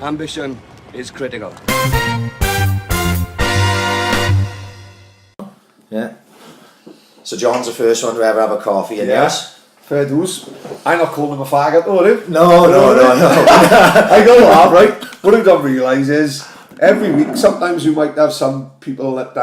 Ambition is critical. Yeah. So John's the first one to ever have a coffee in yours. Fair dues. I'm not calling him a faggot, though, are you? No. I go laugh, right? What I don't realise is, every week, sometimes we might have some people that,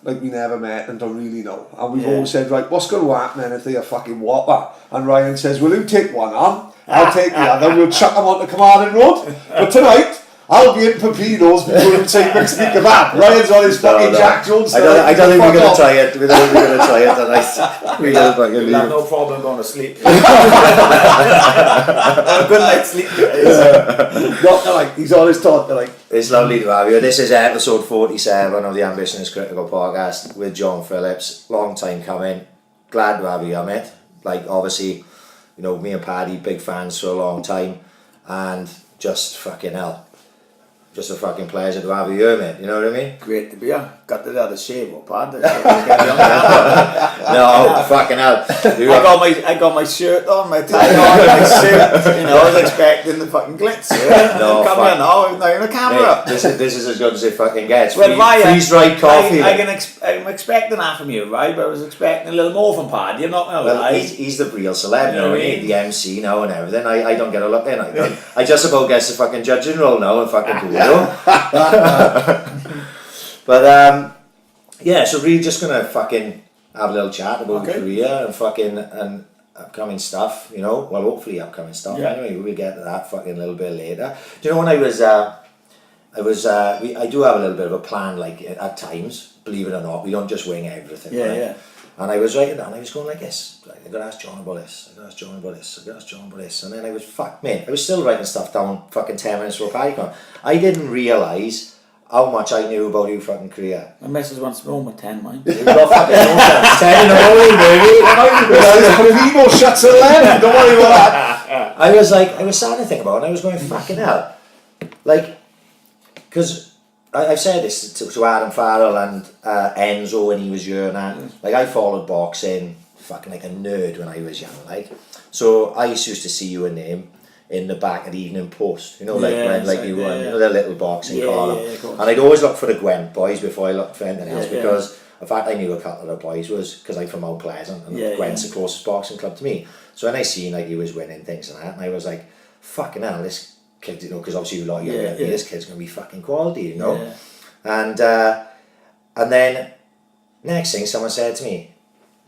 like we never met and don't really know. And we've always said, right, what's going to happen then if they're a fucking whopper? And Ryan says, will you take one on? I'll take the other, we'll chuck them onto Carmarthen Road. But tonight, I'll be in Pepinos before him take next week kebab. Ryan's on his fucking Jack Jones. I don't think we're going to try it. We don't think we're going to try it tonight. We'll have no problem going to sleep. A good night's sleep. Not like he's on his talk tonight. It's lovely to have you. This is episode 47 of the Ambition is Critical podcast with John Phillips. Long time coming. Glad to have you, mate. Like, obviously, you know, me and Paddy, big fans for a long time. And just fucking hell. Just a fucking pleasure to have you here, mate. You know what I mean? Great to be here. Got the other shave up, pad. No, fucking hell. I got my shirt on, my tie on, my suit. You know, I was expecting the fucking glitz. No, come here now, I'm not in the camera. Mate, this is as good as it fucking gets. Well, freeze-dried coffee. I'm expecting that from you, right? But I was expecting a little more from Pad. You're not going to lie. He's the real celeb, you know what I mean? The MC now and everything. I don't get a look in. I just about guess the fucking judging role now and fucking cool. But yeah, so we're just gonna fucking have a little chat about your career and fucking and upcoming stuff, you know. Well, hopefully upcoming stuff. Yeah. Anyway, we'll get to that fucking a little bit later. Do you know when I do have a little bit of a plan, like at times. Believe it or not, we don't just wing everything. Yeah, right? yeah. And I was writing down, I was going like this, like, I gotta ask John about this, I gotta ask John about this, I gotta ask John about this, and then I was, I was still writing stuff down fucking 10 minutes before Paddy. I didn't realise how much I knew about your fucking career. My missus wants me home at 10, mine. You've got fucking 10 in the morning, baby. People shuts at 11, don't worry about that. I was starting to think about it, and I was going, fucking hell. Like, because I've said this to Adam Farrell and Enzo when he was young, and like I followed boxing fucking like a nerd when I was young, like. So I used to see you and him in the back of the Evening Post, you know, like when like you won, you know, the little boxing column. And I'd always look for the Gwent boys before I looked for anything else because in fact I knew a couple of the boys was because I'm from Mount Pleasant and Gwent's the closest boxing club to me. So when I seen like he was winning things and that, and I was like, fucking hell, this kid, you know, because obviously a lot younger than me, this kid's gonna be fucking quality, you know. And then next thing someone said to me,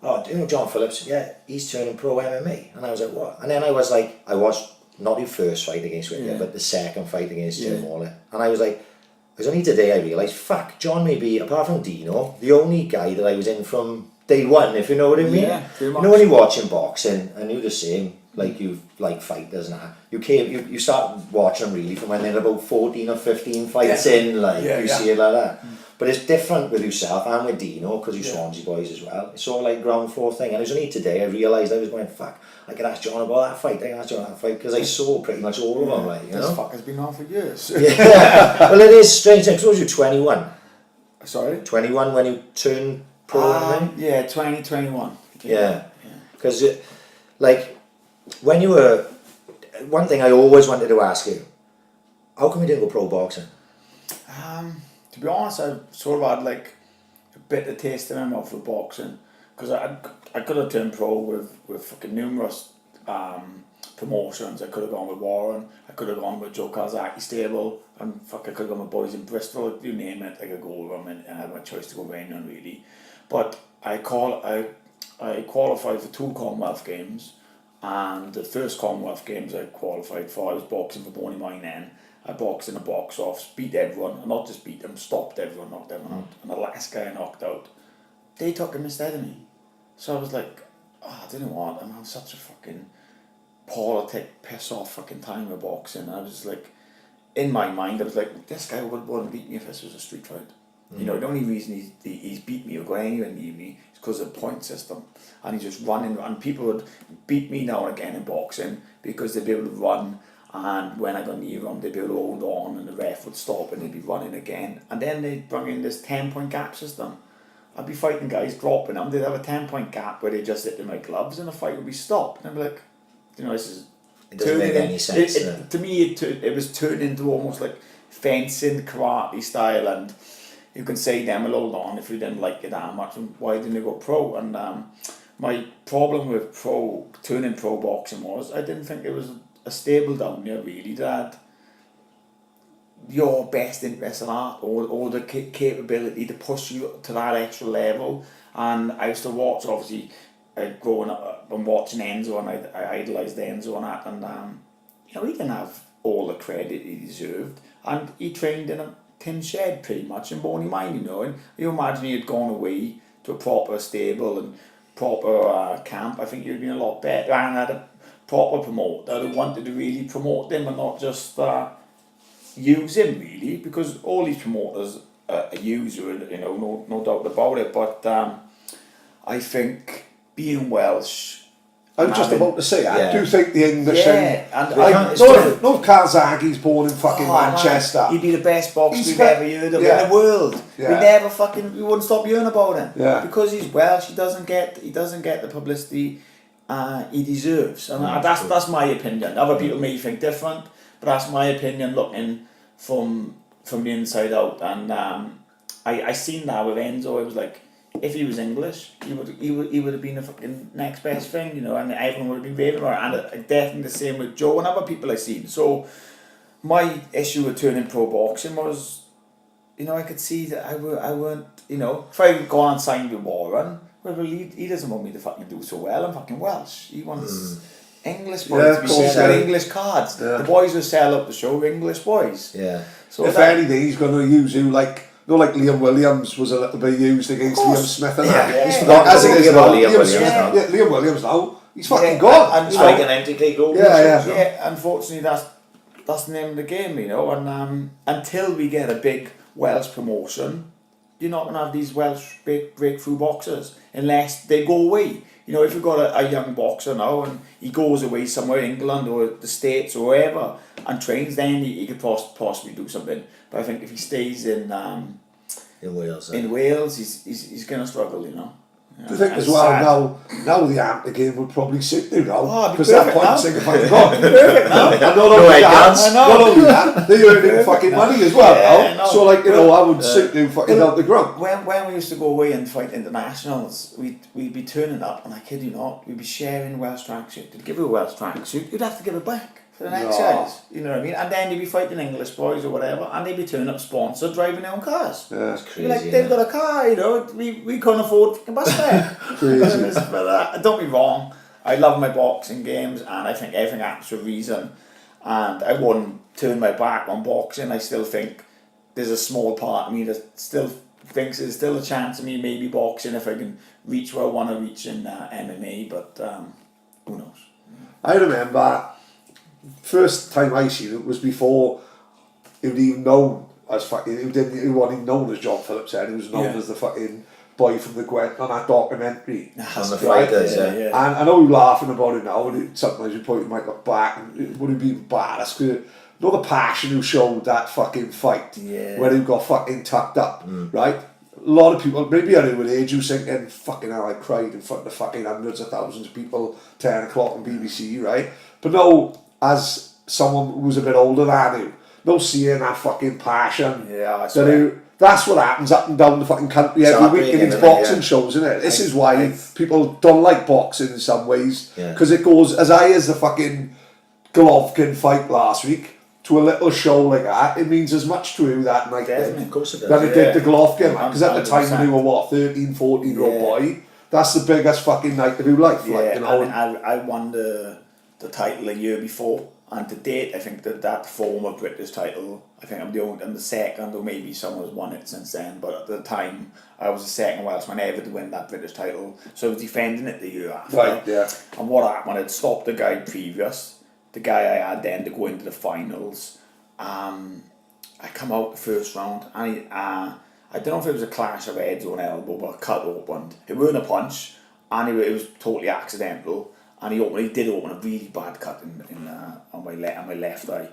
oh, do you know John Phillips? Yeah, he's turning pro MMA. And I was like, what? And then I was like, I watched not your first fight against Whittaker, but the second fight against Jim Waller. And I was like, it was only today I realised, fuck, John may be, apart from Dino, the only guy that I was in from day one, if you know what I mean. Yeah, pretty much. You know when you're watching boxing, and you're the same, like you like fighters now. You start watching really from when they're about 14 or 15 fights in, like you see it like that. But it's different with yourself and with Dino because you Swansea boys as well. It's all like ground floor thing. And it was only today I realised I was going, fuck, I could ask John about that fight. I could ask John about that fight because I saw pretty much all of them, like, you know. This fuck has been on for years. Well, it is strange. I suppose you're 21. Sorry? 21 when you turned pro. Yeah, 2021. Yeah. Because, like, when you were... One thing I always wanted to ask you, how come you didn't go pro boxing? To be honest, I sort of had like a bit of taste in my mouth for boxing because I could have turned pro with fucking numerous promotions. I could have gone with Warren, I could have gone with Joe Kazaki stable, and I could have gone with boys in Bristol, you name it, I could go with them and I had my choice to go with anyone really. But I qualified for 2 Commonwealth Games, and the first Commonwealth Games I qualified for, I was boxing for Boney Mine then. I boxed in a box off, beat everyone, and not just beat them, stopped everyone, knocked everyone out. And the last guy I knocked out, they took him instead of me. So I was like, oh, I don't know what, I'm having such a fucking politic, piss off fucking time with boxing. And I was like, in my mind, I was like, this guy wouldn't beat me if this was a street fight. You know, the only reason he's beat me or got anywhere near me is because of the point system. And he's just running, and people would beat me now and again in boxing because they'd be able to run. And when I got near them, they'd be able to hold on and the ref would stop and they'd be running again. And then they'd bring in this 10-point gap system. I'd be fighting guys, dropping them, they'd have a 10-point gap where they just hit in my gloves and the fight would be stopped. And I'd be like, you know, this is It doesn't make any sense. To me, it was turned into almost like fencing, karate style, and you can say them, well, hold on, if you didn't like it that much, why didn't you go pro? And my problem with turning pro boxing was I didn't think it was a stable down there really that your best interest in that or the capability to push you to that extra level. And I used to watch, obviously, growing up and watching Enzo, and I idolised Enzo and that, and he didn't have all the credit he deserved, and he trained in a tin shed pretty much in Boney Mine, and you imagine he had gone away to a proper stable and proper camp. I think he'd been a lot better and had a proper promoter who wanted to really promote him and not just use him really, because all these promoters use you, no doubt about it. But I think being Welsh, I was just about to say, I do think the English no Kazagi's born in fucking Manchester. He'd be the best boxer we've ever heard of in the world. We wouldn't stop hearing about him. Because he's Welsh, he doesn't get the publicity he deserves. And that's my opinion. Other people may think different, but that's my opinion looking from the inside out. And I seen that with Enzo. It was like, if he was English, he would have been the fucking next best thing, and everyone would have been raving about it. And definitely the same with Joe and other people I seen. So my issue with turning pro boxing was, I could see that I weren't, if I go on and sign with Warren, well, he doesn't want me to fucking do so well. I'm fucking Welsh. He wants English boys to be with English cards. Yeah. The boys who sell up the show are English boys. Yeah. So if anything, he's going to use you like Liam Williams was a little bit used against Liam Smith and that. As it is about Liam Williams now. Yeah, Liam Williams now. He's fucking gone. And he's like an empty cake over. Yeah, unfortunately that's the name of the game, and until we get a big Welsh promotion, you're not going to have these Welsh breakthrough boxers unless they go away. If you've got a young boxer now and he goes away somewhere, England or the States or wherever, and trains, then he could possibly do something. But I think if he stays in Wales, he's going to struggle, Do you think as well now the amateur game would probably suit you now? Because that point signifies God. Not only that, they earning fucking money as well now. So I would suit you fucking out the ground. When we used to go away and fight internationals, we'd be turning up, and I kid you not, we'd be sharing Welsh tracksuit. They'd give you a Welsh tracksuit, you'd have to give it back for the next size. You know what I mean? And then they'd be fighting English boys or whatever, and they'd be turning up sponsored, driving their own cars. Yeah, that's crazy. They've got a car, we couldn't afford fucking bus fare. Crazy. But don't be wrong, I love my boxing games, and I think everything happens for a reason. And I wouldn't turn my back on boxing. I still think there's a small part of me that still thinks there's still a chance of me maybe boxing if I can reach where I want to reach in MMA, but who knows. I remember first time I seen it was before he was even known as fucking, he wasn't even known as John Phillips, and he was known as the fucking boy from the Gwent on that documentary. On the fighters, And I know you're laughing about it now, and sometimes you might look back and it would have been embarrassed because the passion who showed that fucking fight where he got fucking tucked up, right? A lot of people, maybe I knew at age, you thinking, fucking hell, I cried in front of fucking hundreds of thousands of people, 10 o'clock on BBC, right? But no, as someone who was a bit older than you, no seeing that fucking passion. Yeah, I swear. That's what happens up and down the fucking country every week in these boxing shows, isn't it? This is why people don't like boxing in some ways, because it goes as high as the fucking Golovkin fight last week to a little show like that. It means as much to you that night than it did the Golovkin, because at the time when you were 13, 14-year-old boy, that's the biggest fucking night of your life. I won the title a year before. And to date, I think that former British title, I think I'm the second, or maybe someone's won it since then, but at the time, I was the second Welshman ever to win that British title, so I was defending it the year after. Right, yeah. And what happened, I'd stopped the guy previous, the guy I had then to go into the finals. I come out the first round, and I don't know if it was a clash of heads or an elbow, but a cut opened. It wasn't a punch, and it was totally accidental. And he did open a really bad cut on my left eye,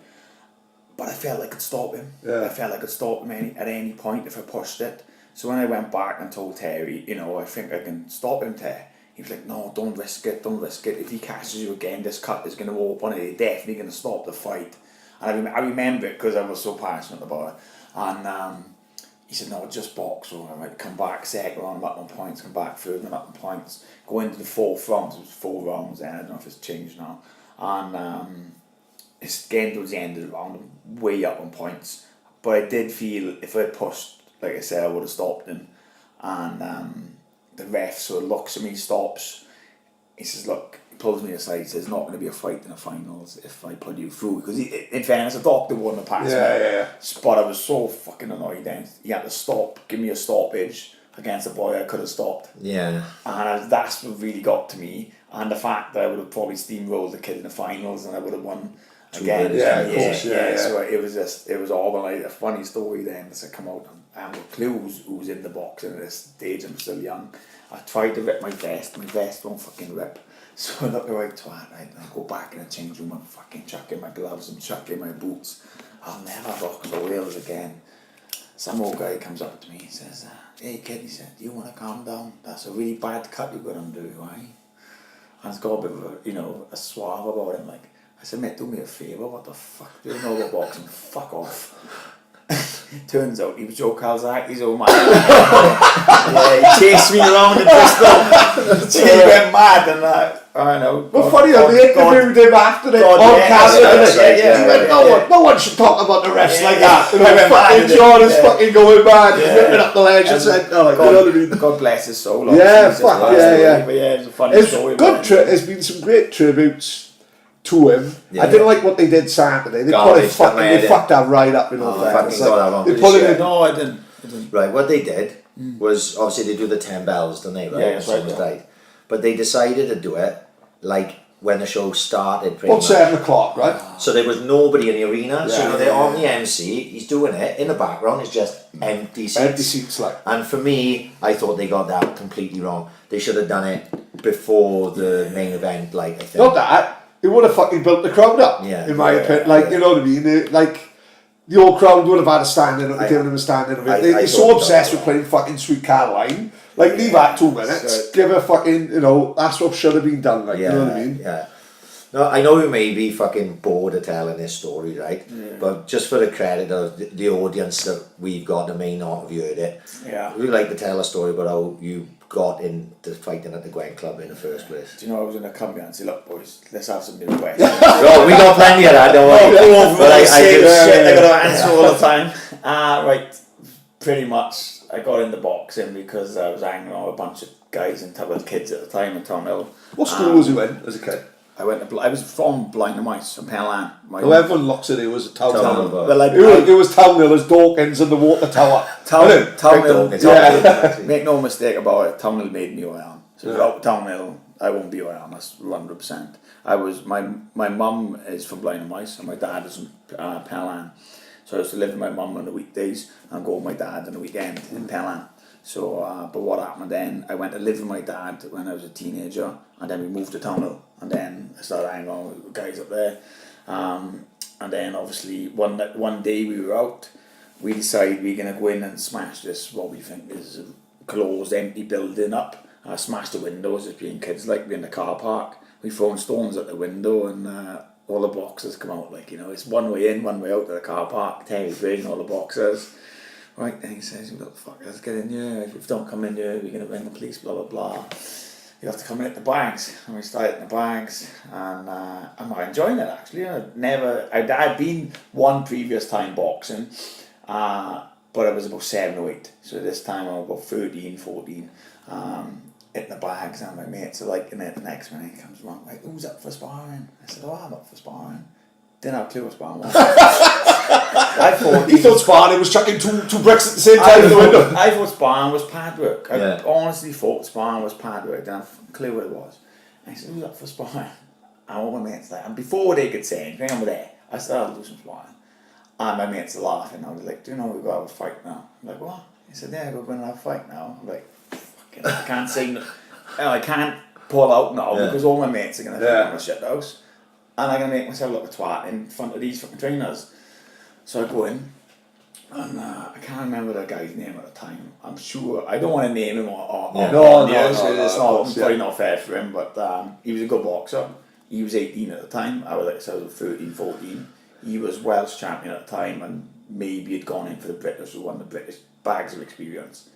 but I felt I could stop him. I felt I could stop him at any point if I pushed it. So when I went back and told Terry, I think I can stop him, Terry. He was like, no, don't risk it. If he catches you again, this cut is going to open it. He's definitely going to stop the fight. And I remember it because I was so passionate about it. And he said, no, just box. Or I might come back second round, I'm up on points, come back third, I'm up on points. Go into the fourth round, it was 4 rounds then, I don't know if it's changed now. And it's getting towards the end of the round, I'm way up on points. But I did feel if I had pushed, like I said, I would have stopped him. And the ref sort of looks at me, stops. He says, look, he pulls me aside, he says, there's not going to be a fight in the finals if I put you through. Because in fairness, the doctor wouldn't have passed me. But I was so fucking annoyed then. He had to stop, give me a stoppage against a boy I could have stopped. Yeah. And that's what really got to me. And the fact that I would have probably steamrolled the kid in the finals and I would have won again. Yeah, of course, yeah. So it was all like a funny story then as I come out. I have no clue who's in the boxing at this stage. I'm still young. I tried to rip my vest won't fucking rip. So I look right twat, right? And I go back in the change room and fucking chuck in my gloves and chuck in my boots. I'll never box the Wales again. Some old guy comes up to me and says, hey kid, he said, do you want to calm down? That's a really bad cut you're going to do, right? And it's got a bit of a suave about him. Like, I said, mate, do me a favour, what the fuck do you know about boxing? Fuck off. Turns out he was Joe Calzaki's old man. Yeah, he chased me around the pistol. He went mad and I know. Well, funny, they interviewed him after it on camera. He went, no one should talk about the refs like that. Fucking John is fucking going mad. He's ripping up the ledge and said, oh, like, you know what I mean? God bless his soul. Yeah, fuck, yeah. But yeah, it's a funny story. There's been some great tributes to him. Yeah. I didn't like what they did Saturday. They fucked that right up in all that. No, I didn't. Right, what they did was obviously they do the 10 bells, don't they? Right? Yeah, that's right. But they decided to do it like when the show started. About 7 o'clock, right? So there was nobody in the arena. So they're on the MC. He's doing it in the background. It's just empty seats. Empty seats, like. And for me, I thought they got that completely wrong. They should have done it before the main event. Like I think. Not that. It would have fucking built the crowd up, in my opinion. Like, you know what I mean? The old crowd would have had a standing, given them a standing. They're so obsessed with playing fucking Sweet Caroline. Like, leave that 2 minutes. Give a fucking, that's what should have been done. Like, you know what I mean? Yeah. No, I know you may be fucking bored of telling this story, right? Yeah. But just for the credit of the audience that we've got that may not have heard it, we'd like to tell a story about how you got into fighting at the Gwent Club in the first place. Do you know, I was in a company and said, look boys, let's have some new questions. No, we got plenty of that, don't worry. But I got to answer all the time. Right, pretty much I got into boxing because I was hanging on with a bunch of guys with kids at the time in Townhill. What school was you in as a kid? I was from Blind and Mice, from Penlan. Everyone looks at it was a Townhill. Well, it was Townhill as Dawkins and the Water Tower. Townhill. Make no mistake about it. Townhill made me who I am. So without Townhill, I won't be who I am. That's 100%. My mum is from Blind and Mice, and my dad is from Penlan. So I used to live with my mum on the weekdays and go with my dad on the weekend in Penlan. So, but what happened then? I went to live with my dad when I was a teenager, and then we moved to Townhill, and then I started hanging on with guys up there. And then obviously one day we were out, we decided we were going to go in and smash this, what we think is a closed, empty building up. Smash the windows as being kids, like we're in the car park. We thrown stones at the window and all the boxers come out, like, it's one way in, one way out to the car park, Terry Green, all the boxers. Right, then he says, what the fuck, let's get in here. If we don't come in here, we're going to ring the police, blah, blah, blah. You have to come in at the bags. And we started in the bags, and I'm not enjoying it, actually. I'd been one previous time boxing, but I was about 7 or 8. So this time I was about 13, 14, hitting the bags, and my mates are liking it. The next minute he comes along, like, who's up for sparring? I said, I'm up for sparring. Didn't have a clue what sparring was. He thought sparring was chucking two bricks at the same time in the window. I thought sparring was pad work. I honestly thought sparring was pad work. Didn't have a clue what it was. And he said, who's up for sparring? And all my mates like, and before they could say anything, I'm there. I started to do some sparring. And my mates are laughing. I was like, do you know we've got to have a fight now? I'm like, what? He said, yeah, we're going to have a fight now. I'm like, fucking, I can't say no. I can't pull out now because all my mates are going to think I'm a shit house. And I'm going to make myself look a twat in front of these fucking trainers. So I go in, And I can't remember the guy's name at the time. I'm sure I don't want to name him or No, it's of not course, probably not fair for him. But he was a good boxer. He was 18 at the time. I was 13, 14. He was Welsh champion at the time, and maybe had gone in for the British or won the British bags of experience.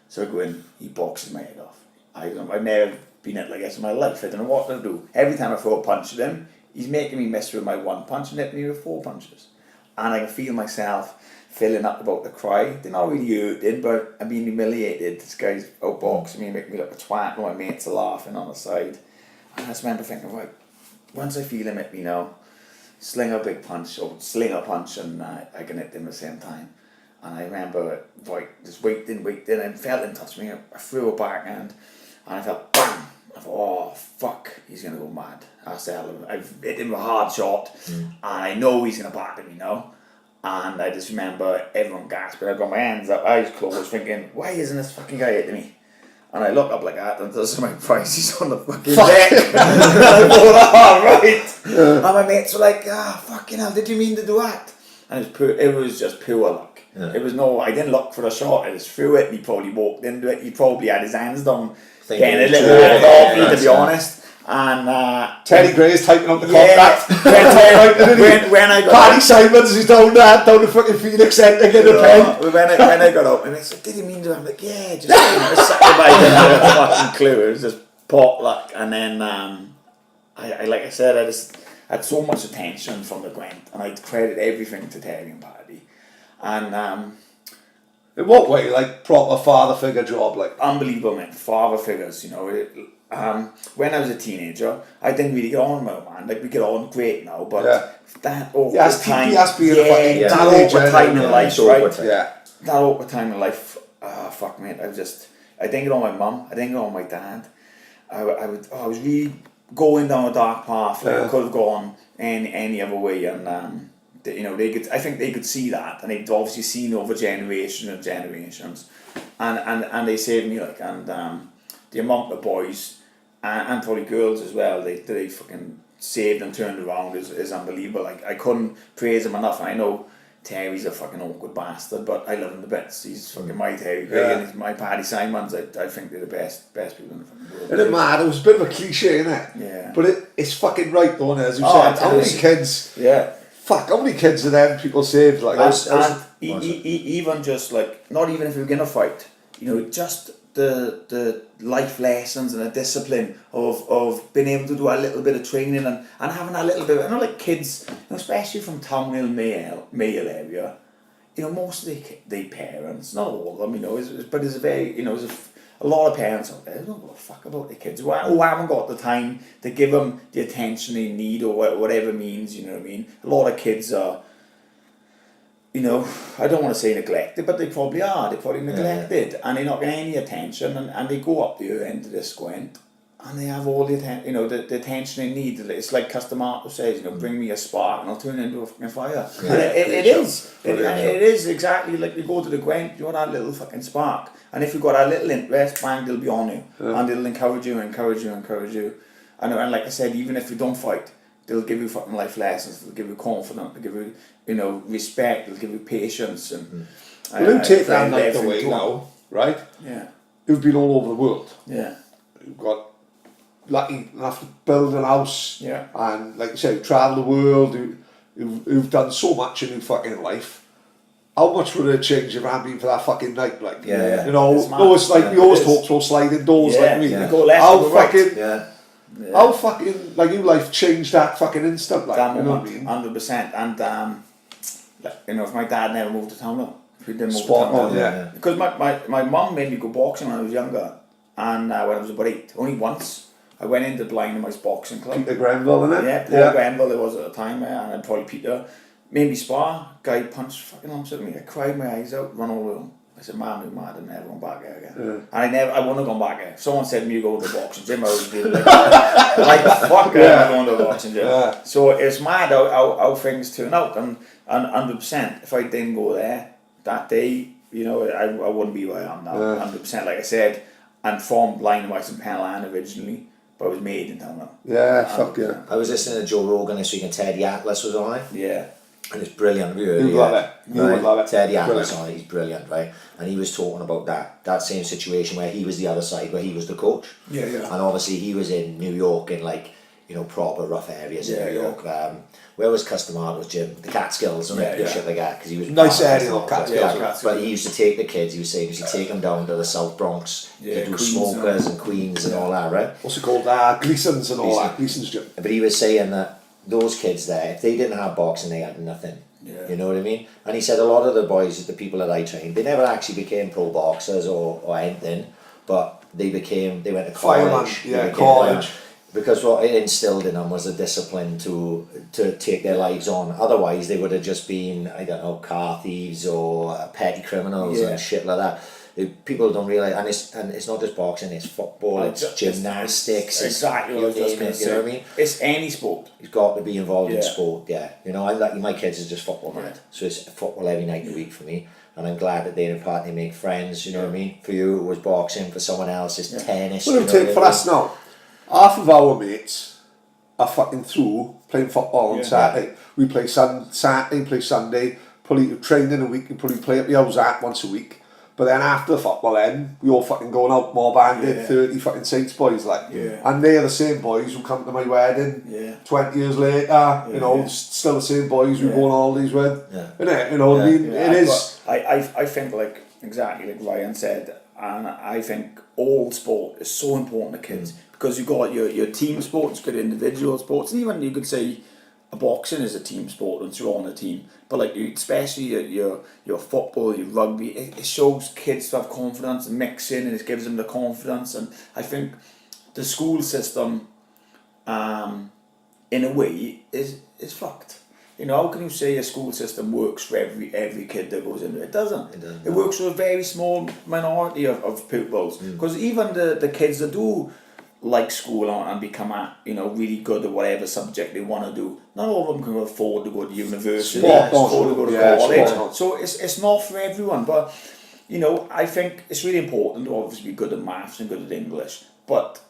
So I go in, he boxes my head off. I've never been at like this in my life. I don't know what to do. Every time I throw a punch at him, he's making me miss with my one punch and hitting me with 4 punches. And I can feel myself filling up about to cry. They're not really hurting, but I'm being humiliated. This guy's outboxing me, making me look a twat, and my mates are laughing on the side. And I just remember thinking, right, once I feel him hit me now, sling a big punch, or sling a punch, and I can hit him at the same time. And I remember, right, just waiting, and felt him touch me. I threw a backhand, and I felt bang. I thought, oh fuck, he's gonna go mad. I've hit him a hard shot, and I know he's gonna back at me now. And I just remember everyone gasping. I've got my hands up, eyes closed, thinking, why isn't this fucking guy hitting me? And I look up like that, and there's my price, he's on the fucking deck. And I thought, oh, right. And my mates were like, fucking hell, did you mean to do that? And it was just pure luck. Yeah. It was I didn't look for the shot, I just threw it, and he probably walked into it. He probably had his hands down, getting a little bit off me, to be honest. And Teddy Gray's typing up the contract. when I got Paddy Simons is down the fucking Phoenix End to get a pen. When I got up, and I said, did he mean to? I'm like, yeah, just I didn't have a fucking clue. It was just pot luck. And then I like I said, I just had so much attention from the Gwent, and I'd credit everything to Terry and Paddy. And in what way? Like proper father figure job, like unbelievable, man. Father figures, you know. When I was a teenager, I didn't really get on with my man. Like we get on great now, but that awkward time, that awkward time in life, right? Yeah. That awkward time in life, fuck mate. I didn't get on my mum. I didn't get on my dad. I was really going down a dark path. Like I could have gone any other way, and you know I think they could see that, and they'd obviously seen over generations and generations, and they saved me like, and the amount of boys and probably girls as well they fucking saved and turned around is unbelievable. Like I couldn't praise him enough. And I know Terry's a fucking awkward bastard, but I love him to bits. He's fucking my Terry Gray and he's my Paddy Simons. I think they're the best people in the fucking world. Isn't it mad? It was a bit of a cliche, innit? Yeah. But it's fucking right though, as you said. How many kids? Yeah. Fuck, how many kids are them people saved? Like even just like, not even if you're gonna fight, you know, just the life lessons and the discipline of being able to do a little bit of training and having a little bit of, you know, like kids, you know, especially from Townhill, Mayle area, you know, most of the parents, not all of them, you know, but there's a very, you know, there's a lot of parents out there who don't give a fuck about their kids, who haven't got the time to give them the attention they need or whatever means, you know what I mean. A lot of kids are, you know, I don't want to say neglected, but they probably are. They're probably neglected, and they're not getting any attention, and they go up the end of this Gwent, and they have all the attention, you know, the attention they need. It's like Customato says, you know, bring me a spark, and I'll turn it into a fucking fire. Yeah. And it is exactly like you go to the Gwent, you want that little fucking spark, and if you've got that little interest, bang, they'll be on you, and they'll encourage you. And like I said, even if you don't fight, they'll give you fucking life lessons, they'll give you confidence, they'll give you, you know, respect, they'll give you patience. And well, you take that out the way now, right? Yeah. You've been all over the world. Yeah. You've got lucky enough to build a house. Yeah. And like you said, travel the world, you've done so much in your fucking life. How much would it change if I hadn't been for that fucking night? Like, you know, it's like we always talk about sliding doors, like me. Go left or fucking, right. How fucking, like, your life changed that fucking instant, like, you know what I mean? 100%. And, you know, if my dad never moved to town, if we didn't move Spot to town, on, yeah. Because my mum made me go boxing when I was younger, and when I was about 8, only once, I went into Blind and Mice Boxing Club. Peter Grenville, innit? Yeah, Paul Grenville there was at the time, and I'd probably Peter. Made me spar, guy punched fucking lumps at me. I cried my eyes out, run all the way home. I said, "Man, you're mad, I'm never going back there again." And I wouldn't have gone back there. If someone said to me, "You go to the boxing gym," I would be like, fuck it, I'm going to the boxing gym. Yeah. So it's mad how things turn out, and 100%, if I didn't go there that day, you know, I wouldn't be where I am now. 100%, like I said, I'm from Blind and White and Penlan originally, but I was made in town now. Yeah, fuck yeah. I was listening to Joe Rogan this week and Teddy Atlas was on it. Yeah. And it's brilliant. Have you heard You'd love it. You would love it. Teddy Brilliant. Anderson, he's brilliant, right? And he was talking about that same situation where he was the other side, where he was the coach. Yeah. And obviously he was in New York in like, you know, proper rough areas in New Yeah. York. Where was Customato's gym? The Catskills, and shit like that. Because he was Nice part of area, Customato's, Catskills. yeah. But he used to take the kids. He was saying he used to take them down to the South Bronx to do Queens smokers and Queens and all that, right? What's it called? Gleason's and all that. Gleason's gym. But he was saying that those kids there, if they didn't have boxing, they had nothing. Yeah. You know what I mean? And he said a lot of the boys, the people that I trained, they never actually became pro boxers or anything, but they went to college. Fireman, college. Because what it instilled in them was a discipline to take their lives on. Otherwise, they would have just been, I don't know, car thieves or petty criminals and shit like that. People don't realise, and it's not just boxing, it's football, it's gymnastics, exactly you what I was just name going it, to you say. know what I mean? It's any sport. He's got to be involved in Yeah. sport, yeah. You know, my kids is just football mad, so it's football every night of the week for me, and I'm glad that they're in part, they make friends, you know what I mean? For you, it was boxing, for someone else, it's tennis. What you do know we take what for I mean? us now? Half of our mates are fucking through playing football on Saturday. We play Saturday, play Sunday, probably train in a week and probably play at the house at once a week. But then after the football end, we all fucking going out more banded, 30 fucking Saints boys like. Yeah. And they're the same boys who come to my wedding 20 years later, you know, still the same boys we go on holidays with. Yeah. Innit? You know, I mean, it is. I think like exactly like Ryan said, and I think all sport is so important to kids because you've got your team sports, you've got individual sports, and even you could say a boxing is a team sport once you're on a team. But like especially your football, your rugby, it shows kids to have confidence and mix in, and it gives them the confidence. And I think the school system, in a way, is fucked. You know, how can you say a school system works for every kid that goes into it? It doesn't. It works for a very small minority of pupils. Because even the kids that do like school and become really good at whatever subject they want to do, not all of them can afford to go to university, afford to go to college. So it's not for everyone. But you know, I think it's really important to obviously be good at maths and good at English. But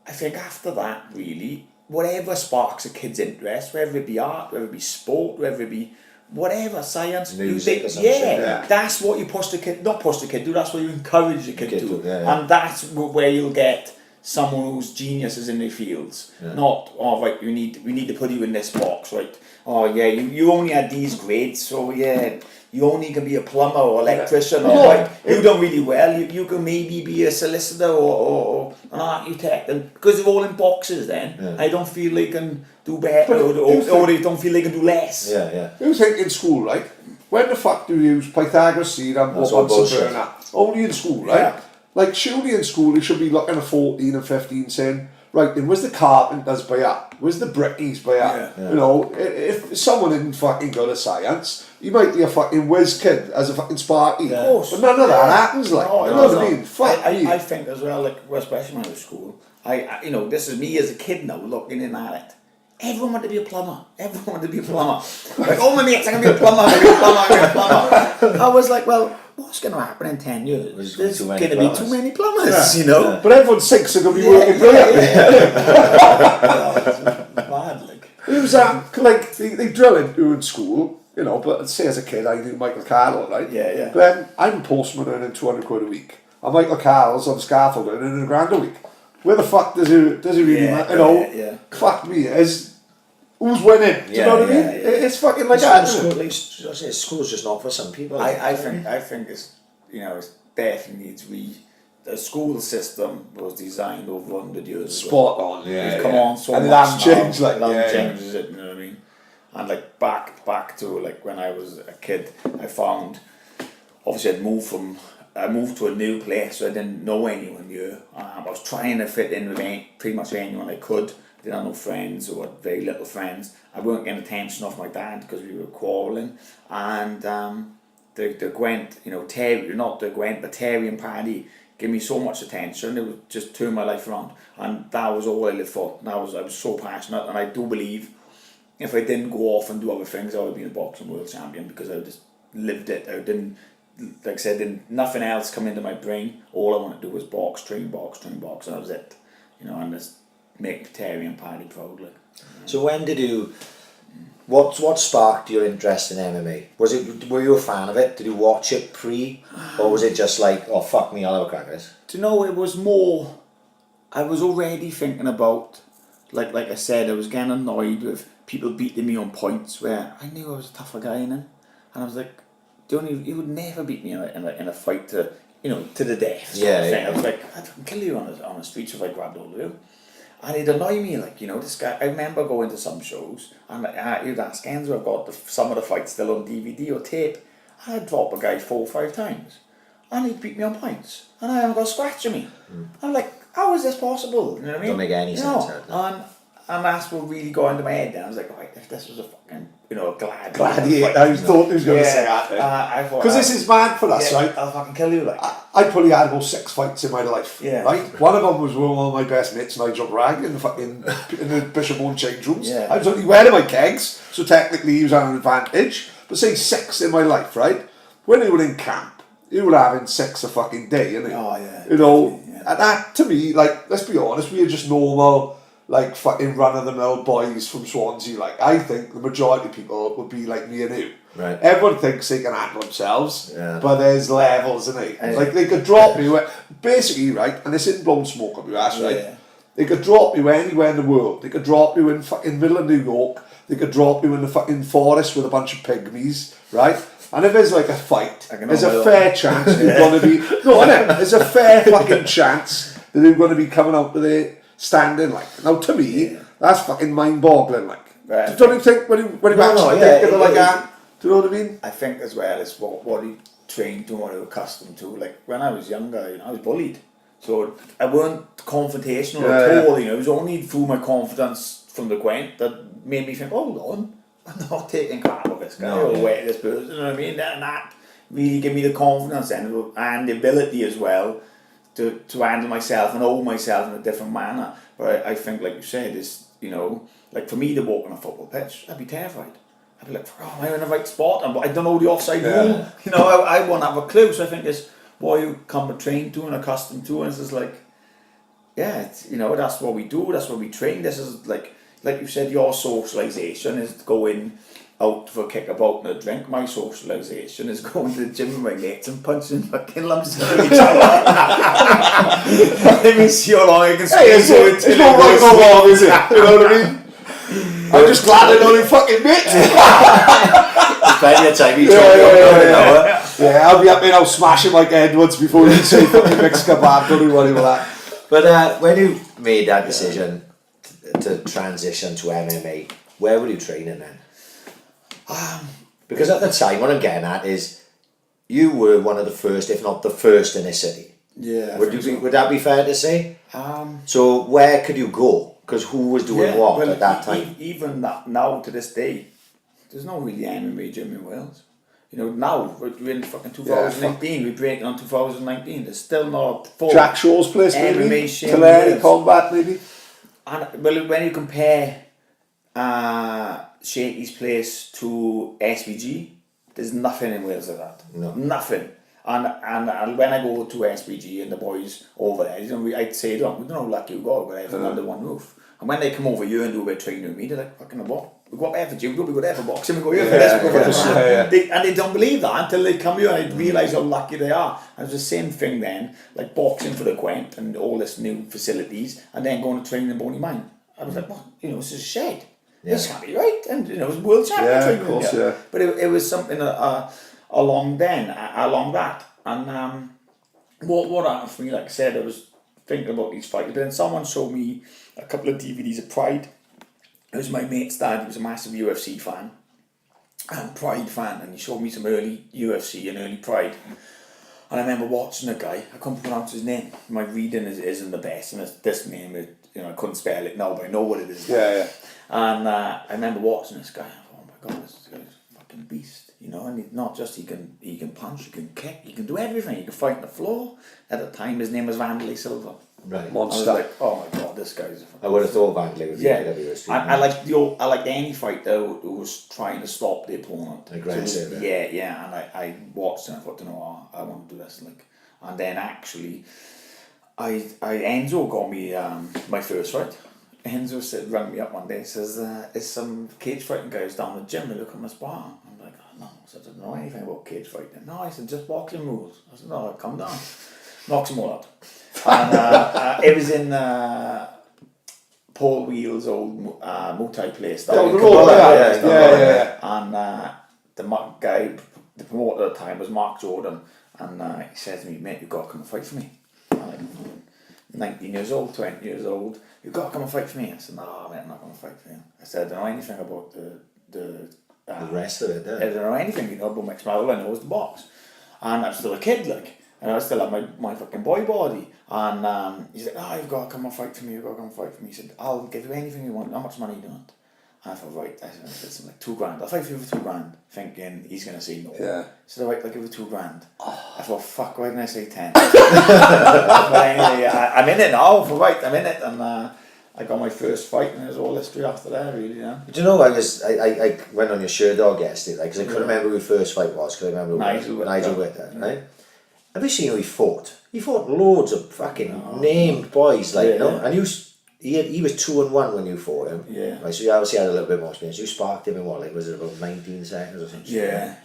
I think after that, really, whatever sparks a kid's interest, whether it be art, whether it be sport, whether it be whatever, science, music or something. that's what you push the kid, not push the kid to, that's what you encourage the kid to. Yeah. And that's where you'll get someone whose genius is in their fields. Not, oh right, we need to put you in this box, right? Oh yeah, you only had these grades, so yeah, you only can be a plumber or electrician, or right, you done really well, you can maybe be a solicitor or an architect, and because they're all in boxes then, I don't feel they can do better, or they don't feel they can do less. You think in school, right? When the fuck do you use Pythagoras theorem or Bunsen burner? Only in school, right? Yeah. Like, surely in school they should be looking at 14 and 15 saying, right, then where's the carpenters by that? Where's the brickies by that? You know, if someone isn't fucking good at science, you might be a fucking whiz kid as a fucking Sparky. Of course. But none of that happens, like, you know what I mean? Fuck me. I think as well, like, especially when I was at school, I you know, this is me as a kid now looking in at it. Everyone wanted to be a plumber. Everyone wanted to be a plumber. Like, all my mates, I'm going to be a plumber, I'm going to be a plumber, I'm going to be a plumber. I was like, well, what's going to happen in 10 years? There's going to be too many plumbers, you know? But everyone's thinks they're going to be working brilliantly. It's mad, like. It was like they drill into in school, you know, but say as a kid I knew Michael Carroll, right? Yeah. But then I'm a postman earning 200 quid a week. And Michael Carroll's on scaffold earning £1,000 a week. Where the fuck does it really matter? You know, fuck me, who's winning? Do you know what I mean? It's fucking like that. School's just not for some people. I think it's, you know, it definitely needs the school system was designed over 100 years ago. Spot on, It's come on so and much it hasn't changed, now. like, it hasn't changed, is it? You know what I mean? And like back to like when I was a kid, I found, obviously I moved to a new place, so I didn't know anyone here. I was trying to fit in with pretty much anyone I could. Didn't have no friends or had very little friends. I weren't getting attention off my dad because we were quarrelling. And the Gwent, you know, Terry, not the Gwent, but Terry and Paddy gave me so much attention. It would just turn my life around. And that was all I lived for. I was so passionate, and I do believe if I didn't go off and do other things, I would have been a boxing world champion because I just lived it. I didn't, like I said, nothing else come into my brain. All I wanted to do was train box, and that was it. You know, and just make Terry and Paddy proud. Like. So when did you What sparked your interest in MMA? Were you a fan of it? Did you watch it pre, or was it just like, oh fuck me, I'll have a crack at this? Do you know, it was more, I was already thinking about, like I said, I was getting annoyed with people beating me on points where I knew I was a tougher guy in them, and I was like, you would never beat me in a fight to the death. Yeah, yeah. I was like, I'd fucking kill you on the streets if I grabbed hold of you. And it'd annoy me, this guy. I remember going to some shows, and you'd ask Enzo, I've got some of the fights still on DVD or tape, and I'd drop a guy 4 or 5 times, and he'd beat me on points, and I haven't got a scratch on me. I'm like, how is this possible? You know what I mean? Don't make any sense out of it. And that's what really got into my head then. I was like, right, if this was a fucking, gladiator. I thought he was going to say that. I thought, Because this is mad for us, right? I'll fucking kill you, like. I probably had about 6 fights in my life. Yeah. Right? One of them was with one of my best mates, Nigel Bragg, in the Bishop Owen change rooms. Yeah. I was only wearing my kegs, so technically he was on an advantage. But say 6 in my life, right? When you were in camp, you were having 6 a fucking day, innit? Oh, yeah. And that, to me, let's be honest, we are just normal, fucking run-of-the-mill boys from Swansea. I think the majority of people would be like me and you. Right. Everyone thinks they can handle themselves, but there's levels, isn't it? They could drop me, basically, right, and this isn't blowing smoke up your ass, right? Yeah. They could drop you anywhere in the world. They could drop you in fucking middle of New York. They could drop you in the fucking forest with a bunch of pygmies, right? And if there's a fight, there's a fair chance you're going to be... No, there's a fair fucking chance that you're going to be coming out with it standing, Now, to me, that's fucking mind-boggling, Right. Don't you think when you actually think of it like that? Do you know what I mean? I think as well it's what he trained to, what he was accustomed to. When I was younger, I was bullied. So I weren't confrontational at all, It was only through my confidence from the Gwent that made me think, hold on, I'm not taking crap of this guy or this person, you know what I mean? And that really gave me the confidence and the ability as well to handle myself and hold myself in a different manner. But I think, like you said, is for me to walk on a football pitch, I'd be terrified. I'd be like, am I in the right spot? And I don't know the offside rule. I won't have a clue. So I think it's what you come trained to and accustomed to, and it's just that's what we do. That's what we train. This is like you said, your socialisation is going out for a kickabout and a drink. My socialisation is going to the gym with my mates and punching fucking lumps out of each other. Let me see how long I can squeeze you. It's not right or wrong, is it? You know what I mean? I'm just glad I know you fucking mates. There's plenty of time you talk Yeah, I'll be up there smashing Mike Edwards before you say fucking mixed kebab. Don't you worry about that. But when you made that decision to transition to MMA, where were you training then? Because at the time, what I'm getting at is, you were one of the first, if not the first, in this city. Yeah. Would that be fair to say? So where could you go? Because who was doing what at that time? Even now to this day, there's no really MMA gym in Wales. Now we're in fucking 2019. We're breaking on 2019. There's still not a full Jack Shaw's place, MMA maybe. gym. Tulare Combat, maybe. And when you compare Shakey's place to SBG, there's nothing in Wales like that. No. Nothing. And when I go to SBG and the boys over there, I'd say to them, we don't know how lucky you got, we're everything under one roof. And when they come over here and do a bit of training with me, they're like, fucking what? We go up there for judo, we go there for boxing, we go here for this, we go for that. And they don't believe that until they come here and they realise how lucky they are. And it's the same thing then, like boxing for the Gwent and all this new facilities, and then going to train in Boney Mine. I was like, what? This is a shed. This can't be right. And it was world champion training. Of course, But it was something along that. And what happened for me, like I said, I was thinking about these fights, but then someone showed me a couple of DVDs of Pride. It was my mate's dad, he was a massive UFC fan and Pride fan, and he showed me some early UFC and early Pride. And I remember watching a guy, I couldn't pronounce his name, my reading isn't the best, and this name, I couldn't spell it now, but I know what it is now. And I remember watching this guy, I thought, oh my God, this guy's a fucking beast, and he's not just he can punch, he can kick, he can do everything, he can fight on the floor. At the time his name was Vanderlei Silva. Right. Monster. I was like, oh my God, this guy's... I would have thought Vanderlei would be yeah. I liked any fighter who was trying to stop the opponent. Aggressive. So, yeah. And I watched and I thought, I want to do this. And then actually, Enzo got me my first fight. Enzo rang me up one day and says, is some cage fighting guys down the gym, they look at my spar. I'm like, oh, no, I said, I don't know anything about cage fighting. No, I said, just boxing rules. I said, no, come down. Knocks them all out. And it was in Paul Wheel's old Muay Thai place. Yeah. And the guy, the promoter at the time was Mark Jordan, and he says to me, mate, you've got to come and fight for me. I'm like, 19 years old, 20 years old, you've got to come and fight for me. I said, no, mate, I'm not going to fight for you. I said, I don't know anything about the rest of it, I don't know anything, about mixed martial. All I know is the box. And I'm still a kid, like. And I still have my fucking boy body. And he's like, oh, you've got to come and fight for me, you've got to come and fight for me. He said, I'll give you anything you want. How much money do you want? And I thought, right, I said something like $2,000. I'll fight for you for $2,000, thinking he's going to say no. Yeah. He said, right, I'll give you $2,000. I thought, fuck, why didn't I say 10? But anyway, I'm in it now, I'm in it. And I got my first fight, and it was all history after that, really, yeah. Do you know, I went on your Sherdog yesterday, because I couldn't remember who his first fight was, because I remember Nigel Whittaker, right? Have you seen who he fought? He fought loads of fucking named boys, like, you know, and he was 2-1 when you fought him. Yeah. Right, so you obviously had a little bit more experience. You sparked him in what, like, was it about 19 seconds or something? Yeah.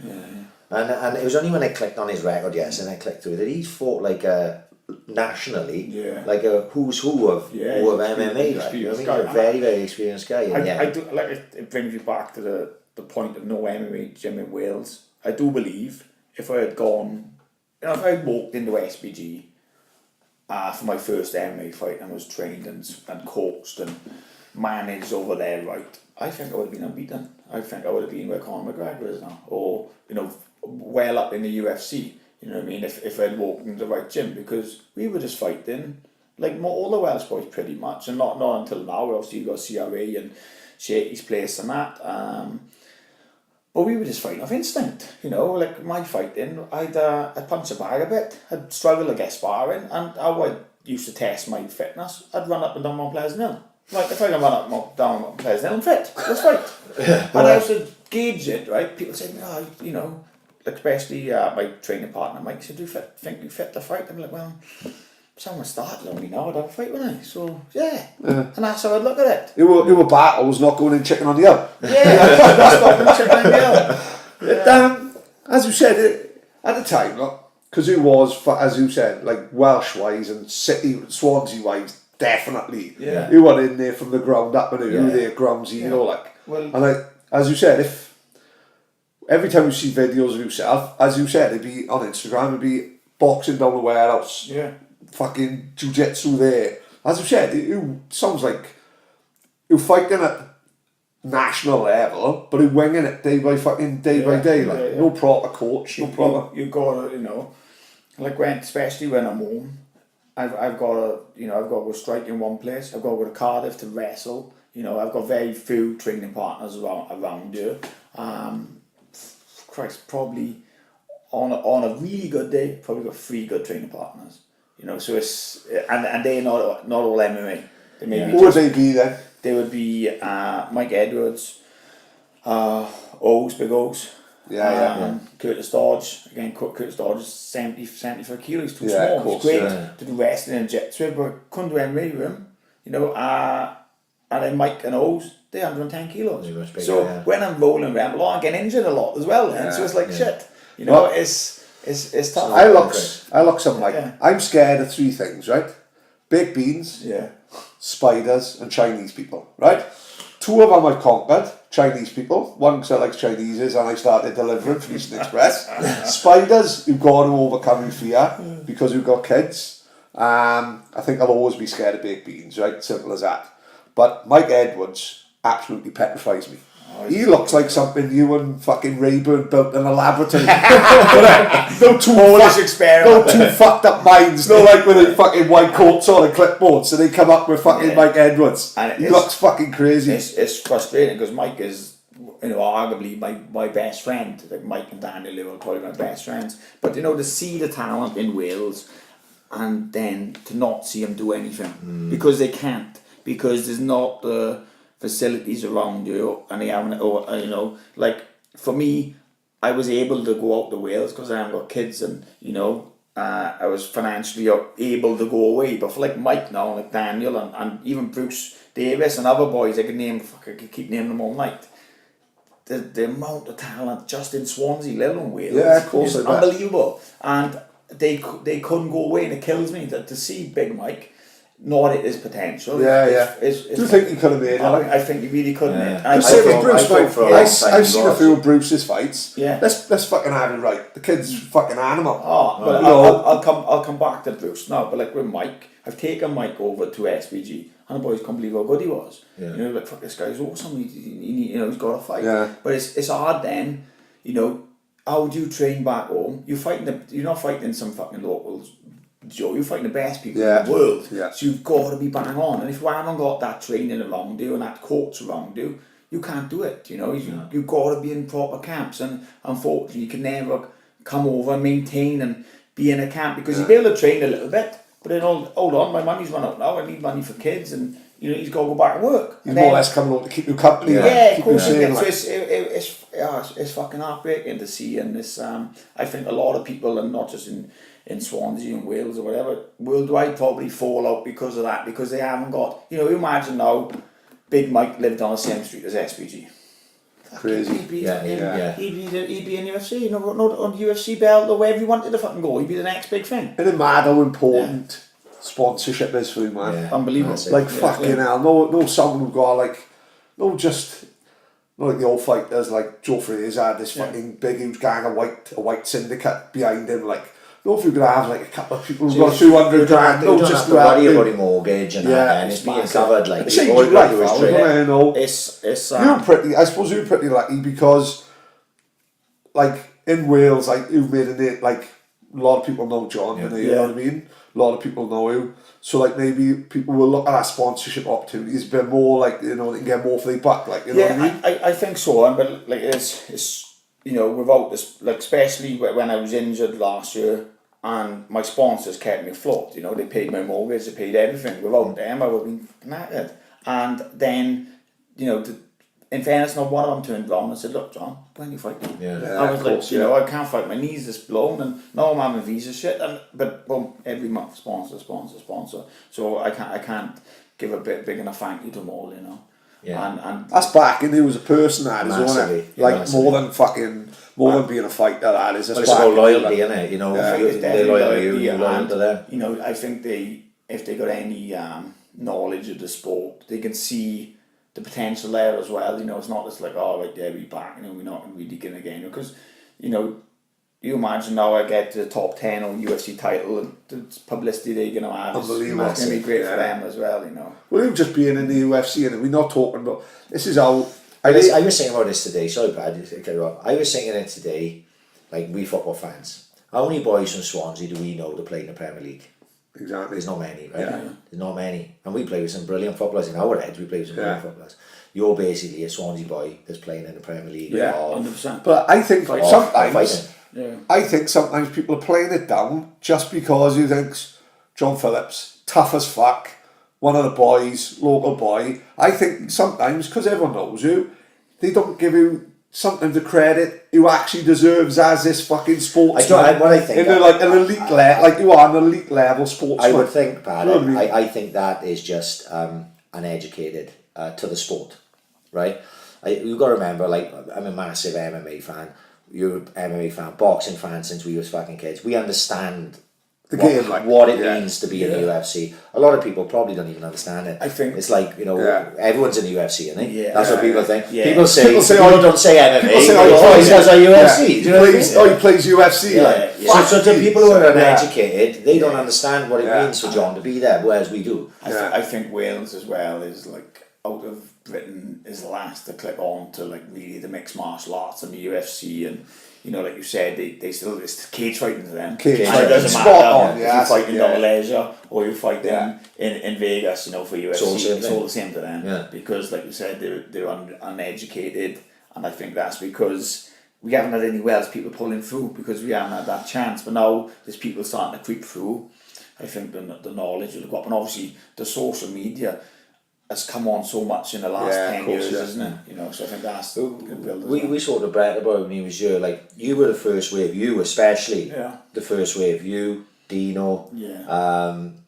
And it was only when I clicked on his record, and I clicked through that he's fought like nationally, like a who's who of MMA, like, you know what I mean? A very, very experienced guy. I do, like, it brings you back to the point of no MMA gym in Wales. I do believe if I had gone, if I had walked into SBG for my first MMA fight and was trained and coached and managed over there, right, I think I would have been unbeaten. I think I would have been where Conor McGregor is now, or, well up in the UFC. You know what I mean? If I'd walked into the right gym, because we were just fighting like all the Welsh boys pretty much, and not until now. Obviously you got CRA and Shaky's place and that. But we were just fighting off instinct, like my fighting, I'd punch a bag a bit, I'd struggle to get sparring, and how I used to test my fitness, I'd run up and down Mount Pleasant Hill. Like, if I can run up and down Mount Pleasant Hill, I'm fit, let's fight. And I used to gauge it, right? People say, especially my training partner Mike said, do you think you're fit to fight? I'm like, well, someone started on me now, I'd have a fight, wouldn't I? So, yeah. And that's how I'd look at it. You were battles, not going in chicken on the hill. Yeah, that's not going chicken on the hill. As you said, at the time, because it was, as you said, like Welsh-wise and Swansea-wise, definitely. Yeah. You were in there from the ground up and who their ground zero, like. Well, and as you said, if every time you see videos of yourself, as you said, it'd be on Instagram, it'd be boxing down the warehouse. Yeah. Fucking jiu-jitsu there. As you said, it sounds like you're fighting at national level, but you're winging it day by day, like no proper coach, no proper. You gotta, like especially when I'm home, I've got to go strike in one place. I've got to go to Cardiff to wrestle. I've got very few training partners around here. Christ, probably on a really good day, probably got 3 good training partners. So it's and they're not all MMA. They may be Who would they be then? They would be Mike Edwards, Big O's. Curtis Dodge. Again, Curtis Dodge is 75 kilos, too small. Of course, He's great to do wrestling and jiu-jitsu, but couldn't do MMA with him. And then Mike and O's, they're 110 kilos. Bigger, so when I'm rolling around, I'm getting injured a lot as well. Then. So it's like shit. It's tough. I look some like I'm scared of 3 things, right? Baked beans, spiders, and Chinese people, right? 2 of them I've conquered. Chinese people. One because I like Chineses and I started delivering for Eastern Express. Spiders, you've got to overcome your fear because you've got kids. I think I'll always be scared of baked beans, right? Simple as that. But Mike Edwards absolutely petrifies me. He looks like something you and fucking Rayburn built in a laboratory. No two fucked up minds. No, like with the fucking white coats on and clipboards, so they come up with fucking Mike Edwards. And he looks fucking crazy. It's frustrating because Mike is, arguably my best friend. Like Mike and Daniel are probably my best friends. But to see the talent in Wales and then to not see him do anything because they can't, because there's not the facilities around you, and they haven't, like for me, I was able to go out to Wales because I haven't got kids, and I was financially able to go away. But for like Mike now, like Daniel, and even Bruce, Davis and other boys, I could keep naming them all night. The amount of talent just in Swansea, let alone Wales, Yeah, of course, is I bet. unbelievable. And they couldn't go away, and it kills me to see Big Mike not at his potential. Yeah. Do you think he could have made it? I think he really could have made it. I've seen Bruce, I've seen a few of Bruce's fights. Yeah. Let's fucking have it right. The kid's fucking animal. But I'll come back to Bruce now. But like with Mike, I've taken Mike over to SBG, and the boys can't believe how good he was. Yeah. You know, like fuck, this guy's awesome. He's got to fight. Yeah. But it's hard then. You know, how do you train back home? You're not fighting some fucking locals. Joe, you're fighting the best people in the world, so you've got to be bang on. And if you haven't got that training around you and that coach around you, you can't do it. You know, you've got to be in proper camps, and unfortunately, you can never come over and maintain and be in a camp because you'll be able to train a little bit, but then hold on, my money's run out now. I need money for kids, and you know he's got to go back to work. He's more or less coming on to keep you company. Yeah, keep of course. So It's fucking heartbreaking to see, and this. I think a lot of people, and not just in Swansea and Wales or whatever, worldwide probably fall out because of that, because they haven't got, you imagine now Big Mike lived on the same street as SBG. Crazy. He'd be He'd be in UFC, not on the UFC belt or wherever he wanted to fucking go. He'd be the next big thing. Isn't it mad how important sponsorship is for you, man? Yeah. Unbelievable. Like fucking hell. No someone who got like, not like the old fighters like Joe Fraser had this fucking big huge gang of a white syndicate behind him, like. No, if you could have like a couple of people who've got 200 grand, you don't have to worry about your mortgage and that, and it's being covered. Like Change all your you got to life, do is train. I suppose you're pretty lucky because, like in Wales, like you've made a name. Like a lot of people know John, you know what I mean. A lot of people know you, so like maybe people will look at our sponsorship opportunities a bit more, like they can get more for their buck, like you know what I mean. I think so, but like it's without this, like especially when I was injured last year. And my sponsors kept me afloat, they paid my mortgage, they paid everything. Without them, I would have been knackered. And then, in fairness, not one of them turned around and said, look, John, when are you fighting? I was like, I can't fight, my knees is blown, and now I'm having visa shit. But boom, every month, sponsor. So I can't give a big enough thank you to them all, Yeah. And that's backing you as a person, that is, isn't Massively, it? Like massively. more than being a fighter, that is. Well, it's about loyalty, isn't it? they're loyal to you, you're loyal to them. I think if they got any knowledge of the sport, they can see the potential there as well. It's not just like, oh, right there, we're back, we're not really going again. Because, you imagine now I get to the top 10 on UFC title, and the publicity they're going to have is going to be great for them as well, Well, you've just been in the UFC, and we're not talking about, this is how... I was thinking about this today, sorry Brad, I was thinking it today, like we football fans. How many boys from Swansea do we know to play in the Premier League? Exactly. There's not many, right? Yeah. There's not many. And we play with some brilliant footballers. In our heads, we play with some brilliant footballers. You're basically a Swansea boy that's playing in the Premier League. Yeah, 100%. But I think sometimes... Yeah. I think sometimes people are playing it down just because you think John Phillips, tough as fuck, one of the boys, local boy. I think sometimes, because everyone knows you, they don't give you sometimes the credit you actually deserves as this fucking sportsman. What I think... like an elite level, like you are an elite level sportsman. I would think, Pat, You know what I mean? I think that is just uneducated to the sport, right? You've got to remember, like, I'm a massive MMA fan. You're an MMA fan, boxing fan since we was fucking kids. We understand the game, what it means to be in the UFC. A lot of people probably don't even understand it. I think it's like, everyone's in the UFC, isn't it? Yeah. That's what people think. Yeah. People say don't say MMA. People say, he says UFC. Yeah. Do you know what I mean? He plays UFC. Yeah. So to people who are uneducated, they don't understand what it means for John to be there, whereas we do. I think Wales as well is like, out of Britain, is last to click on to like really the mixed martial arts and the UFC, and like you said, they still, it's cage fighting to them. Cage fighting. It doesn't Spot matter if you fight in Malaysia or you fight in Vegas, for UFC. It's all the same to them. Yeah. Because like you said, they're uneducated, and I think that's because we haven't had any Welsh people pulling through because we haven't had that chance. But now there's people starting to creep through. I think the knowledge will go up, and obviously the social media has come on so much in the last 10 years, isn't it? So I think that's we sort of brought about when he was here, like you were the first wave, you especially, the first wave, you, Dino,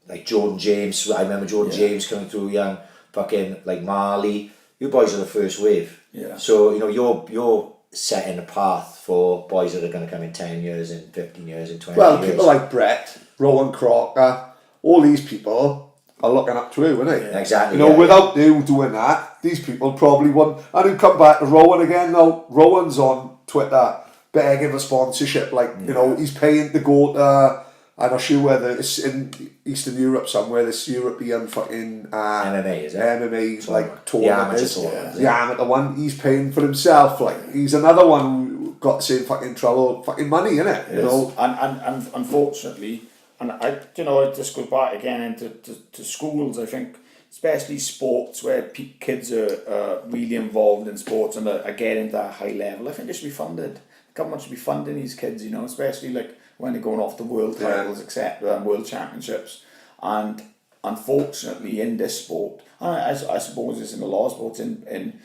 like Jordan James. I remember Jordan James coming through young. fucking like Marley. You boys are the first wave. Yeah. So, you know, you're setting a path for boys that are going to come in 10 years, in 15 years, in 20 Well, years. people like Brett, Rowan Crocker, all these people are looking up to you, aren't they? Yeah, exactly. You know, without you doing that, these people probably wouldn't. And then come back to Rowan again now. Rowan's on Twitter begging for sponsorship. Like, you know, he's paying to go to, I'm not sure whether it's in Eastern Europe somewhere, this European fucking MMA, is it? MMA like tournament. The amateur tournament. The amateur one, he's paying for himself. Like, he's another one who got the same fucking trouble, fucking money, innit? You know? And unfortunately, and I, you know, it just goes back again into to schools. I think, especially sports where kids are really involved in sports and are getting to a high level. I think they should be funded. The government should be funding these kids, you know, especially like when they're going off the world titles, etc., and world championships. And unfortunately, in this sport, and I suppose it's in a lot of sports, in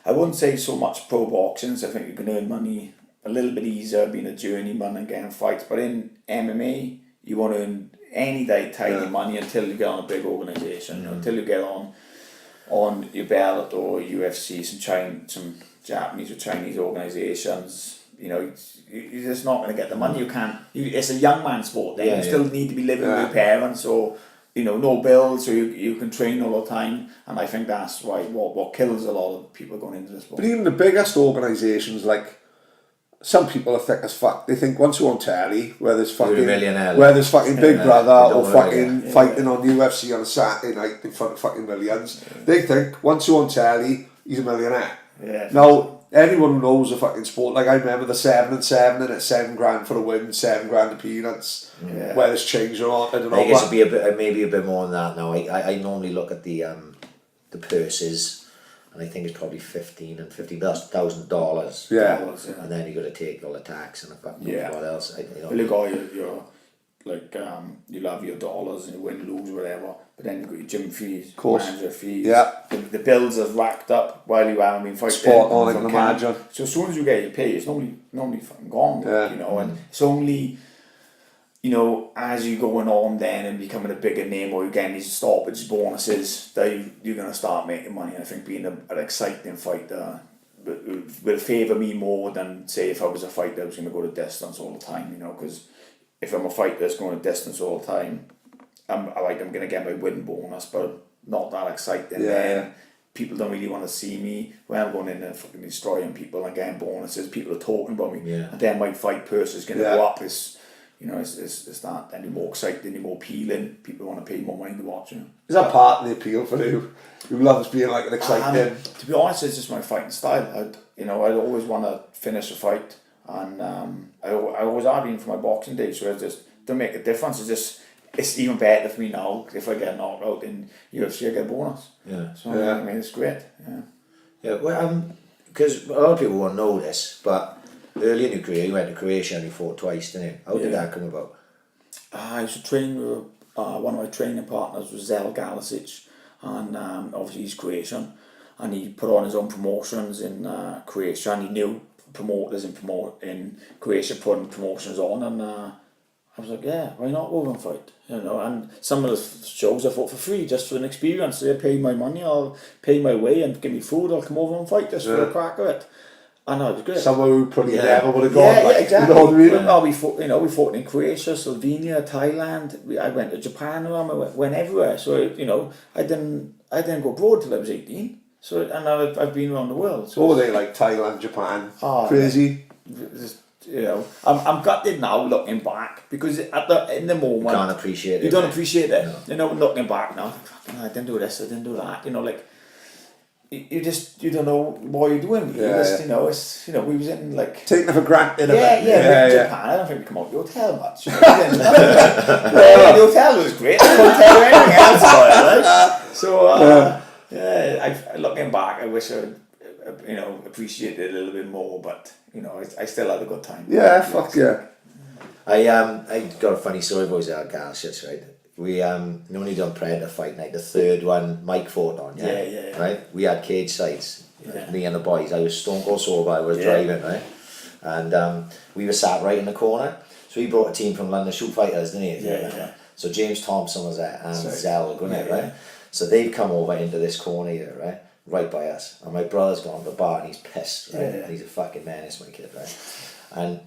I wouldn't say so much pro boxing. So I think you can earn money a little bit easier being a journeyman and getting fights. But in MMA, you want to earn any day tiny money until you get on a big organisation, you know, until you get on your belt or UFC, some Japanese or Chinese organisations. You know, you're just not going to get the money. You can't. It's a young man sport. Then you still need to be living with your parents, or you know, no bills, so you can train all the time. And I think that's why what kills a lot of people going into this sport. But even the biggest organisations, like, some people are thick as fuck. They think once you're on telly, where there's fucking Big Brother or fucking fighting on UFC on a Saturday night in front of fucking millions, they think once you're on telly, he's a millionaire. Yeah. Now, anyone who knows the fucking sport, like I remember the 7 and 7 and it's $7,000 for the win, $7,000 the peanuts. Yeah. Whether it's changed or not, I don't know. I guess it'd be maybe a bit more than that now. I normally look at the purses, and I think it's probably $15,000. Yeah. And then you got to take all the tax and what else. Well, you got your like you'll have your dollars and you win, lose, whatever. But then you've got your gym fees, manager fees. Yeah. The bills have racked up while you haven't been fighting. Spot on, I can imagine. So as soon as you get your pay, it's normally fucking gone. Yeah. You know, and it's only, you know, as you're going on then and becoming a bigger name, or you're getting these stoppage bonuses, that you're going to start making money. I think being an exciting fighter will favour me more than, say, if I was a fighter that was going to go to distance all the time, you know, because if I'm a fighter that's going to distance all the time, I'm going to get my win bonus, but not that exciting. Then people don't really want to see me when I'm going in and fucking destroying people and getting bonuses. People are talking about me, and then my fight purse is going to go up. It's that any more exciting, any more appealing. People want to pay more money to watch you. Is that part of the appeal for you? Who loves being like an exciting? To be honest, it's just my fighting style. I'd always want to finish a fight, and I always have been for my boxing days. So it just don't make a difference. It's even better for me now if I get knocked out in UFC. I get a bonus. Yeah. So I mean, it's great. Yeah. Yeah. Well, because a lot of people won't know this, but early in your career, you went to Croatia and you fought twice, didn't you? How did that come about? I used to train with one of my training partners was Zel Galicic, and obviously he's Croatian, and he put on his own promotions in Croatia, and he knew promoters in Croatia putting promotions on, and I was like, yeah, why not go and fight? You know, and some of the shows I fought for free, just for an experience. They pay my money, I'll pay my way and give me food, I'll come over and fight just for a crack of it. And it was great. Someone who probably never would have gone. Yeah, exactly. You know what I mean? We fought in Croatia, Slovenia, Thailand. I went to Japan with him. I went everywhere. So I didn't go abroad till I was 18. So and I've been around the world. So what were they like? Thailand, Japan, crazy. I'm gutted now looking back, because in the moment You can't appreciate it. You don't appreciate it. No. You know, looking back now, I didn't do this, I didn't do that. You know, like you don't know what you're doing. We was in like taking it for granted. Japan. I don't think we come out of the hotel much. The hotel was great. I couldn't tell you anything else about it. So looking back, I wish I appreciated it a little bit more. But I still had a good time. Yeah, fuck yeah. I got a funny story about that gal shit, right? We only done Predator Fight Night, the third one Mike fought on, yeah. Right? We had cage sides, me and the boys. I was stone cold sober, I was driving, right? And we were sat right in the corner. So he brought a team from London Shoot Fighters, didn't he? Yeah. So James Thompson was there and Zell, wasn't it, right? So they've come over into this corner here, right? Right by us. And my brother's gone to the bar and he's pissed, right? Yeah. He's a fucking menace, my kid, right? And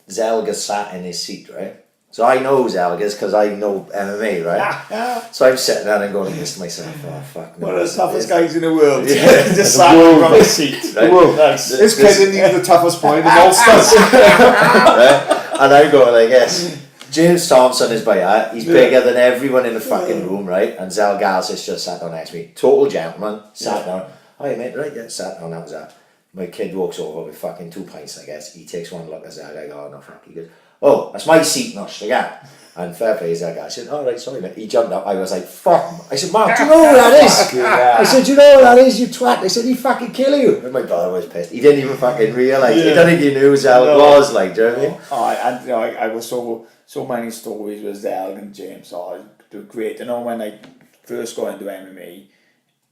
Zelga sat in his seat, right? So I know Zelga's because I know MMA, right? So I'm sitting there and going like this to myself, oh fuck no. One of the toughest guys in the world. Yeah. Just sat on his seat. Right? Nice. This kid didn't need the toughest point in Ulster. Right? And I'm going like this. James Thompson is by that. He's bigger than everyone in the fucking room, right? And Zelgas has just sat down next to me. Total gentleman. Sat down. Oh, you mate, right? Yeah, sat down. That was that. My kid walks over with fucking 2 pints, I guess. He takes one look at Zelga. I go, oh no, fuck. He goes, oh, that's my seat, not again. And fair play, Zelga. I said, all right, sorry, mate. He jumped up. I was like, fuck. I said, Mark, do you know who that is? I said, do you know who that is, you twat? I said, he'd fucking kill you. And my brother was pissed. He didn't even fucking realise. He didn't think he knew who Zelga was, like, do you know what I mean? Oh, I was so many stories with Zelg and James. Oh, they were great. You know, when I first got into MMA,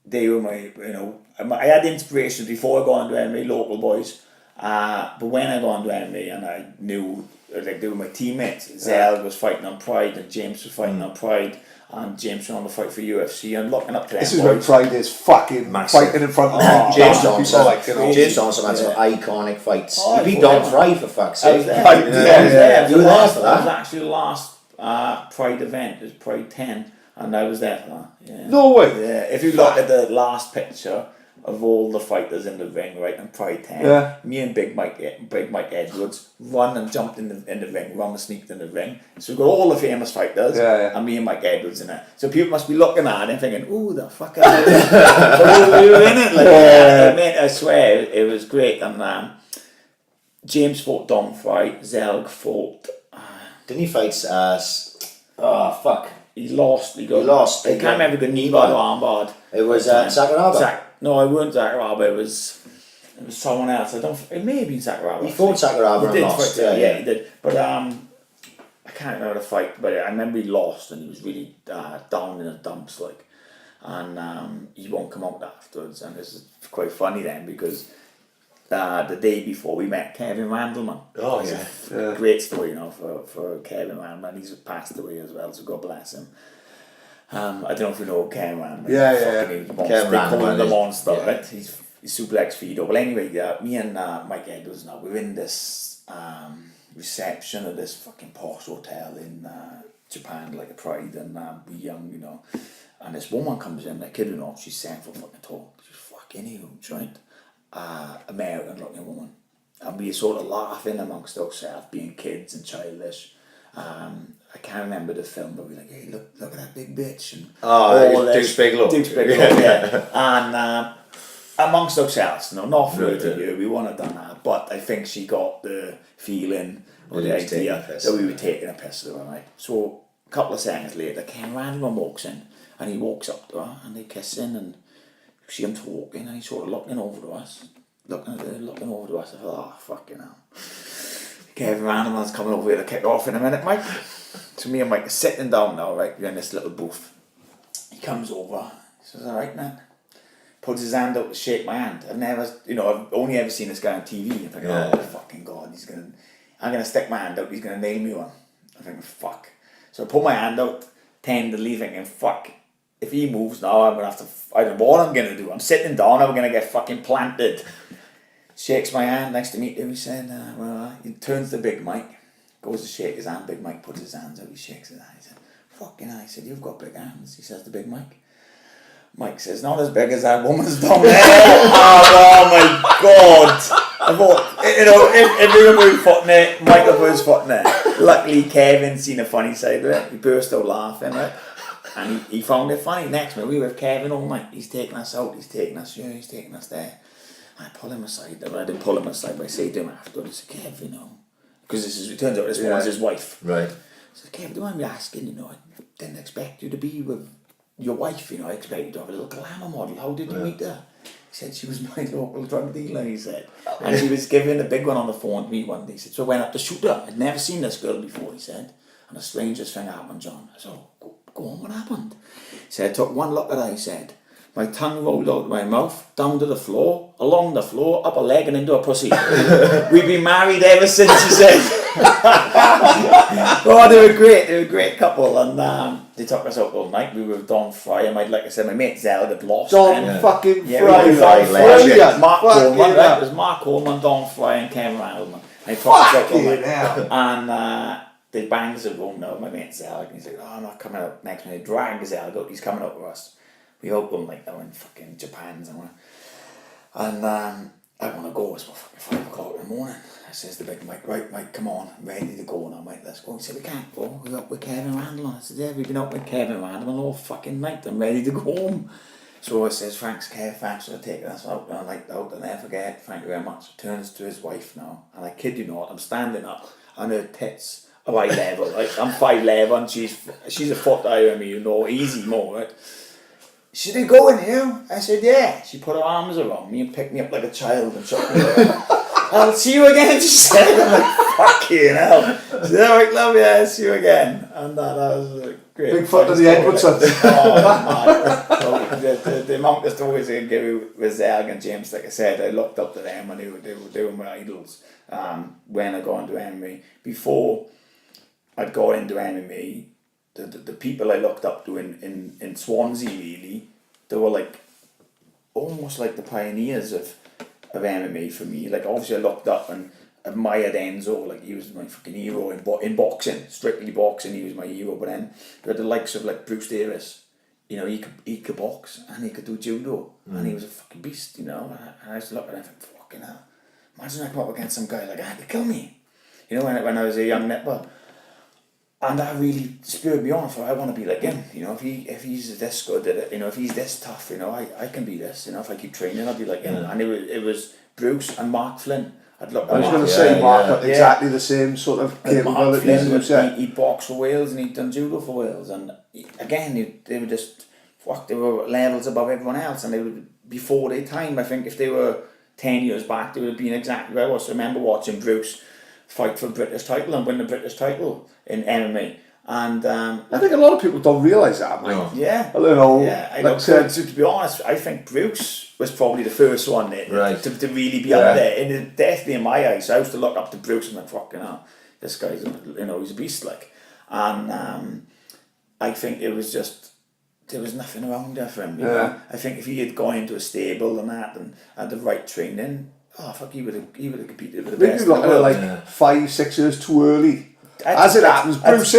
they were my, I had inspiration before I got into MMA, local boys. But when I got into MMA and I knew, like, they were my teammates. Zelg was fighting on Pride and James was fighting on Pride. And James went on the fight for UFC and looking up to them. This is when Pride is fucking massive. fighting in front of James people Thompson, like, you know. James Thompson had some iconic fights. Oh, he beat I Don thought- Fry for fuck's I was sake. there. Yeah, I was there. You were there for It was that? actually the last Pride event. It was Pride 10, and I was there for that. Yeah. No way. Yeah. If you look at the last picture of all the fighters in the ring, right, and Pride 10, Yeah. me and Big Mike Edwards run and jumped in the ring, run and sneaked in the ring. So we've got all the famous fighters, and me and Mike Edwards in it. So people must be looking at it and thinking, "Ooh, the fuck are they?" But we were in it, like, mate, I swear it was great. And James fought Don Fry, Zelg fought. Didn't he fight fuck. He lost. He lost. I can't remember the knee bar or arm bar. It was Sakuraba. No, it wasn't Sakuraba. It was someone else. It may have been Sakuraba. He fought Sakuraba and lost. Yeah, he did. But I can't remember the fight. But I remember he lost and he was really down in the dumps, like. And he won't come out afterwards. And this is quite funny then because the day before we met Kevin Randleman. Oh, It's yeah. a great story, for Kevin Randleman. He's passed away as well, so God bless him. I don't know if you know Kevin Randleman. Yeah. Kevin They call him the Randleman monster, is- right? He's suplex Fido. Well, anyway, me and Mike Edwards now, we're in this reception of this fucking posh hotel in Japan, like a Pride, and we're young, And this woman comes in, like, kid or not, she's 7 foot fucking tall. She's fucking huge, right? American looking woman. And we sort of laughing amongst ourselves, being kids and childish. I can't remember the film, but we're like, hey, look at that big bitch. And Deuce Bigelow. Deuce Bigelow, yeah. And amongst ourselves, not flirting you, we wouldn't have done that. But I think she got the feeling or the idea that we were taking a piss of her, right? So a couple of seconds later, Ken Randleman walks in and he walks up to her and they kissing and see him talking and he's sort of looking over to us. Looking over to us. I thought, oh, fucking hell. Kevin Randleman's coming over here to kick off in a minute, Mike. So me and Mike are sitting down now, right, we're in this little booth. He comes over, he says, all right, man. Puts his hand out to shake my hand. I've only ever seen this guy on TV. I think, oh, fucking God, I'm going to stick my hand out, he's going to nail me one. I think, fuck. So I put my hand out, tenderly thinking, fuck. If he moves now, I'm going to have to, I don't know what I'm going to do. I'm sitting down, I'm going to get fucking planted. Shakes my hand, nice to meet you, he said. He turns to Big Mike, goes to shake his hand. Big Mike puts his hands out, he shakes his hand. He said, fucking hell, he said, you've got big hands, he says to Big Mike. Mike says, not as big as that woman's down there. Oh my God. I thought, if we were putting it, Michael was putting it. Luckily, Kevin seen a funny side of it. He burst out laughing, right? And he found it funny. Next minute, we were with Kevin all night. He's taking us out, he's taking us here, he's taking us there. And I pull him aside. I didn't pull him aside, but I say to him afterwards, I said, Kev, because it turns out this woman's his wife. Right. I said, Kev, do you mind me asking, I didn't expect you to be with your wife, I expect you to have a little glamour model. How did you meet her? He said, she was my local drug dealer, he said. And she was giving a big one on the phone to me one day. He said, so I went up to shoot her. I'd never seen this girl before, he said. And the strangest thing happened, John. I said, oh, go on, what happened? He said, I took one look at her, he said. My tongue rolled out of my mouth, down to the floor, along the floor, up a leg and into a pussy. We've been married ever since, he said. Oh, they were great. They were a great couple, and they took us out all night. We were with Don Fry, and like I said, my mate Zell had lost. Don fucking yeah, Fry. we were Don Fry, legend. Mark Coleman, Fucking right? It was Mark Coleman, Don Fry, and Kevin Randleman. They took us out all night, and they banged us at home now. My mate Zell, and he's like, "Oh, I'm not coming out next minute." Drag Zell out. He's coming out with us. We out all night now in fucking Japan somewhere, and I want to go. It's about fucking 5 o'clock in the morning. I says to Big Mike, right, Mike, come on, I'm ready to go now, Mike, let's go. He said, we can't go, we're up with Kevin Randall. I said, yeah, we've been up with Kevin Randall all fucking night, I'm ready to go home. So I says, thanks for taking us out on a night out, and never forget, thank you very much. Turns to his wife now, and I kid you not, I'm standing up, and her tits are eye level, right? I'm 5'11", she's a foot higher than me, you know, easy more, right? She said, go in here. I said, yeah. She put her arms around me and picked me up like a child and shot me there. I'll see you again, she said. I'm like, fucking hell. She said, all right, love you, I'll see you again. And that was a great. Big foot of the Edwardsons. Oh, man. The amount of stories I can give you with Zerg and James, like I said, I looked up to them and they were my idols when I got into MMA. Before I'd got into MMA, the people I looked up to in Swansea, really, they were like almost like the pioneers of MMA for me. Like, obviously I looked up and admired Enzo, like he was my fucking hero in boxing, strictly boxing, he was my hero. But then you had the likes of like Bruce Davis, you know, he could box and he could do judo and he was a fucking beast, you know. And I used to look at him and think, fucking hell, imagine I come up against some guy like that, he'd kill me, you know, when I was a young nipper. And that really spurred me on for I want to be like him, you know, if he's this good at it, you know, if he's this tough, you know, I can be this, you know, if I keep training, I'll be like him. And it was Bruce and Mark Flynn. I was going to say Mark got exactly the same sort of capabilities. He boxed for Wales and he'd done judo for Wales, and again they were just they were levels above everyone else, and they were before their time. I think if they were 10 years back, they would have been exactly where I was. So I remember watching Bruce fight for the British title and win the British title in MMA. And I think a lot of people don't realise that, mate. No. Yeah. I don't know. Yeah, I know. To be honest, I think Bruce was probably the first one to really be up there. And definitely in my eyes, I used to look up to Bruce and went, fucking hell, this guy's, you know, he's a beast, like. And I think it was just, there was nothing around there for him, you know. I think if he had gone into a stable and that and had the right training, he would have competed with the best. Maybe looking at like 5-6 years too early. As it happens, Bruce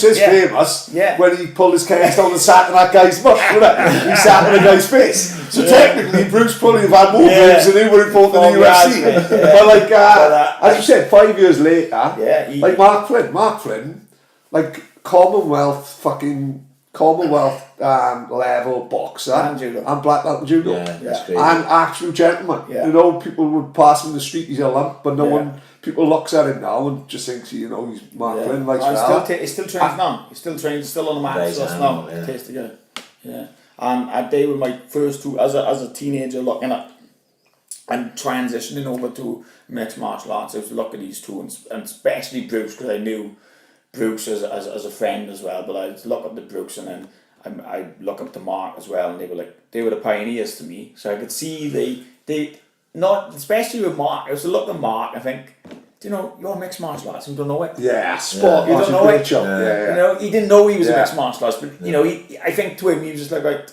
is famous when he pulled his case down and sat in that guy's butt, he sat in a guy's face. So technically, Bruce probably have had more moves than he would have fought in the UFC. But like, as you said, 5 years later, like Mark Flynn, like Commonwealth level boxer and black belt in judo, and actual gentleman. You know, people would pass him in the street, he's a lump, but no one. People looks at him now and just thinks, you know, he's Mark Flynn. He still trains now. He's still training, still on the mat with us now. Taste together. Yeah. And they were my first two as a teenager looking at and transitioning over to mixed martial arts. I used to look at these two, and especially Bruce, because I knew Bruce as a friend as well. But I would look up to Bruce, and then I look up to Mark as well, and they were the pioneers to me. So I could see they not, especially with Mark, I was to look at Mark, I think, do you know, you're a mixed martial arts, you don't know it. Yeah, spot. You don't know it. You know, he didn't know he was a mixed martial arts, but you know, I think to him he was just like, right,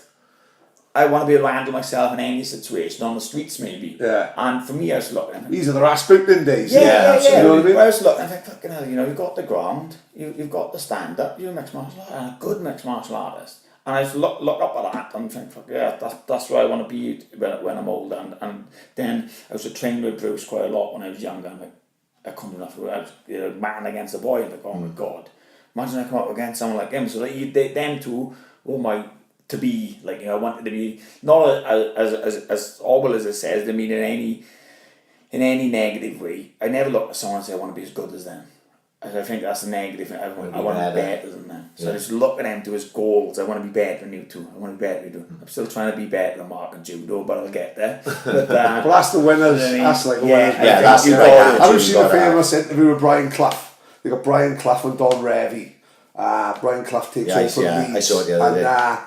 I want to be able to handle myself in any situation, on the streets maybe. Yeah. And for me, I was looking at him. These are the Rasputin days. Yeah. You know what I mean? I was looking, I think, fucking hell, you know, you've got the ground, you've got the stand up, you're a mixed martial artist, and a good mixed martial artist. And I just look up at that and think, fuck yeah, that's where I want to be when I'm old. And then I was trained with Bruce quite a lot when I was younger. And I couldn't do enough. I was man against a boy, and like, oh my god, imagine I come up against someone like him. So them two were my to be like, you know, I wanted to be not as horrible as it says. I mean, in any negative way. I never look at someone and say I want to be as good as them. I think that's a negative. I want to be better than them. So I just look at him to his goals. I want to be better than you two. I want to be better than you two. I'm still trying to be better than Mark and Judo, but I'll get there. But, well, that's the winners. That's like the winners. Have you seen a famous interview with Brian Clough? They got Brian Clough and Don Revy. Brian Clough takes over from Leeds. I saw it the other day.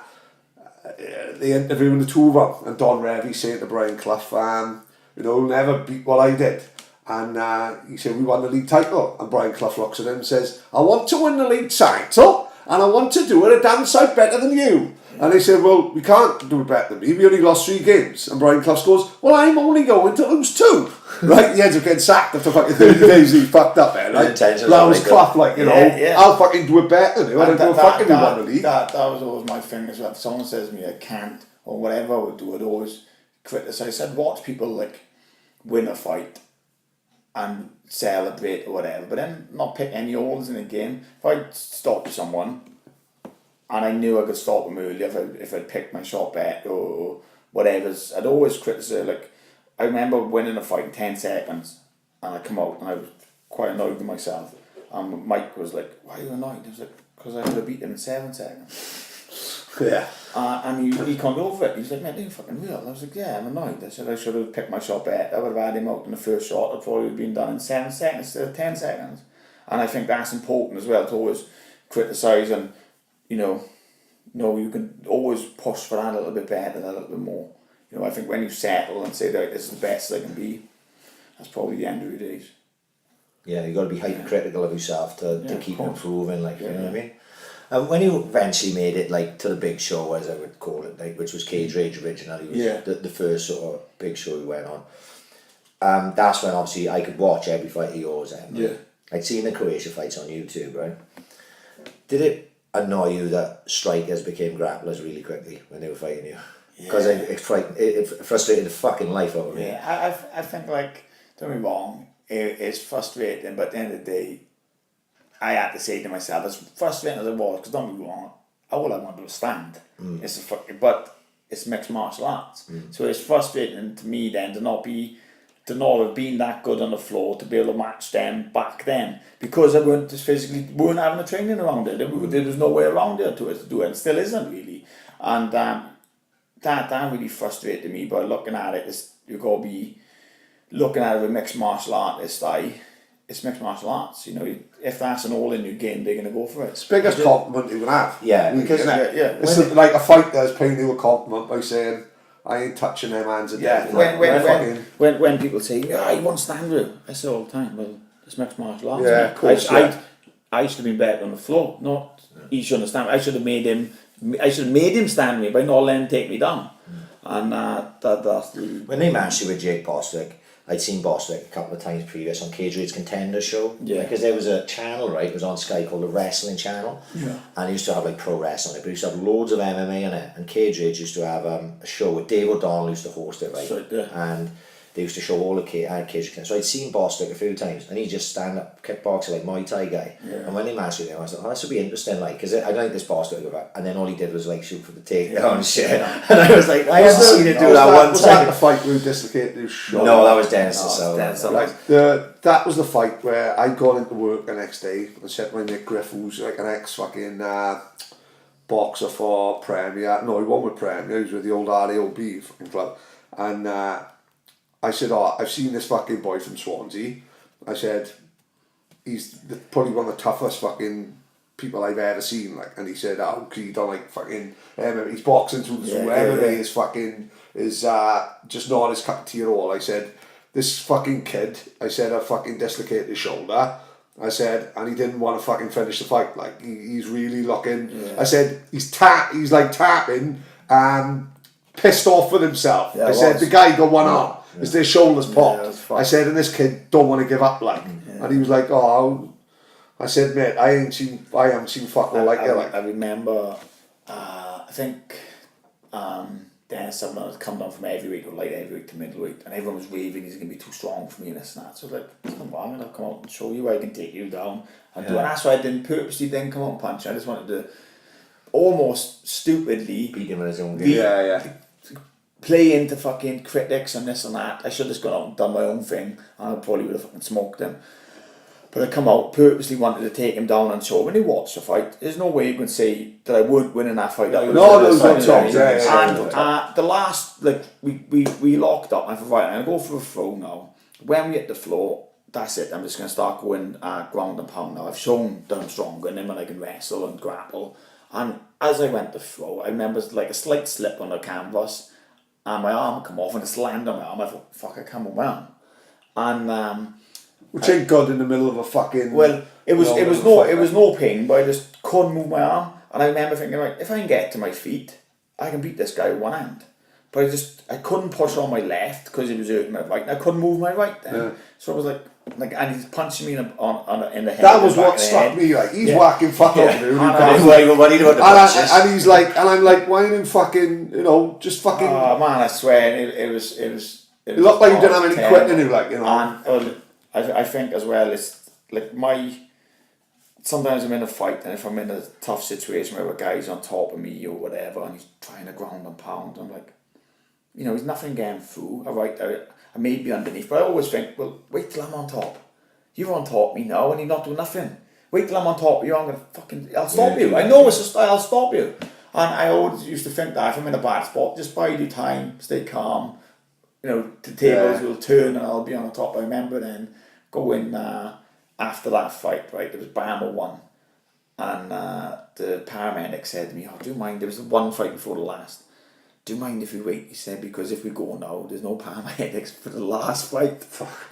They interviewing the two of them, and Don Revy saying to Brian Clough, you know, never beat what I did. and he said, we won the league title. And Brian Clough looks at him and says, I want to win the league title, and I want to do it a damn sight better than you. And they said, well, we can't do it better than me. We only lost 3 games. And Brian Clough goes, well, I'm only going to lose 2. Right? He ends up getting sacked after fucking 30 days. He fucked up there, right? That was Clough, like, you know, I'll fucking do it better than you. I don't go fucking win the league. That was always my thing as well. If someone says to me, I can't, or whatever I would do, I'd always criticise. I'd watch people, like, win a fight and celebrate or whatever, but then not pick any holes in a game. If I stop someone, and I knew I could stop them earlier if I'd picked my shot better or whatever, I'd always criticise. Like, I remember winning a fight in 10 seconds, and I come out and I was quite annoyed with myself. And Mike was like, why are you annoyed? I was like, because I could have beat him in 7 seconds. Yeah. And he can't go over it. He's like, man, are you fucking real? I was like, yeah, I'm annoyed. I said I should have picked my shot better. I would have had him out in the first shot. I'd probably have been done in 7 seconds instead of 10 seconds. And I think that's important as well, to always criticise and, you know, you can always push for that a little bit better and a little bit more. You know, I think when you settle and say that this is the best I can be, that's probably the end of your days. Yeah, you've got to be hypercritical of yourself to keep improving, like, you know what I mean? When you eventually made it, like, to the big show, as I would call it, like, which was Cage Rage originally, was the first sort of big show we went on. That's when, obviously, I could watch every fight of yours. I'd seen the Croatia fights on YouTube, right? Did it annoy you that strikers became grapplers really quickly when they were fighting you? Because it frustrated the fucking life out of me. Yeah, I think, like, don't be wrong, it's frustrating, but at the end of the day, I had to say to myself, as frustrating as it was, because don't be wrong, all I wanted was stand. But it's mixed martial arts. So it's frustrating to me then to not have been that good on the floor to be able to match them back then, because I weren't having a training around it. There was no way around it to do it, and still isn't really. And that really frustrated me. But looking at it, you've got to be looking at it with mixed martial artist eye. It's mixed martial arts, you know. If that's an all in your game, they're gonna go for it. It's the biggest compliment you can have. Yeah, because it's like a fighter's paying you a compliment by saying, I ain't touching them hands again. When people say, he won't stand with, I say all the time, well, it's mixed martial arts. Yeah, of course. I should have been better on the floor, not he shouldn't have stand. I should have made him stand me by not letting him take me down. And that's the... When they matched you with Jake Bostwick, I'd seen Bostwick a couple of times previous on Cage Rage's Contender show. Yeah. Because there was a channel, right, it was on Sky called the Wrestling Channel. Yeah. And it used to have like pro wrestling, but it used to have loads of MMA in it. And Cage Rage used to have a show with Dave O'Donnell used to host it, right? Right, yeah. And they used to show all the Cage Rage. So I'd seen Bostwick a few times, and he's just stand up kickboxer, like Muay Thai guy. Yeah. And when they matched with him, I was like, this would be interesting, like, because I don't think this Bostwick would go back. And then all he did was like shoot for the takedown and shit. And I was like, I haven't seen it do that one time. Was that the fight where he dislocated his shoulder? No, that was Dennis That was the fight where I'd gone into work the next day and said to my mate Griff, who's like an ex-fucking boxer for Premier. No, he won with Premier. He was with the old RAOB fucking club. And I said, I've seen this fucking boy from Swansea. I said, he's probably one of the toughest fucking people I've ever seen. Like, and he said, because he don't like fucking MMA. He's boxing through MMA is fucking is just not his cup of tea at all. I said, this fucking kid, I said, I fucking dislocated his shoulder. I said, and he didn't want to fucking finish the fight. Like, he's really looking. Yeah. I said, he's like tapping, pissed off with himself. I said, the guy got one arm. His shoulders popped. I said, and this kid don't want to give up, like. And he was like, I said, mate, I haven't seen fuck all like that. Like. I remember, I think then someone had come down from heavyweight or light heavyweight to middleweight, and everyone was raving he's going to be too strong for me and this and that. So I was like, I'm going to come out and show you I can take you down and do it. And that's why I purposely didn't come out and punch. I just wanted to almost stupidly beat him in his own game. Play into fucking critics and this and that. I should have just gone out and done my own thing, and I probably would have fucking smoked him. But I come out, purposely wanted to take him down and show. When he watched the fight, there's no way you can say that I weren't winning that fight. No, there's no chance. And the last, like, we locked up. I thought, right, I'm going to go for a throw now. When we hit the floor, that's it. I'm just going to start going ground and pound now. I've shown that I'm stronger than him and I can wrestle and grapple. And as I went to throw, I remember like a slight slip on the canvas, and my arm come off and it's landed on my arm. I thought, fuck, I can't move my arm. And which ain't good in the middle of a fucking. well, it was fight, no pain, but I just couldn't move my arm. And I remember thinking, right, if I can get to my feet, I can beat this guy with one hand. But I couldn't push on my left because it was hurting my right, and I couldn't move my right then. Yeah. So I was like, and he's punching me in the head. That was what struck me. Like he's whacking fuck up, dude. And he's like, and I'm like, why didn't fucking, just fucking. Oh man, I swear, it was. It looked like you didn't have any quit in you, like And I think as well, it's like sometimes I'm in a fight, and if I'm in a tough situation where a guy's on top of me or whatever, and he's trying to ground and pound, I'm like, he's nothing getting through. I may be underneath, but I always think, well, wait till I'm on top. You're on top of me now, and you're not doing nothing. Wait till I'm on top of you, I'll stop you. I know I'll stop you. And I always used to think that if I'm in a bad spot, just bide your time, stay calm. The tables will turn and I'll be on the top. I remember then going after that fight, right, there was Bama 1, and the paramedic said to me, do you mind, there was one fight before the last, do you mind if we wait? He said, because if we go now, there's no paramedics for the last fight.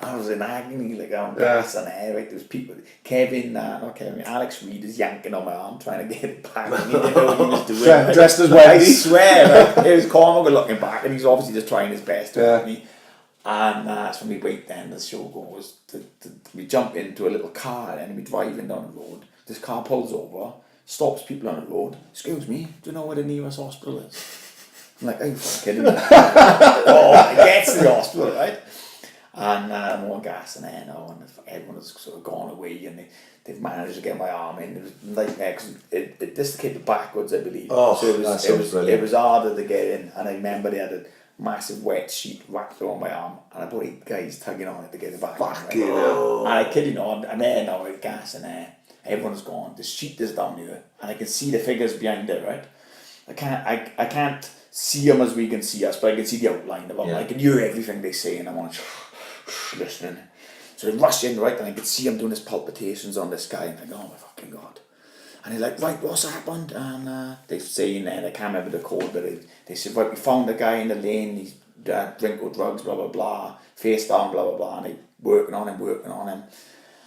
I was in agony, like I'm gas and air, right, there was people, Alex Reed is yanking on my arm trying to get it back, and he didn't know what he was doing. Dressed as well. I swear, right, it was Cormac looking back, and he's obviously just trying his best to help me. And that's when we wait then, the show goes, we jump into a little car and we driving down the road. This car pulls over, stops people on the road. Excuse me, do you know where the nearest hospital is? I'm like, are you fucking kidding me? It gets to the hospital, right? And more gas and air now, and everyone has sort of gone away, and they've managed to get my arm in. It was like because it dislocated backwards, I believe. Oh, so it was harder to get in, and I remember they had a massive wet sheet wrapped around my arm, and about 8 guys tugging on it to get it back. Fucking hell. And I kid you not, and there now with gas and air, everyone's gone. The sheet is down here, and I can see the figures behind it, right? I can't see them as we can see us, but I can see the outline of them. I can hear everything they say, and I'm on listening. So they rush in, right, and I could see him doing his palpitations on this guy, and I'm like, oh my fucking God. And he's like, right, what's happened? And they're saying, and I can't remember the code, but they said, right, we found a guy in the lane, he's drinking drugs, blah, blah, blah, face down, blah, blah, blah, and they're working on him.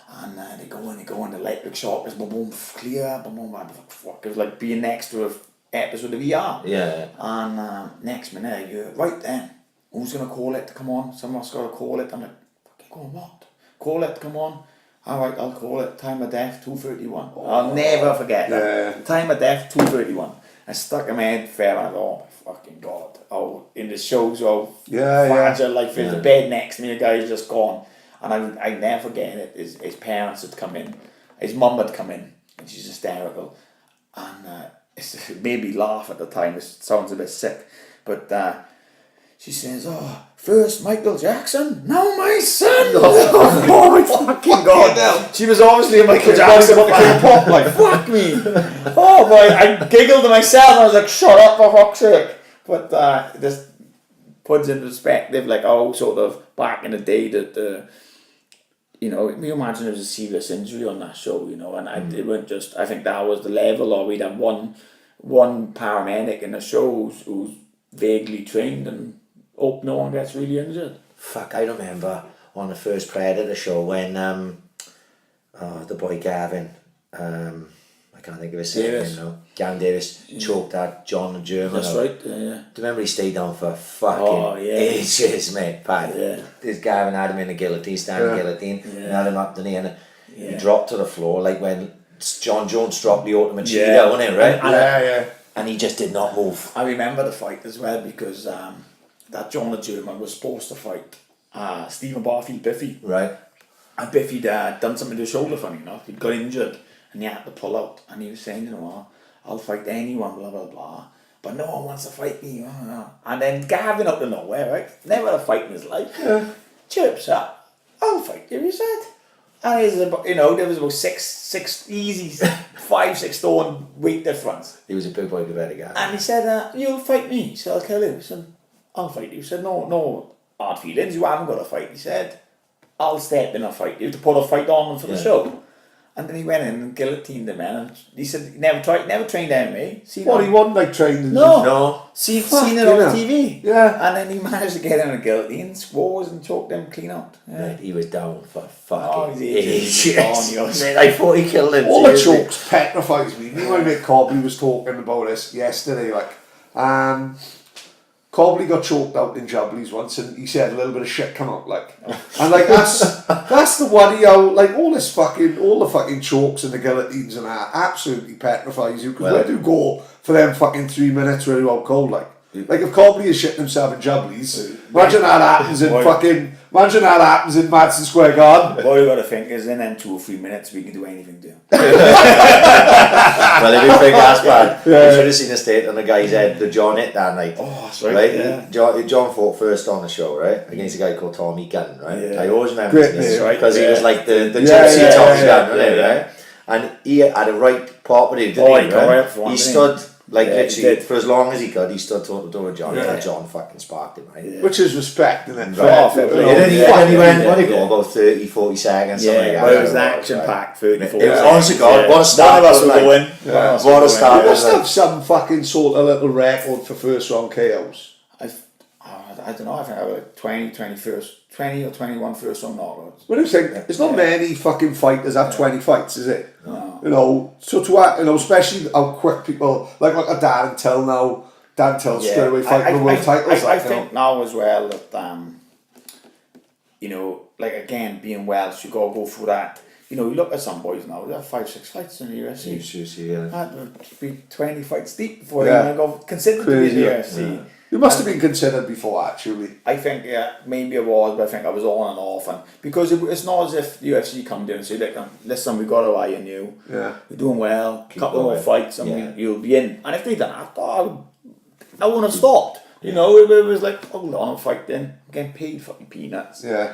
And they go in, the electric shock is boom, boom, clear, boom, boom, fuck. It was like being next to an episode of ER. Yeah. And next minute, you're right then, who's going to call it to come on? Someone's got to call it. I'm like, fucking go on, what? Call it, come on. Alright, I'll call it. Time of death, 2:31. I'll never forget that. Time of death, 2:31. I stuck in my head fair, and I thought, oh my fucking God. Oh, in the shows, fragile life is. The bed next to me, the guy's just gone. And I never forget it. His parents had come in. His mum had come in, and she's hysterical. And it made me laugh at the time. It sounds a bit sick. But she says, oh, first Michael Jackson, now my son. Oh my fucking God. She was obviously a Michael Jackson fan. Like, fuck me. Oh boy, I giggled to myself. I was like, shut up for fuck's sake. But this puts into perspective, like, sort of back in the day that, you imagine there was a serious injury on that show, and it weren't just, I think that was the level, or we'd have one paramedic in the show who's vaguely trained and hope no one gets really injured. Fuck, I remember on the first Predator show when the boy Gavin, I can't think of his name now, Gavin Davis choked that John the German. That's right, yeah. Do you remember he stayed down for fucking ages, mate? This Gavin had him in a guillotine, guillotine, and had him up the knee, and he dropped to the floor like when John Jones dropped the Ultimate Cheetah, wasn't it, right? And he just did not move. I remember the fight as well because that John the German was supposed to fight Stephen Barfield Biffy. Right. And Biffy'd done something to his shoulder, funny enough. He'd got injured and he had to pull out. And he was saying, I'll fight anyone, blah, blah, blah. But no one wants to fight me. And then Gavin out of nowhere, right? Never had a fight in his life. Chirps up. I'll fight you, he said. And he's about, there was about 5-6 stone weight difference. He was a big boy compared to Gavin. And he said, you'll fight me. He said, I'll kill you. He said, I'll fight you. He said, no hard feelings, you haven't got to fight. He said, I'll step in and fight you to put a fight on for the show. And then he went in and guillotined the man, and he said he never trained MMA. What, he wasn't like trained in No. Seen it on TV. Yeah. And then he managed to get in a guillotine, scores and choked them clean out. Yeah. Mate, he was down for fucking he's ages. Mate, I thought he killed him. All the chokes petrifies me. Me and my mate Cobley was talking about this yesterday, like, Cobley got choked out in Jubblies once, and he said a little bit of shit come out, like, and like that's the worry. How like all the fucking chokes and the guillotines and that absolutely petrifies you, because where do you go for them fucking 3 minutes where you're out cold, like if Cobley is shitting himself in Jubblies, imagine that happens in Madison Square Garden. What you got to think is in them 2 or 3 minutes we can do anything to him. Well, if you think that's bad, you should have seen the state on the guy's head that John hit that night. Oh, that's right. Right? Yeah. John fought first on the show, right? Against a guy called Tommy Gunn, right? Yeah. I always remember this, Great, because he was like the Yeah, gypsy Tommy Gunn, yeah, wasn't he, yeah. right? And he had a right part with him, didn't Oh, he? he got Right? right up for one, He didn't stood, like, Yeah, he literally, did. for as long as he could, he stood toe to toe with John, Yeah. until John fucking sparked him, right? Yeah. Which is respect, isn't it? Right. Fair play. And then he went, what did he yeah. go, about 30, 40 seconds, something like Yeah, that. well, it was Right? action-packed, 34. It was, honest to God, what a start. None of us were like. going. What a start. You must have some fucking sort of little record for first round KOs. I don't know, I think I was like 20 or 21 first round knockouts. What do you think? There's not many fucking fighters have 20 fights, is it? No. You know, so to act, you know, especially how quick people, like a Dan Till now, Dan Till straight away fighting for world titles. I think now as well that, you know, like again, being Welsh, you got to go through that. You know, you look at some boys now, they have 5-6 fights in the UFC. Yeah. That would be 20 fights deep before Yeah. they even go considered Crazy, to be in the yeah. UFC. You must have been considered before, actually. I think, yeah, maybe it was, but I think I was on and off. And because it's not as if the UFC come down and say, like, listen, we got to eye on you. Yeah. You're doing well, Keep couple more going. fights, and Yeah. you'll be in. And if they done that, I wouldn't have stopped. You know, it was like, hold on, I'm fighting. I'm getting paid fucking peanuts. Yeah.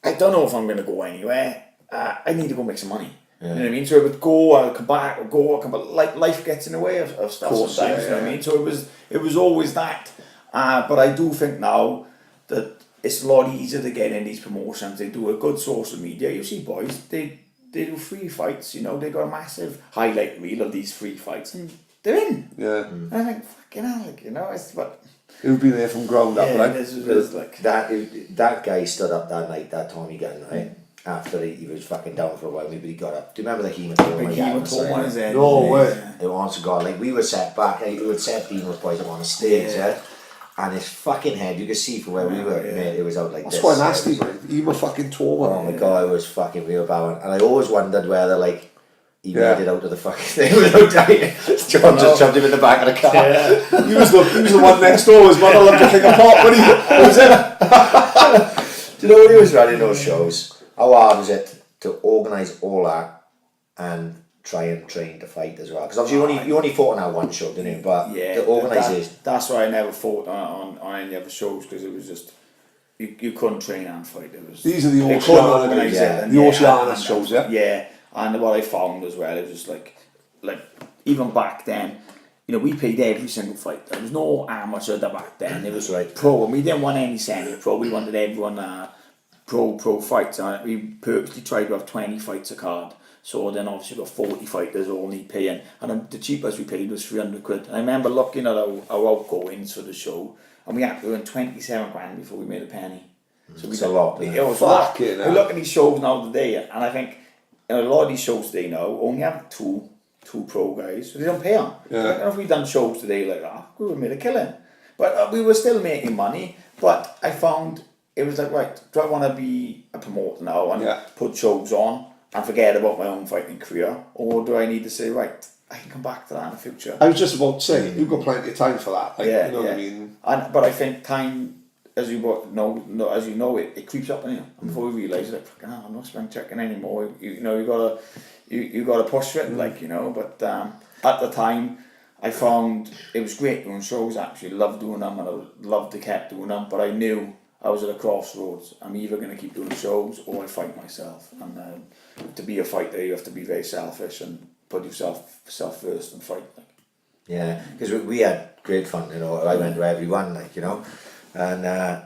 I don't know if I'm going to go anywhere. I need to go make some money. Yeah. You know what I mean? So I would go, I'll come back, I'll go, I'll come back. Like, life gets in the way of stuff Course, sometimes, yeah, you know what I yeah. mean? So it was always that. But I do think now that it's a lot easier to get in these promotions. They do a good social media. You see boys, they do free fights, you know, they got a massive highlight reel of these free fights and they're in. Yeah. And I think, fucking hell, like, you know, it's but It would be there from ground up, yeah, right? this is like That guy stood up that night, that Tommy Gunn, right? After he was fucking down for a while, maybe he got up. Do you remember the hematoma? big he had on the hematoma side? on his head. No yeah. way. It honest to God, like we were set back, like, we were set Dean was boys up on the stage, Yeah. yeah? And his fucking head, you could see from where we were, Yeah. mate, it was out like That's this. quite nasty, man. You were fucking torn. Oh my God, it was fucking real bad. And I always wondered whether, like, he Yeah. made it out of the fucking thing without dying. John just shoved him in the back of the car. Yeah. He was the one next door. His mother loved to kick a pot when he was in. Do you know when he was running those shows? How hard was it to organise all that and try and train to fight as well? Because obviously you only fought on that one show, didn't you? But Yeah, the organisation. that's why I never fought on any other shows, because it was just you couldn't train and fight. It was These are the they couldn't Oceania, organise yeah. it, and The yeah, Oceania and- shows, yeah? Yeah, and what I found as well, it was just like even back then, you know, we paid every single fight. There was no amateur back then. It was Right. pro, and we didn't want any semi-pro. We wanted everyone pro fights. And we purposely tried to have 20 fights a card. So then obviously we've got 40 fighters all need paying, and the cheapest we paid was 300 quid. And I remember looking at our outgoings for the show, and we had to earn 27 grand before we made a penny. So It's a lot, isn't it? It was a lot. Fucking We hell. look at these shows now today, and I think a lot of these shows today now only have two pro guys, so they don't pay them. Yeah. I don't know if we'd done shows today like that, we would have made a killing. But we were still making money. But I found it was like, right, do I want to be a promoter now and Yeah. put shows on and forget about my own fighting career, or do I need to say, right, I can come back to that in the future? I was just about to say, you've got plenty of time for that. Like, Yeah, you know yeah. what I mean? But I think time, as you know, it creeps up on you. And before you realise it, like, I'm not spending checking anymore. You gotta push for it, like, you know. But at the time, I found it was great doing shows. Actually, loved doing them, and I loved to keep doing them. But I knew I was at a crossroads. I'm either going to keep doing shows or I fight myself. And to be a fighter, you have to be very selfish and put yourself first and fight. Like. Yeah, because we had great fun, you know. I went to everyone, like, you know. And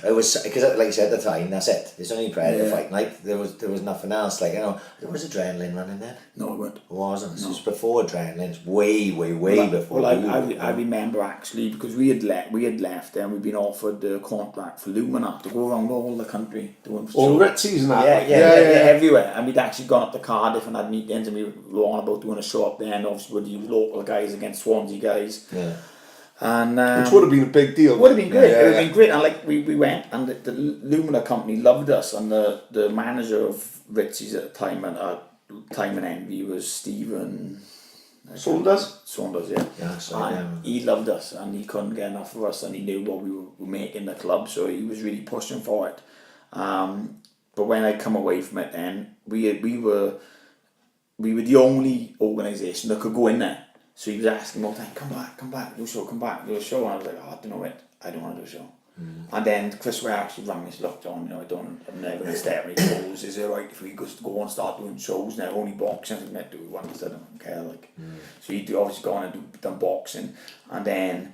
it was because, like you said at the time, that's it. There's only Predator fight night. There was nothing else. Like, you know, there was adrenaline running then. No, it weren't. It wasn't. This No. was before adrenaline. It's way before. Well, I remember actually because we had left and we'd been offered the contract for Lumina to go around all the country doing All Ritzies and that. yeah, everywhere. And we'd actually gone up to Cardiff and had meetings, and we were on about doing a show up there, and obviously with the local guys against Swansea guys. Yeah. And Which would have been a big deal. would have been great. Yeah, It would have been great. And like we went, and the Lumina company loved us, and the manager of Ritzies at the time and Envy was Stephen Saunders, yeah. Yeah, so, And he loved us, and he couldn't get enough of us, and he knew what we were making the club, so he was really pushing for it. But when I come away from it, then we were the only organisation that could go in there. So he was asking all the time, come back, do a show. And I was like, I don't know it, I don't want to do a show. And then Chris Ware actually rang me and said, look, John, you know, I'm never going to stay at any shows. Is it right if we just go and start doing shows now, only boxing? I said, do we want to? I don't care, like. So he'd obviously gone and done boxing. And then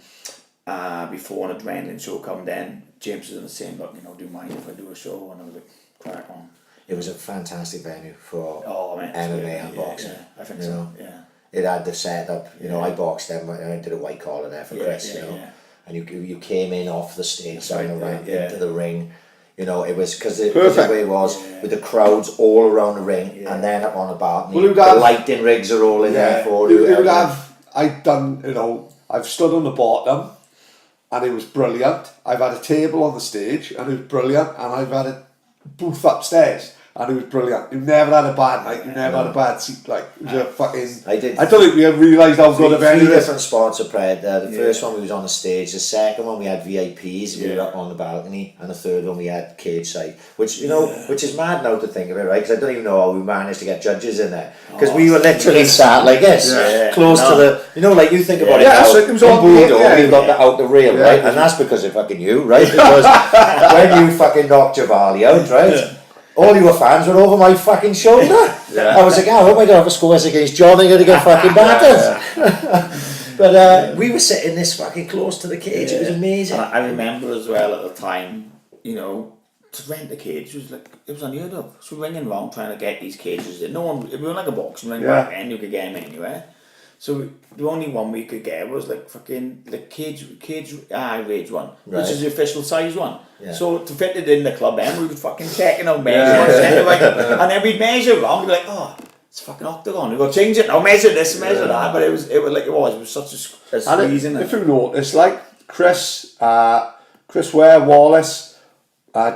before an adrenaline show come, then James was in the same, look, you know, do you mind if I do a show? And I was like, crack on. It was a fantastic venue for man, MMA and boxing. Yeah, I think you so, know? yeah. It had the setup, you know, I boxed them and I did a white collar there for Chris, you know. Yeah. And you came in off the stage down the ramp yeah. into the ring. You know, it was because the Perfect. way it was with the crowds all around the ring and then up on the balcony. Well, the lighting rigs are all in there for you. It would have, I've done, you know, I've stood on the bottom and it was brilliant. I've had a table on the stage and it was brilliant, and I've had a booth upstairs and it was brilliant. You've never had a bad night, you've never had a bad seat. Like, it was a fucking. I don't think we ever realised how good a venue Three it is. different spots of Predator. The first one we was on the stage. The second one we had VIPs. We were up on the balcony, and the third one we had cage side. Which which is mad now to think of it, right? Because I don't even know how we managed to get judges in there. Because we were literally sat like this, close to the. You know, like you think about it now. So it was all we've got the out the rail, right? And that's because of fucking you, right? Because when you fucking knocked Javali out, right? All your fans were over my fucking shoulder. I was like, I hope I don't have a score against John. I'm going to get fucking battered. But we were sitting this fucking close to the cage. It was amazing. And I remember as well at the time, you know, to rent a cage was like, it was unheard of. So we're ringing around trying to get these cages in. No one, we were like a boxing ring back then, you could get them anywhere. So the only one we could get was like fucking the cage rage one, which is the official size one. Yeah. So to fit it in the club, then we were fucking checking out measurements anyway, and then we'd measure wrong. We'd be like, oh, it's fucking octagon. We go change it now, measure this, measure that. But it was such a squeeze in it. If you notice, like Chris Ware, Wallace,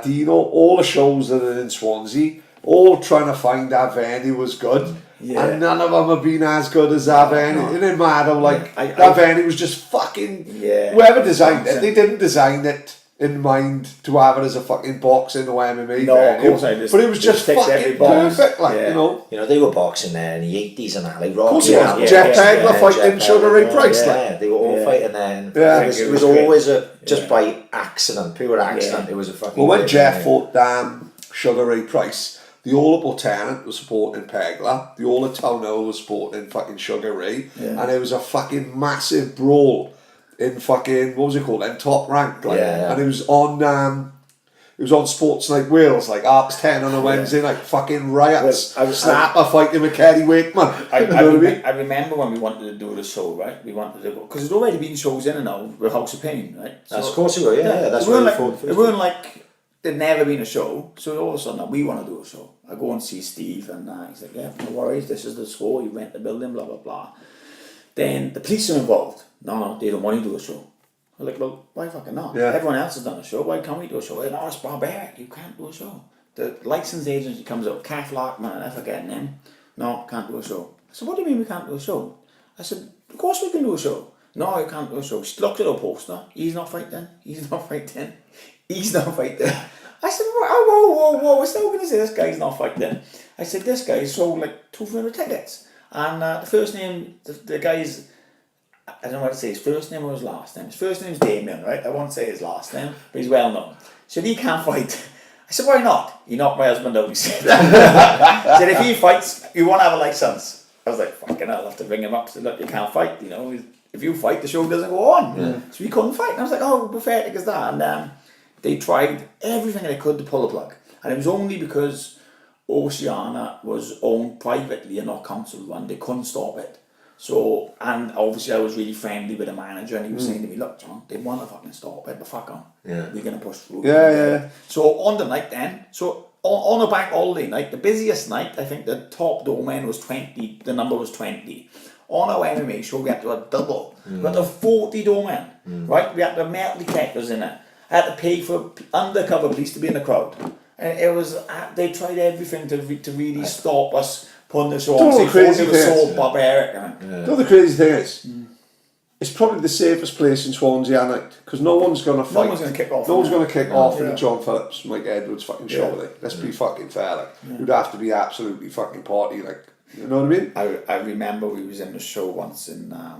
Dino, all the shows that are in Swansea, all trying to find that venue was good. Yeah. And none of them have been as good as that venue. Isn't it mad how that venue was just fucking... Whoever designed it, they didn't design it in mind to have it as a fucking boxing or MMA venue. Of course I but it was just fucking perfect, like, you know. You know, they were boxing there in the 80s and that, like Rocky. Of course it was. Jeff Pegler fighting Sugar Ray Price. Yeah, they were all fighting there. And it was always just by accident, pure accident. It was a fucking... Well, when Jeff fought Sugar Ray Price, the All Lieutenant was supporting Pegler, the All Town Hall was supporting fucking Sugar Ray, and it was a fucking massive brawl in fucking, what was it called, in Top Rank, like, and it was on Sports Night Wales, like 10 on a Wednesday night, fucking riots. Well, Snapper fighting with Kerry Wakeman. I remember when we wanted to do the show, right? We wanted to go, because there'd already been shows in and out with House of Pain, right? So, of course it were, that's it where weren't it weren't like there'd never been a show, so all of a sudden we want to do a show. I go and see Steve, and he's like, yeah, no worries, this is the score, you rent the building, blah blah blah. Then the police are involved. No, they don't want to do a show. I'm like, well, why fucking not? Everyone else has done a show, why can't we do a show? No, it's barbaric, you can't do a show. The license agency comes up, Kath Larkman, and I forget his name. No, can't do a show. I said, what do you mean we can't do a show? I said, of course we can do a show. No, you can't do a show. She looked at the poster. He's not fighting. He's not fighting. He's not fighting. I said, whoa, we're still going to say this guy's not fighting. I said, this guy sold like 200 tickets. And the first name, the guy's, I don't know what to say, his first name or his last name. His first name's Damien, right? I won't say his last name, but he's well known. So he can't fight. I said, why not? He knocked my husband out, he said. He said, if he fights, you won't have a license. I was like, fucking hell, I'll have to ring him up. I said, look, you can't fight, you know. if you fight, the show doesn't go on. So we couldn't fight. And I was like, oh, pathetic as that. And they tried everything they could to pull the plug. And it was only because Oceania was owned privately and not council run, they couldn't stop it. So, and obviously I was really friendly with the manager, and he was saying to me, look, John, they want to fucking stop it, but fuck on. We're going to push through. So on the night then, on a bank holiday night, the busiest night, I think the top domain was 20, the number was 20. On our MMA show, we had to have double. We had to have 40 domain, right? We had to have metal detectors in it. I had to pay for undercover police to be in the crowd. And it was, they tried everything to really stop us putting the show on. They thought it was so barbaric. The crazy thing is, it's probably the safest place in Swansea at night, because no one's going to fight. No one's going to kick off. No one's going to kick off in the John Phillips, Mike Edwards fucking show. Like, let's be fucking fair. Like, you'd have to be absolutely fucking party. Like, you know what I mean? I remember we was in the show once in, I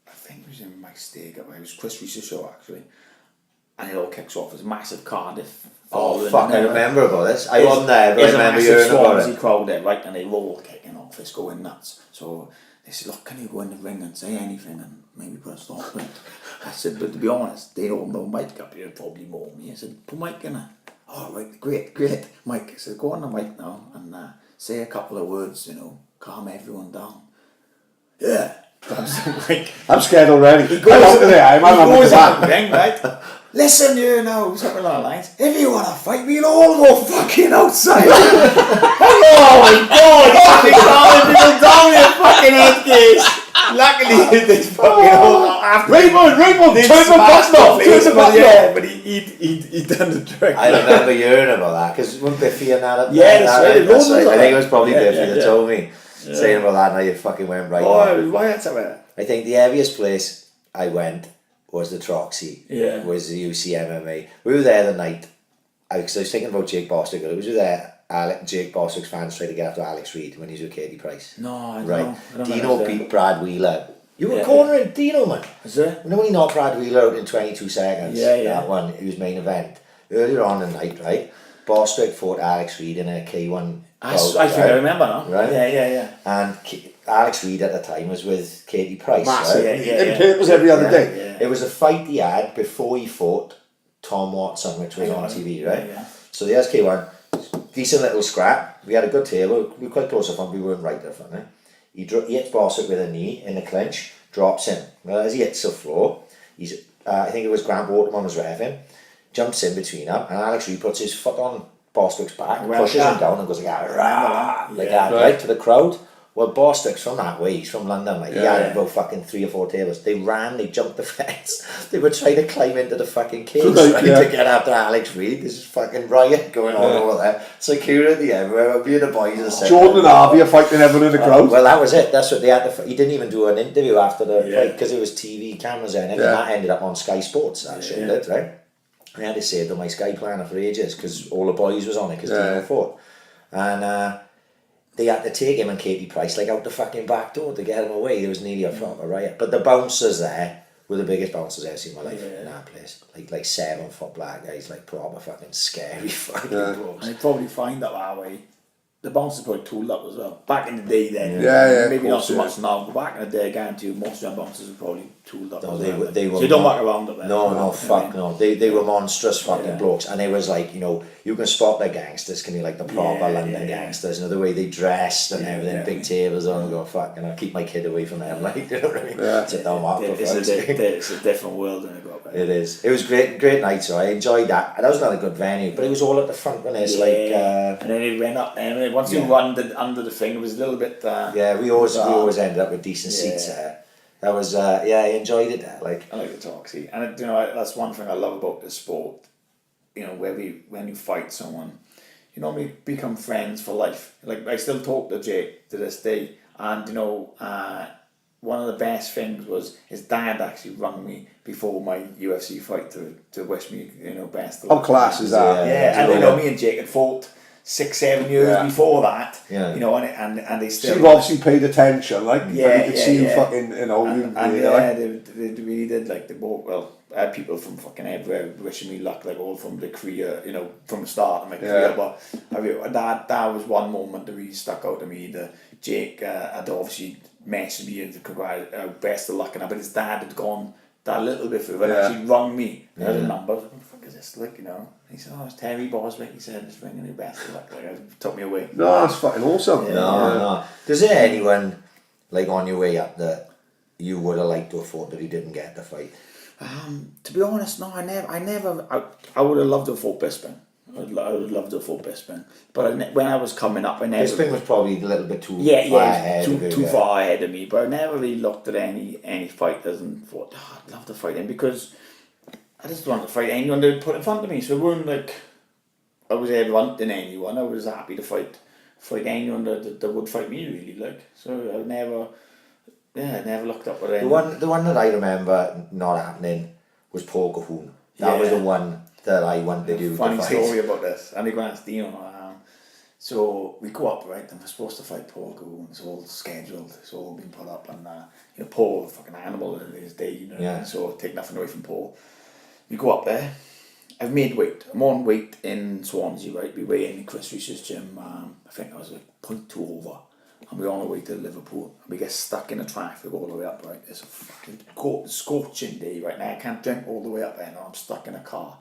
think it was in Mike Steger. It was Chris Reese's show actually. And it all kicks off as massive Cardiff. Oh fuck! I remember about this. I wasn't there, but I remember hearing about it. Crowd there, right? And they all kicking off. It's going nuts. So they said, "Look, can you go in the ring and say anything and maybe put a stop to it?" I said, "But to be honest, they don't know Mike up here probably more than me." I said, "Put Mike in there." Oh right, great, Mike. I said, "Go on the mic now and say a couple of words. You know, calm everyone down." Yeah. I'm scared already. He goes up the ring, right? Listen, you know, something along the lines. If you want to fight, we'll all go fucking outside. Oh my God! Fucking calling people down your fucking head case. Luckily, this fucking Rainbow, turn the button off. Yeah, but he done the trick. I remember hearing about that because wasn't Biffy and that? Yeah, that's right. I think it was probably Biffy that told me. Saying about that, now you fucking went right. Oh, why that's about? I think the heaviest place I went was the Troxy. Yeah. Was the UC MMA. We were there the night. I was thinking about Jake Bostic. It was there. Jake Bostic's fans tried to get after Alex Reid when he was with Katie Price. No, I don't know. I don't Dino beat Brad Wheeler. You were cornering Dino, man. Is it? You know when he knocked Brad Wheeler out in 22 seconds? Yeah. That one, it was main event. Earlier on in the night, right? Bostic fought Alex Reid in a K1. I think I remember now. Right? Yeah. And Alex Reid at the time was with Katie Price. Massive. Right? In papers every other day. Yeah. It was a fight he had before he fought Tom Watson, which was on TV, right? Yeah. So there's K1. Decent little scrap. We had a good table. We were quite close up, and we weren't right at the front. Eh? He hits Bostic with a knee in the clinch, drops him. Well, as he hits the floor, he's I think it was Grant Waterman was reffing, jumps in between them, and Alex Reid puts his foot on Bostic's back, pushes him down and goes like that, right to the crowd. Well, Bostic's from that way, he's from London, like he had about fucking 3 or 4 tables. They jumped the fence. They were trying to climb into the fucking cage to get after Alex Reid. This is fucking riot going on over there. Security everywhere. Me and the boys are saying, Jordan and Harvey are fighting everyone in the crowd. Well, that was it. That's what they had to. He didn't even do an interview after the fight because it was TV cameras in, and that ended up on Sky Sports. That shit did, right? I had to save my Sky planner for ages because all the boys was on it because Dino fought. And they had to take him and Katie Price like out the fucking back door to get him away. There was nearly a proper riot. But the bouncers there were the biggest bouncers I've ever seen in my life in that place. Like 7 foot black guys, like proper fucking scary fucking blokes. And they probably find that way. The bouncers probably tooled up as well. Back in the day then. Maybe not so much now, but back in the day I guarantee you most of the bouncers were probably tooled up. No, they were so you don't walk around up there. No, fuck no. They were monstrous fucking blokes, and it was like, you know, you can spot the gangsters, can you, like the proper London gangsters, you know, the way they dressed and everything, big tables on and go, fuck, and I'll keep my kid away from them, like, you know what I mean? Sit down, Mark, it's a different world when you go up there. It is. It was great night, so I enjoyed that. And that was not a good venue, but it was all at the front when it's like... and then it went up, and once you run under the thing, it was a little bit... we always ended up with decent seats there. That was, I enjoyed it there. Like, I like the talk, see. And, you know, that's one thing I love about this sport. You know, when you fight someone, you normally become friends for life. Like, I still talk to Jake to this day. And, you know, one of the best things was his dad actually rang me before my UFC fight to wish me, you know, best of luck. How class is that? Yeah, and, you know, me and Jake had fought 6-7 years before that, you know, and they still... So you've obviously paid attention, like, and you could see you fucking, you know... they really did, like, I had people from fucking everywhere wishing me luck, like, all from the career, you know, from the start of my career, but that was one moment that really stuck out to me. Jake had obviously messaged me and best of luck and that, but his dad had gone that little bit further and actually rung me. I had a number. I was like, what the fuck is this? Like, you know. He said, oh, it's Terry Boswick. He said, just ringing you best of luck. Like, it took me away. No, that's fucking awesome. Yeah. No. Is there anyone, like, on your way up that you would have liked to have fought that he didn't get the fight? To be honest, no, I would have loved to have fought Bisping. I would love to have fought Bisping. But when I was coming up, I never... Bisping was probably a little bit too far ahead too far ahead of me. But I never really looked at any fighters and thought, oh, I'd love to fight him, because I just wanted to fight anyone they would put in front of me. So it wasn't like I was ever hunting anyone. I was happy to fight anyone that would fight me, really. Like, so I never looked up at anyone. The one that I remember not happening was Paul Cahoon. That was the one that I wanted you to fight. Funny story about this. I'm going to ask Dino. So we go up, right, and we're supposed to fight Paul Cahoon. It's all scheduled. It's all been put up. And, you know, Paul, a fucking animal in his day, you know. Yeah. So take nothing away from Paul. We go up there. I've made weight. I'm on weight in Swansea, right? We weigh in Chris Reese's gym. I think I was like 0.2 over. And we're on our way to Liverpool. And we get stuck in the traffic all the way up, right? It's a fucking scorching day right now. I can't drink all the way up there now. I'm stuck in a car.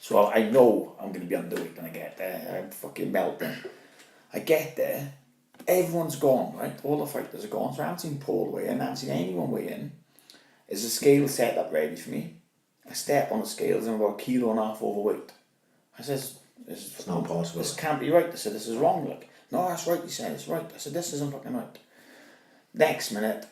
So I know I'm going to be underweight when I get there. I'm fucking melting. I get there. Everyone's gone, right? All the fighters are gone. So I haven't seen Paul weigh in. I haven't seen anyone weigh in. Is the scale set up ready for me? I step on the scales and I'm about 1.5 kilos overweight. I says, it's not possible. This can't be right. I said, this is wrong. Like, no, that's right. He said, it's right. I said, this isn't fucking right. Next minute,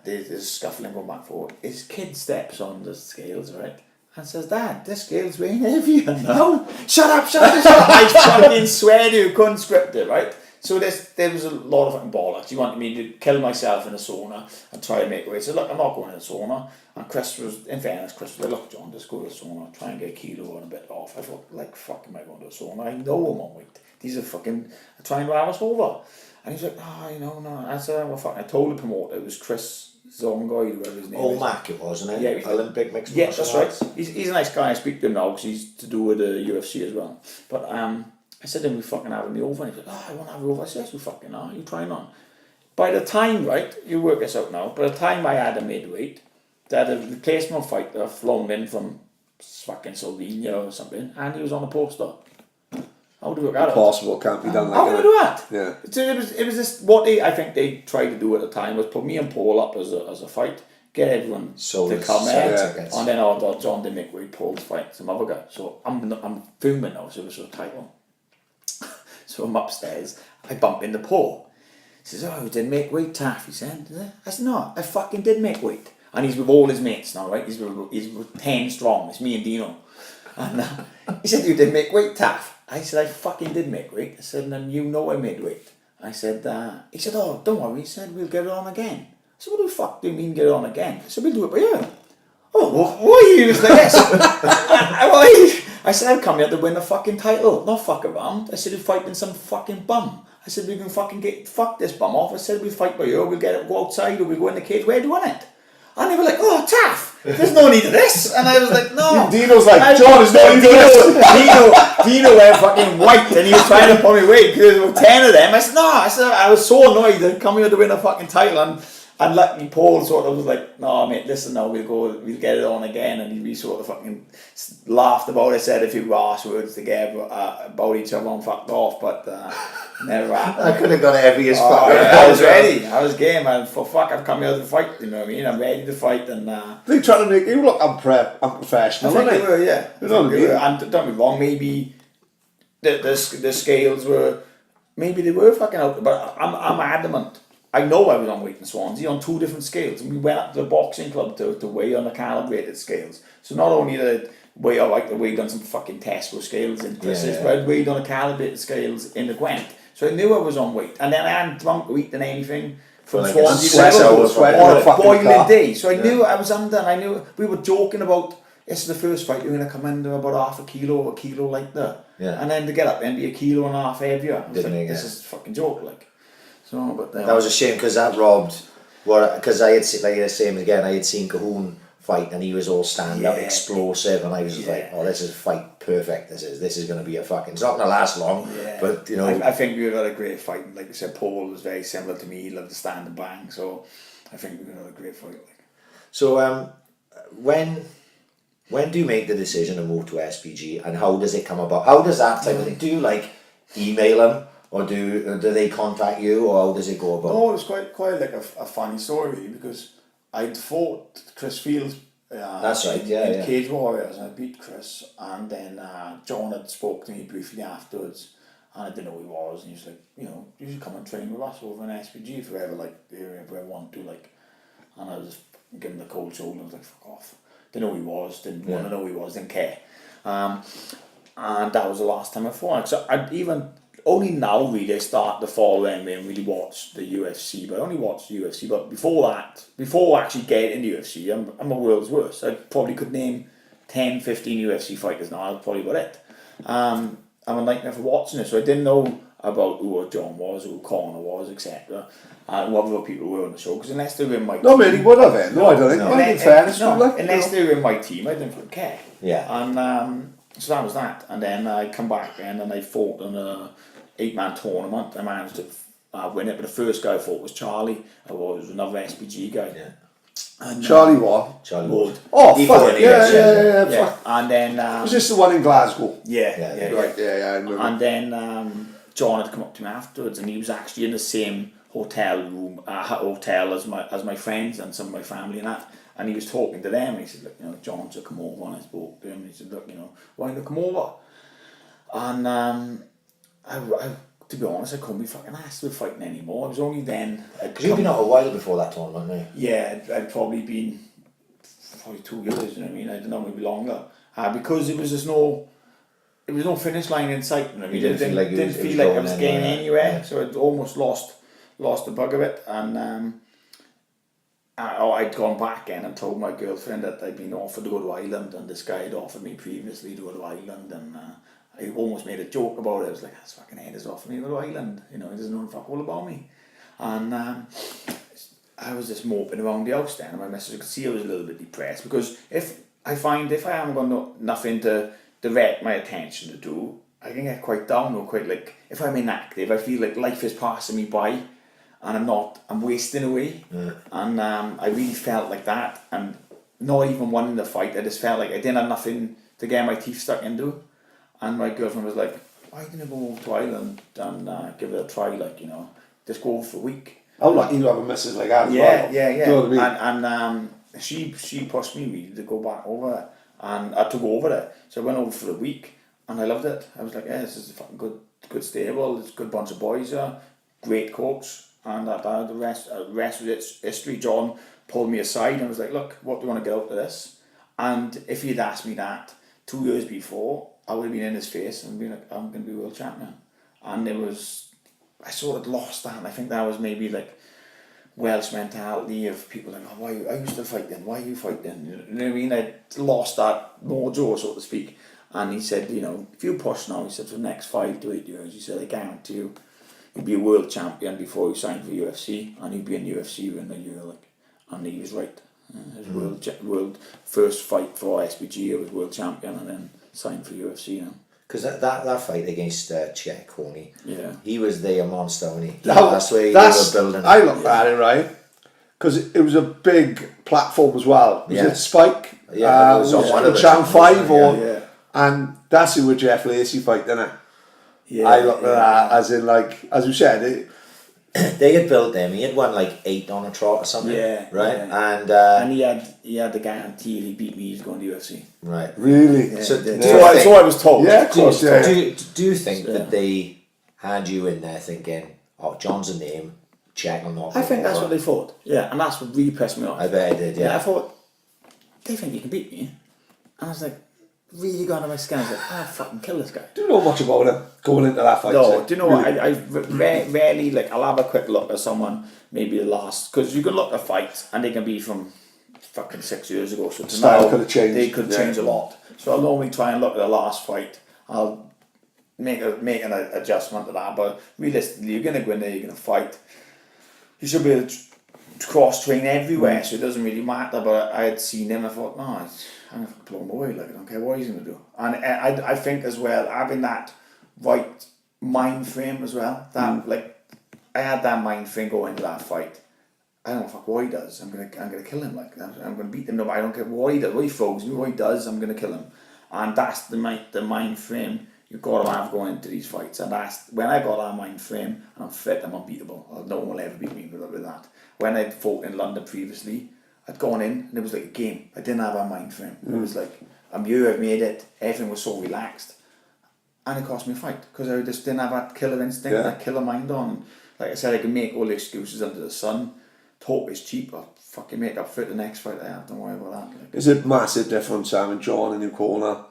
there's scuffling going back forward. His kid steps on the scales, right? And says, Dad, this scale's weighing heavier now. Shut up. I fucking swear to you, couldn't script it, right? So there was a lot of fucking bollocks. He wanted me to kill myself in a sauna and try and make weight. So look, I'm not going to the sauna. And Chris was, in fairness, Chris was like, look, John, just go to the sauna, try and get 1 kilo and a bit off. I thought, like, fuck am I going to the sauna? I know I'm on weight. These are fucking trying to have us over. And he's like, no. I said, well, fuck. I told the promoter, it was Chris Zongoy, whoever his name is. Mac it was, isn't it? Yeah, Olympic mixed martial arts. Yeah, that's right. He's a nice guy. I speak to him now because he's to do with the UFC as well. But I said to him, we fucking having me over. And he said, I want to have you over. I said, yes, we fucking are. You trying on? By the time, right, you work this out now, by the time I had a midweight, they had a replacement fighter flown in from fucking Slovenia or something, and he was on the poster. How do we work that out? Impossible, can't be done like that. How can I do that? Yeah. So it was this, what I think they tried to do at the time was put me and Paul up as a fight, get everyone to come in, and then John didn't make weight, Paul's fight some other guy. So I'm filming now, so it was a title. So I'm upstairs, I bump into Paul. He says, you didn't make weight, Taff, he said. I said, no, I fucking did make weight. And he's with all his mates now, right? He's with 10 strong, it's me and Dino. And he said, you did make weight, Taff. I said, I fucking did make weight. I said, and you know I made weight. I said, he said, oh, don't worry. He said, we'll get it on again. I said, what the fuck do you mean get it on again? I said, we'll do it by you. Oh, what are you using this? I said, I've come here to win a fucking title, not fuck around. I said, you're fighting some fucking bum. I said, we can fucking fuck this bum off. I said, we'll fight by you, we'll go outside, or we'll go in the cage. Where do you want it? And they were like, oh, Taff, there's no need of this. And I was like, no. Dino's like, John, there's no need of this. Dino went fucking white and he was trying to put me away because there were 10 of them. I said, I was so annoyed that coming here to win a fucking title. And luckily Paul sort of was like, no, mate, listen now, we'll get it on again. And he sort of fucking laughed about it, said a few harsh words together about each other and fucked off, but never happened. I could have got heavy as fuck. I was ready. I was game, and for fuck, I've come here to fight, you know what I mean? I'm ready to fight. And they trying to make you look unprofessional, I think they were, yeah. You know what I mean? And don't be wrong, maybe the scales were, maybe they were fucking out, but I'm adamant. I know I was on weight in Swansea on 2 different scales, and we went up to the boxing club to weigh on the calibrated scales. So not only did I weigh, I weighed on some fucking Tesco scales in Chris's, but I weighed on the calibrated scales in the Gwent. So I knew I was on weight, and then I hadn't drunk or eaten anything from like Swansea on a boiling day. So I knew I was under, and I knew we were joking about, this is the first fight, you're going to come under about half a kilo like that. Yeah. And then to get up and be 1.5 kilos heavier. I was like, this is a fucking joke, like. So, but that was a shame because that robbed. Because I had seen Cahoon fight, and he was all stand up, Yeah. explosive, and I was just like, oh, this is fight perfect. This is going to be a fucking. It's not going to last long, Yeah. but you know, I think we've had a great fight. Like I said, Paul was very similar to me. He loved to stand and bang. So I think we've had a great fight. So when do you make the decision to move to SPG, and how does it come about? How does that type of thing? Do you like email them, or do they contact you, or how does it go about? No, it was quite like a funny story really, because I'd fought Chris Fields. That's right, in Cage Warriors, and I beat Chris, and then John had spoke to me briefly afterwards, and I didn't know who he was, and he was like, you know, you should come and train with us over in SPG if you ever want to, like, and I was just giving him the cold shoulder. I was like, fuck off. Didn't know who he was, didn't want to know who he was, didn't care. And that was the last time I fought. So I'd even only now really start to follow MMA and really watch the UFC, but I only watched the UFC. But before actually getting into UFC, I'm a world's worst. I probably could name 10, 15 UFC fighters now. That's probably about it. I'm a nightmare for watching it, so I didn't know about who John was, who Connor was, etc. Who other people were on the show, because unless they were in my Not many would have it. No, I don't think. No. In fairness, unless they were in my team, I didn't fucking care. Yeah. And so that was that. And then I come back and I fought in a 8-man tournament. I managed to win it, but the first guy I fought was Charlie. I was another SPG guy. Yeah. And, Charlie what? Charlie Wood. Oh, He fuck fought in yeah, the yeah. Yeah. Fuck. And then Was this the one in Glasgow? yeah. Right, yeah, I remember. And then John had come up to me afterwards, and he was actually in the same hotel room, as my friends and some of my family and that. And he was talking to them, and he said, look, you know, John should come over. And I spoke to him, and he said, look, you know, why don't you come over? And I to be honest, I couldn't be fucking asked with fighting anymore. It was only then. Because you've been out a while before that tournament, haven't you? Yeah, I'd probably been 2 years. You know what I mean? I don't know, maybe longer. Because it was just no finish line in sight. You know what I mean? You didn't feel like didn't it was feel like I going was getting anywhere. Yeah. So I'd almost lost the bug of it, and I'd gone back in and told my girlfriend that I'd been offered to go to Ireland, and this guy had offered me previously to go to Ireland, and I almost made a joke about it. I was like, "This fucking head has offered me to go to Ireland. You know, he doesn't know fuck all about me." And I was just moping around the house then, and my missus could see I was a little bit depressed, because if I haven't got nothing to direct my attention to do, I can get quite down, or quite like, if I'm inactive, I feel like life is passing me by, and I'm wasting away. Yeah. And I really felt like that, and not even winning the fight, I just felt like I didn't have nothing to get my teeth stuck into. And my girlfriend was like, why didn't you go over to Ireland and give it a try, like, you know, just go over for a week. I'm lucky to have a missus like that as Yeah, well. yeah. Do you know what I mean? And she pushed me really to go back over it, and I took over it. So I went over for a week, and I loved it. I was like, yeah, this is a fucking good stable. It's a good bunch of boys here, great coach, and the rest was history. John pulled me aside and was like, look, what do you want to get out of this? And if he'd asked me that 2 years before, I would have been in his face and been like, I'm going to be world champion. And I sort of lost that, and I think that was maybe like Welsh mentality of people like, oh, why are you still fighting? Why are you fighting? You know what I mean? I lost that mojo, so to speak. And he said, you know, if you push now, he said, for the next 5 to 8 years, he said, I guarantee you'll be a world champion before you sign for UFC, and you'll be in UFC in a year, like. And he was right. His world first fight for SPG, I was world champion, and then signed for UFC. You know. Because that fight against Czech, Coney, Yeah. he was the monster, wasn't he? That's where you were building. I looked at it, right? Because it was a big platform as well. Was it Spike? Yeah, it was on one of the Channel 5 or... Yeah. And that's who with Jeff Lacey fight, didn't it? Yeah. I looked at that as in, like, as you said, they had built them. He had won like 8 on a trot or something. Yeah, Right? yeah. And he had the guarantee if he beat me, he's going to UFC. Right. really. Yeah. So, So, do you so think- I was told. Yeah, of course, yeah. Do you think that they had you in there thinking, oh, John's a name, Czech will knock I him think that's over? what they thought. Yeah, and that's what really pissed me off. I bet it did, Yeah, I yeah. thought, they think you can beat me. And I was like, really got under my skin. I was like, I'll fucking kill this guy. Do you know much about him going into that fight? No, so- do you know what? really? I rarely, like, I'll have a quick look at someone, maybe the last, because you can look at fights and they can be from fucking 6 years ago. So to Style now, could have changed. they could Yeah. change a lot. So I'll normally try and look at the last fight. I'll make an adjustment to that. But realistically, you're going to go in there, you're going to fight. You should be able to cross train everywhere, so it doesn't really matter. But I had seen him, I thought, no, I'm gonna blow him away. Like, I don't care what he's gonna do. And I think as well, having that right mind frame as well. That like, I had that mind frame going into that fight. I don't fuck what he does. I'm gonna kill him. Like, I'm gonna beat him. No, I don't care what he does. What he throws me, what he does, I'm gonna kill him. And that's the mind frame you've got to have going into these fights. And that's when I got that mind frame and I'm fit, I'm unbeatable. No one will ever beat me with that. When I'd fought in London previously, I'd gone in and it was like a game. I didn't have a mind frame. It was like, I'm here, I've made it. Everything was so relaxed. And it cost me a fight because I just didn't have that killer instinct, that killer mind on. Like I said, I can make all the excuses under the sun. Talk is cheap. I'll fucking make up for it the next fight I have. Don't worry about that. Like, is it massive difference having John in your corner?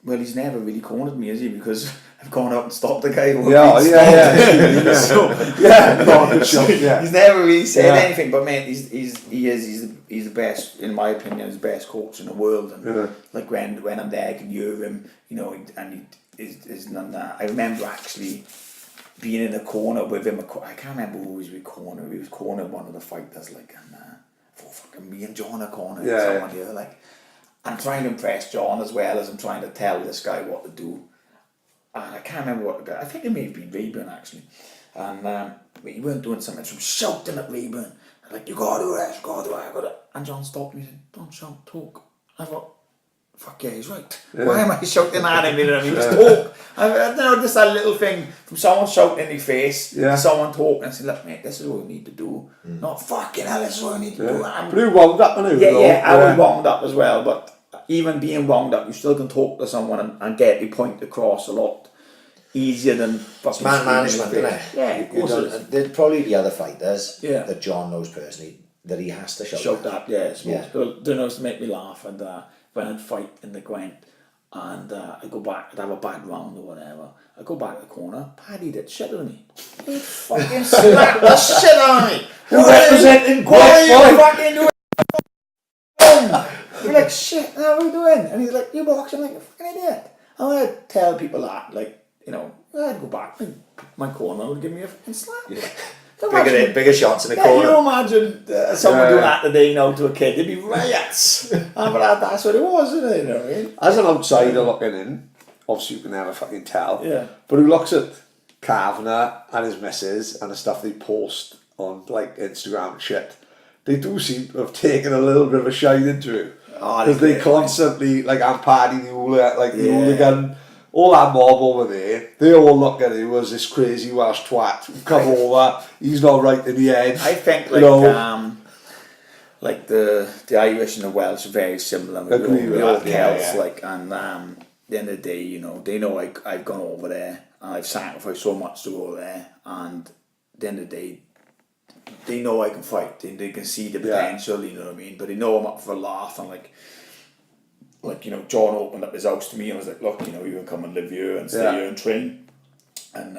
Well, he's never really cornered me, is he? Because I've gone out and stopped the guy. He's never really said anything. But man, he's the best, in my opinion. He's the best coach in the world. And like when I'm there, I can hear him. You know, and he is none that. I remember actually being in the corner with him. I can't remember who was with corner. He was cornered one of the fighters, like, and fucking me and John are cornered. Someone here, like. I'm trying to impress John as well as I'm trying to tell this guy what to do. And I can't remember what the guy, I think it may have been Rayburn actually. And we weren't doing something, so I'm shouting at Rayburn. I'm like, you gotta do this, you gotta do that, you gotta. And John stopped me and said, don't shout, talk. I thought, fuck yeah, he's right. Why am I shouting at him? You know what I mean? Just talk. I don't know, just that little thing from someone shouting in your face to someone talking and say, look mate, this is what we need to do. Not fucking hell, this is what we need to do. But you wound up, I was wound up as well, but even being wound up, you still can talk to someone and get your point across a lot easier than fucking man management, isn't it? Yeah, of course it is. There'd probably be other fighters that John knows personally that he has to shout that. But don't know, it's to make me laugh. And when I'd fight in the Gwent and I'd go back, I'd have a bad round or whatever, I'd go back to the corner, Paddy did shit on me. He'd fucking slap the shit on me. Representing what are you fucking doing? You're like, shit, how are we doing? And he's like, you're boxing like a fucking idiot. And I'd tell people that, like, you know, I'd go back and my corner would give me a fucking slap. Bigger shots in the corner. Can you imagine someone doing that today now to a kid? There'd be riots. But that's what it was, isn't it? You know what I mean? As an outsider looking in, obviously you can never fucking tell. Yeah. But who looks at Kavanagh and his missus and the stuff they post on like Instagram and shit, they do seem to have taken a little bit of a shine into it. Because they constantly, like, I'm Paddy the hooligan, all that mob over there, they all look at him as this crazy Welsh twat, come over, he's not right in the head. I think, like the Irish and the Welsh are very similar. We all Celts, like, and at the end of the day, you know, they know I've gone over there, and I've sacrificed so much to go there, and at the end of the day, they know I can fight. They can see the potential, you know what I mean? But they know I'm up for a laugh. And like you know, John opened up his house to me and was like, look, you know, you can come and live here and stay here and train. And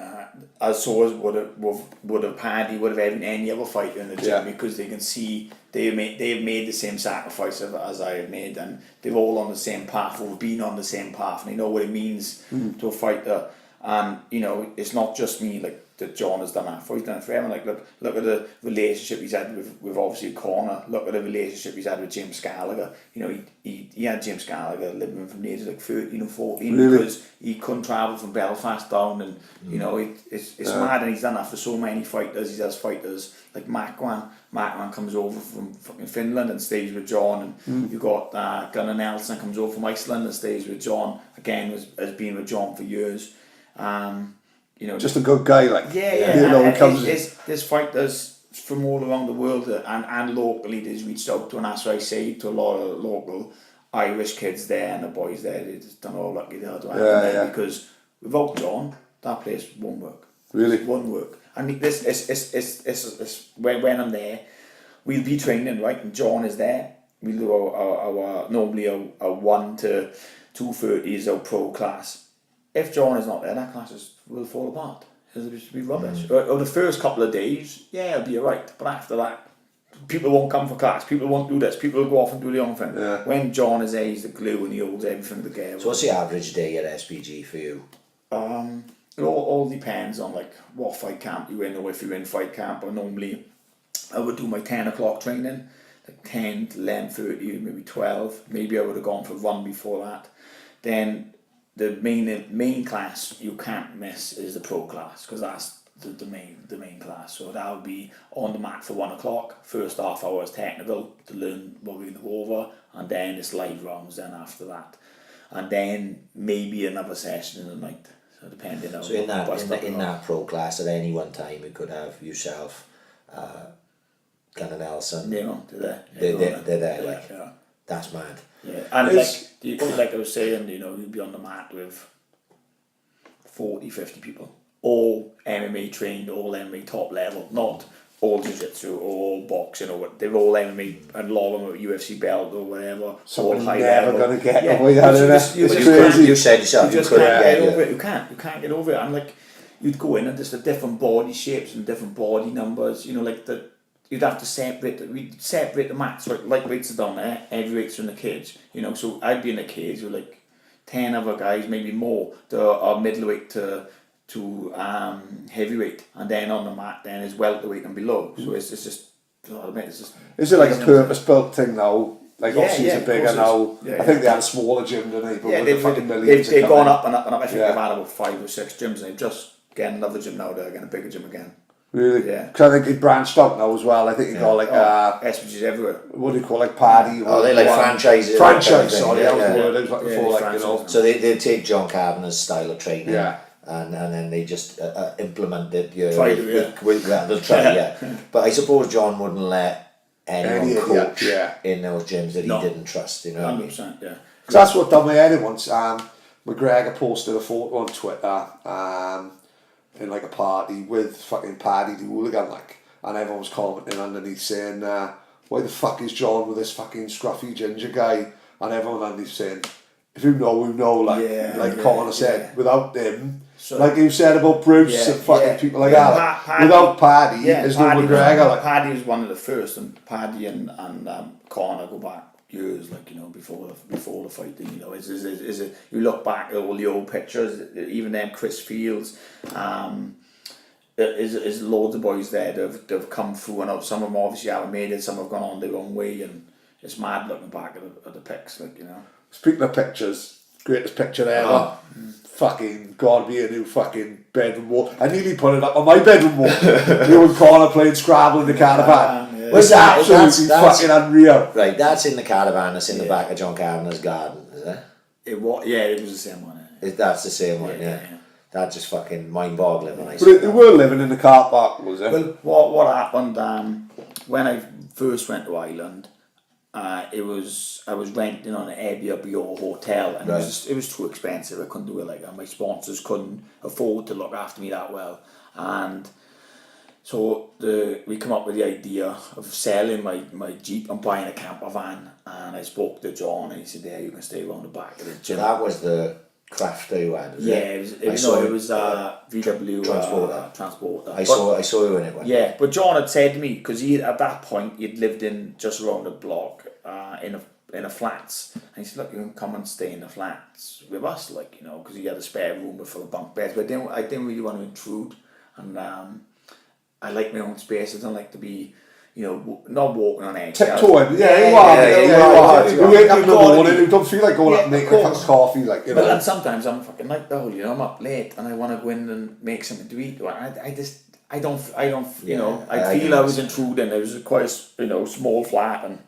as so as would have Paddy, would have any other fighter in the gym because they can see they have made the same sacrifice as I have made, and they're all on the same path or been on the same path, and they know what it means to a fighter. And you know, it's not just me like that John has done that for. He's done it for everyone. Like look at the relationship he's had with obviously Connor. Look at the relationship he's had with James Gallagher. You know, he had James Gallagher living from the age of like 13 or 14 because he couldn't travel from Belfast down, and you know it's mad. And he's done that for so many fighters. He has fighters like Makwan. Makwan comes over from fucking Finland and stays with John, and you got Gunnar Nelson comes over from Iceland and stays with John. Again, has been with John for years. You know, just a good guy, like you know, there's fighters from all around the world and locally that's reached out to, and that's what I say to a lot of local Irish kids there and the boys there. They just don't know lucky they'll do anything because without John, that place won't work. Really, it won't work. And this it's when I'm there, we'll be training, right, and John is there. We'll do our normally a 1 to 230 is our pro class. If John is not there, that class will fall apart. It'll just be rubbish. Or the first couple of days, it'll be alright. But after that, people won't come for class. People won't do this. People will go off and do their own thing. Yeah. When John is there, he's the glue and he holds everything together. So what's the average day at SPG for you? It all depends on like what fight camp you're in, or if you're in fight camp. Or normally, I would do my 10 o'clock training, like 10 to 11:30, maybe 12. Maybe I would have gone for a run before that. Then the main class you can't miss is the pro class, because that's the main class. So that would be on the mat for 1 o'clock. First half hour is technical to learn what we're going to go over, and then it's live rounds then after that. And then maybe another session in the night. So depending on. So in that pro class at any one time you could have yourself, Gunnar Nelson. Yeah, they're there, yeah, like yeah. that's mad. Yeah, and like I was saying, you'd be on the mat with 40, 50 people, all MMA trained, all MMA top level, not all jiu-jitsu, all boxing, or they're all MMA, and a lot of them with UFC belt or whatever. Someone all high never level. going to get away out of that. You It's crazy. you said yourself You you just couldn't can't get get over it. it. You can't get over it. And like, you'd go in and just the different body shapes and different body numbers. You'd have to we'd separate the mats. So like lightweights are down there, heavyweights are in the cage. So I'd be in the cage with like 10 other guys, maybe more, that are middleweight to heavyweight, and then on the mat then is welterweight and below. So it's just. Is it like a purpose-built thing now? Like obviously it's bigger now. Yeah, I think they had a smaller gym, didn't they? But with the fucking millions they've coming gone in. up and up and up. I think they've had about 5 or 6 gyms, and they've just getting another gym now. They're getting a bigger gym again. Really? Yeah. Because I think it branched out now as well. I think you got like SPGs everywhere. what do you call it, like Paddy? Oh, they like franchises. Franchise, sorry, that was the Yeah. word I was looking for. Like, So they take John Kavanagh's style of training, Yeah. and then they just implement it. Try to, yeah. They'll try, yeah. But I suppose John wouldn't let anyone Any coach idiot, in those gyms that he No. didn't trust. You know what I mean? 100%, yeah. Because that's what done my head in once. McGregor posted a photo on Twitter in like a party with fucking Paddy the hooligan, like, and everyone was commenting underneath saying, why the fuck is John with this fucking scruffy ginger guy? And everyone underneath saying, if you know, we know, like Connor said, without them, So- like you said about Bruce and fucking people like that, without Paddy, there's no McGregor. Like, Paddy was one of the first, and Paddy and Connor go back years, before the fighting. Is it? You look back at all the old pictures, even then Chris Fields, is loads of boys there that have come through, and some of them obviously haven't made it, some have gone on their own way, and it's mad looking back at the pics, Speaking of pictures, greatest picture ever. Fucking gotta be a new fucking bedroom wall. I nearly put it up on my bedroom wall. You and Connor playing Scrabble in the caravan. Yeah. It's absolutely That's- fucking unreal. Right, that's in the caravan. That's in the back of John Kavanagh's garden, is it? It was the same one. That's the same one, yeah. That just fucking mind-boggling when I But see they were living in the car park, was it? Well, what happened when I first went to Ireland? I was renting on an Airbnb hotel, and it was too expensive. I couldn't do it and my sponsors couldn't afford to look after me that well, and so we come up with the idea of selling my Jeep and buying a camper van. And I spoke to John, and he said, "Yeah, you can stay around the back of the gym." So that was the crafter you had, was it? It was VW Transporter. I saw you in it. Yeah, but John had said to me, because at that point he'd lived in just around the block in a flats, and he said, "Look, you can come and stay in the flats with us, because he had a spare room full of bunk beds." But I didn't really want to intrude, and I like my own space. I don't like to be, not walking on eggshells. Tiptoeing, you wake up in the morning, you don't feel like going up and making a cup of coffee, And sometimes I'm a fucking night owl, I'm up late and I want to go in and make something to eat. I feel I was intruding. It was quite a small flat, and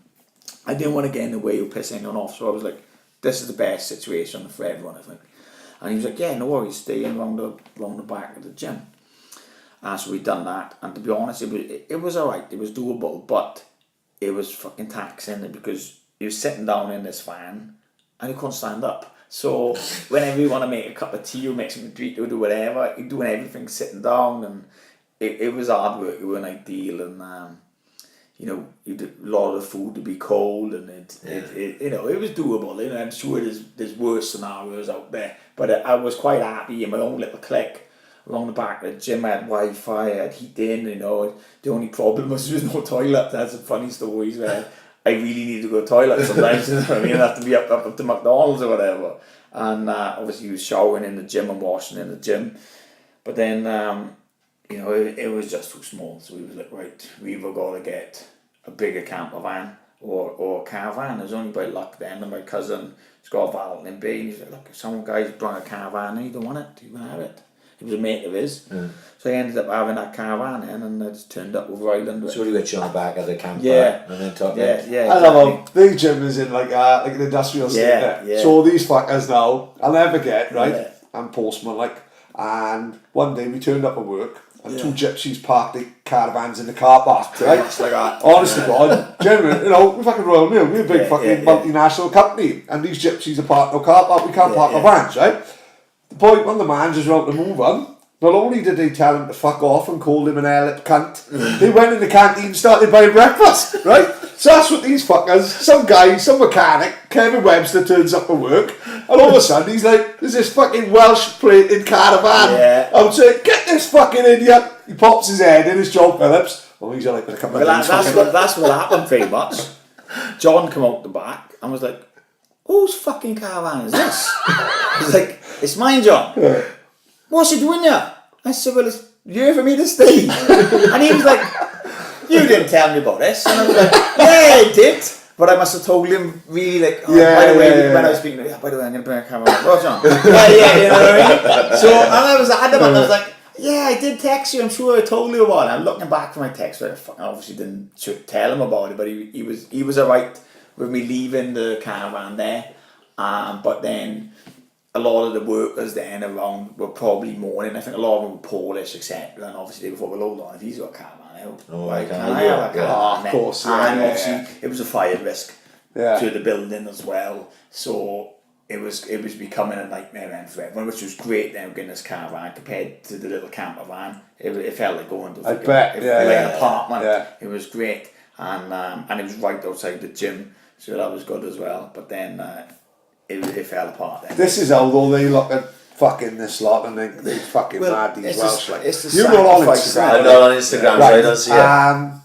I didn't want to get in the way of pissing anyone off. So I was like, this is the best situation for everyone, I think. And he was like, yeah, no worries, stay in around the back of the gym. So we'd done that, and to be honest, it was alright, it was doable, but it was fucking taxing, because you were sitting down in this van and you couldn't stand up. So whenever you want to make a cup of tea or make something to eat or do whatever, you're doing everything sitting down, and it was hard work. It wasn't ideal, and you did a lot of the food to be cold, and it was doable. I'm sure there's worse scenarios out there, but I was quite happy in my own little clique. Along the back of the gym, I had Wi-Fi, I had heating, the only problem was there was no toilet. That's some funny stories where I really need to go to the toilet sometimes, you know what I mean? I have to be up to McDonald's or whatever. And obviously he was showering in the gym and washing in the gym. But then you know, it was just too small. So we was like, right, we either got to get a bigger camper van or a caravan. It was only by luck then, and my cousin has got a Valentine in B, and he's like, look, if some guy's brought a caravan and you don't want it, do you want to have it? He was a mate of his. So I ended up having that caravan in, and I just turned up with Ryland. So you were on the back of the camper and then took it. Yeah, I love them. The gym is in like an industrial estate. Yeah. So all these fuckers now, I'll never get, right? Yeah. I'm postman, like, and one day we turned up at work, and two gypsies parked the caravans in the car park, right? Like that. Honest to God, genuine, you know, we're fucking Royal Mail, we're a big fucking multinational company, and these gypsies are parked in the car park, we can't park our vans, right? The point when the man just around to move on, not only did they tell him to fuck off and call him an airlip cunt, they went in the canteen and started buying breakfast, right? So that's what these fuckers, some guy, some mechanic, Kevin Webster turns up at work, and all of a sudden he's like, there's this fucking Welsh plated caravan. Yeah. I'm saying, get this fucking idiot. He pops his head in, it's John Phillips. Oh, he's like, a couple of days that's what happened pretty much. John come out the back and was like, whose fucking caravan is this? He's like, it's mine, John. Yeah. What's he doing here? I said, well, it's here for me to stay. And he was like, you didn't tell me about this. And I was like, yeah, I did. But I must have told him really like, by the way, when I was speaking to him, by the way, I'm going to bring a camera. Oh, John. You know what I mean? So, and I was adamant, I was like, yeah, I did text you, I'm sure I told you about it. I'm looking back for my text, but I obviously didn't tell him about it, but he was alright with me leaving the caravan there. But then a lot of the workers then around were probably mourning. I think a lot of them were Polish, etc. And obviously they thought, well, hold on, if he's got a caravan out, why can't I have a caravan? Of course, and obviously it was a fire risk to the building as well. So it was becoming a nightmare then for everyone, which was great then getting this caravan compared to the little camper van. It felt like going to an apartment. Yeah. It was great. And it was right outside the gym, so that was good as well. But then it fell apart then. This is although they look at fucking this lot and they fucking mad these Welsh. You're not on Instagram. I'm not on Instagram, right? So I don't see it.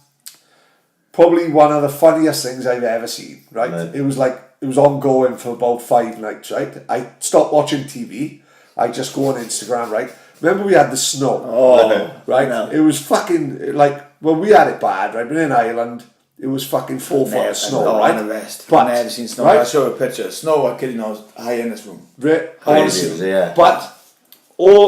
Probably one of the funniest things I've ever seen, right? It was ongoing for about 5 nights, right? I stopped watching TV. I just go on Instagram, right? Remember we had the snow, right? It was fucking like, well, we had it bad, right? But in Ireland, it was fucking 4 foot of snow, right? But I've never seen snow. Right? I'll show a picture of snow. I kid you not, high in this room. Honestly, but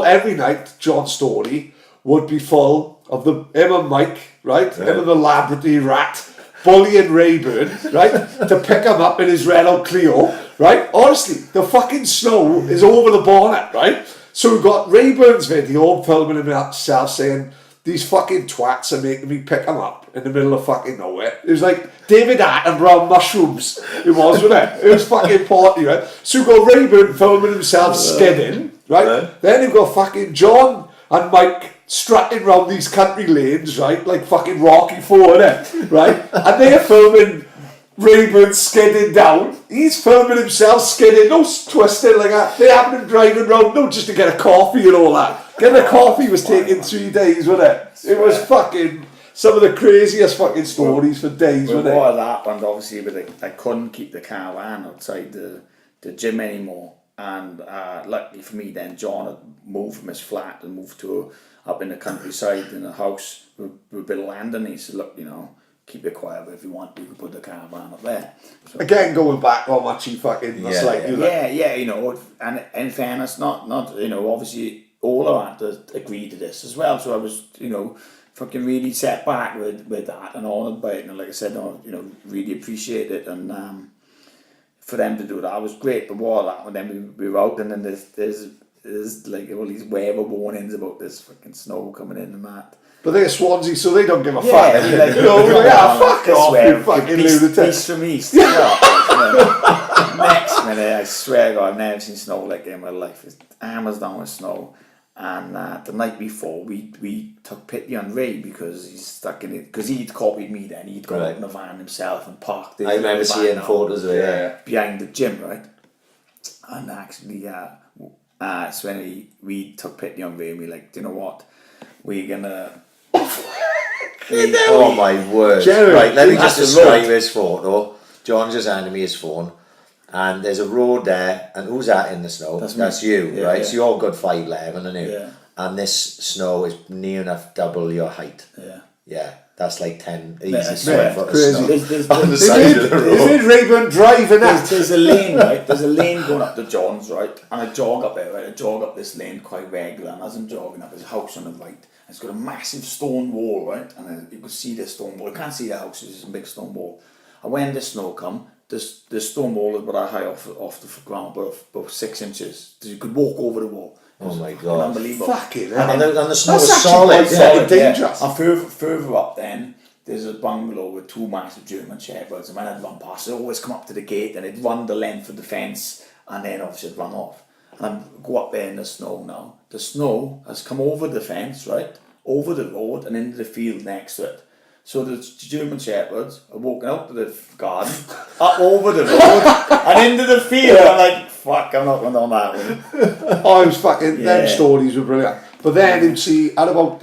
every night, John's story would be full of him and Mike, right? Him and the Labrador rat, bullying Rayburn, right? To pick him up in his Renault Clio, right? Honestly, the fucking snow is over the bonnet, right? So we've got Rayburn's video filming himself saying, these fucking twats are making me pick them up in the middle of fucking nowhere. It was like David Attenborough mushrooms. It was, wasn't it? It was fucking party, right? So we've got Rayburn filming himself skidding, right? Then you've got fucking John and Mike strutting round these country lanes, right? Like fucking Rocky 4, innit? Right? And they're filming Rayburn skidding down. He's filming himself skidding, no twisting like that. They haven't been driving round, no, just to get a coffee and all that. Getting a coffee was taking 3 days, wasn't it? It was fucking some of the craziest fucking stories for days, wasn't it? What happened, obviously, but I couldn't keep the caravan outside the gym anymore. And luckily for me then, John had moved from his flat and moved to up in the countryside in a house with a bit of land, and he said, look, you know, keep it quiet, but if you want, you can put the caravan up there. So, again, going back how much he fucking must like you. Yeah, you know, and in fairness, not you know, obviously all of that agreed to this as well, so I was, you know, fucking really set back with that and honoured by it, and like I said, you know, really appreciate it, and for them to do that was great. But what that, and then we were out, and then there's like all these weather warnings about this fucking snow coming in and that. But they're Swansea, so they don't give a fuck. Like, you know, fuck off, you fucking lunatic. East from east. Next minute, I swear to God, I've never seen snow like that in my life. It's hammers down with snow. And the night before, we took pity on Ray because he's stuck in it. Because he'd copied me then. He'd gone out in the van himself and parked it. I remember seeing photos of it, behind the gym, right? And actually, so when we took pity on Ray, and we like, do you know what? We're gonna... oh my word. Right, let me just describe his photo. John just handed me his phone. And there's a road there, and who's that in the snow? That's you, right? Yeah. So you're a good 5'11", aren't you? Yeah. and this snow is near enough double your height. Yeah. Yeah, that's like 10 easy I swear. 10 foot of Crazy. snow There's on the side of the road. Is it Rayburn driving that? There's a lane, right? There's a lane going up to John's, right? And I jog up there, right? I jog up this lane quite regular, and as I'm jogging up, there's a house on the right. And it's got a massive stone wall, right? And you can see this stone wall. You can't see the house, it's a big stone wall. And when the snow come, this stone wall is about high off the ground, about 6 inches. So you could walk over the wall. Oh my God. Unbelievable. Fucking hell. And the snow That's is actually solid. quite Yeah. solid. Dangerous. And further up then, there's a bungalow with 2 massive German shepherds, and when I'd run past, I'd always come up to the gate and I'd run the length of the fence, and then obviously I'd run off. And I'd go up there in the snow now. The snow has come over the fence, right? Over the road and into the field next to it. So the German shepherds are walking out to the garden, up over the road, and into the field. I'm like, fuck, I'm not going on that one. I was fucking, them stories were brilliant. But then you'd see at about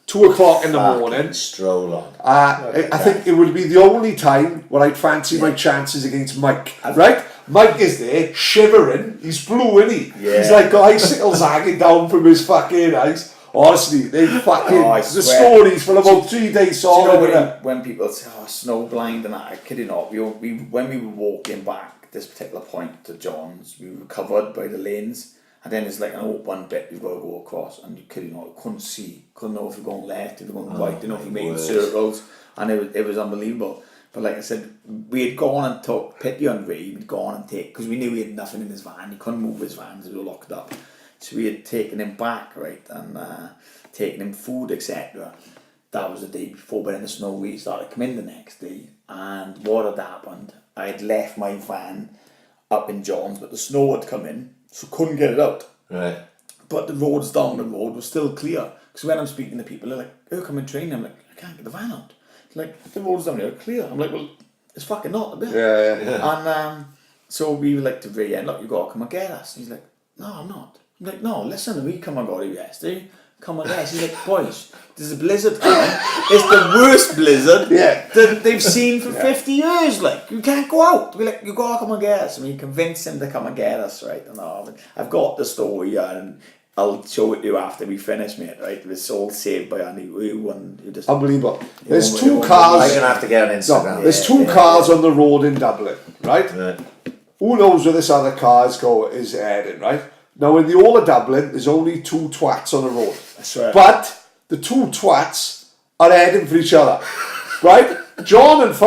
2 o'clock in the morning, Stroll on. I think it would be the only time when I'd fancy my chances against Mike, right? Mike is there, shivering, he's blue, isn't he? Yeah. He's like got icicles hanging down from his fucking eyes. Honestly, they fucking, I the swear. stories for about 3 days Do you solid. know when people say, oh, snow blind and that, I kid you not, when we were walking back this particular point to John's, we were covered by the lanes, and then there's like an open bit you've got to go across, and you kid you not, you couldn't know if you're going left, if you're going right, you know, if you're making circles, and it was unbelievable. But like I said, we had gone and took pity on Ray, we'd gone and because we knew he had nothing in his van, he couldn't move his van because we were locked up. So we had taken him back, right, and taken him food, etc. That was the day before, but in the snow we started to come in the next day, and what had happened, I had left my van up in John's, but the snow had come in, so couldn't get it out. Right. But the roads down the road were still clear, because when I'm speaking to people, they're like, oh, come and train. I'm like, I can't get the van out. Like, the roads down there are clear. I'm like, well, it's fucking not a bit. Yeah. And so we were like to Ray, look, you got to come and get us. And he's like, no, I'm not. I'm like, no, listen, we come and got you yesterday. Come and get us. He's like, boys, there's a blizzard coming. It's the worst blizzard that they've seen for 50 years. Like, you can't go out. We're like, you got to come and get us. And we convinced him to come and get us, right? And I've got the story, and I'll show it to you after we finish, mate, right? It was all saved by Andy Wu, and you just... Unbelievable. There's won't- 2 you won't cars. I'm going to have to get on Instagram. No, there's 2 cars on the road in Dublin, right? Who knows where this other car is heading, right? Now, in the whole of Dublin, there's only 2 twats on the road. I swear. But the 2 twats are heading for each other, right? John and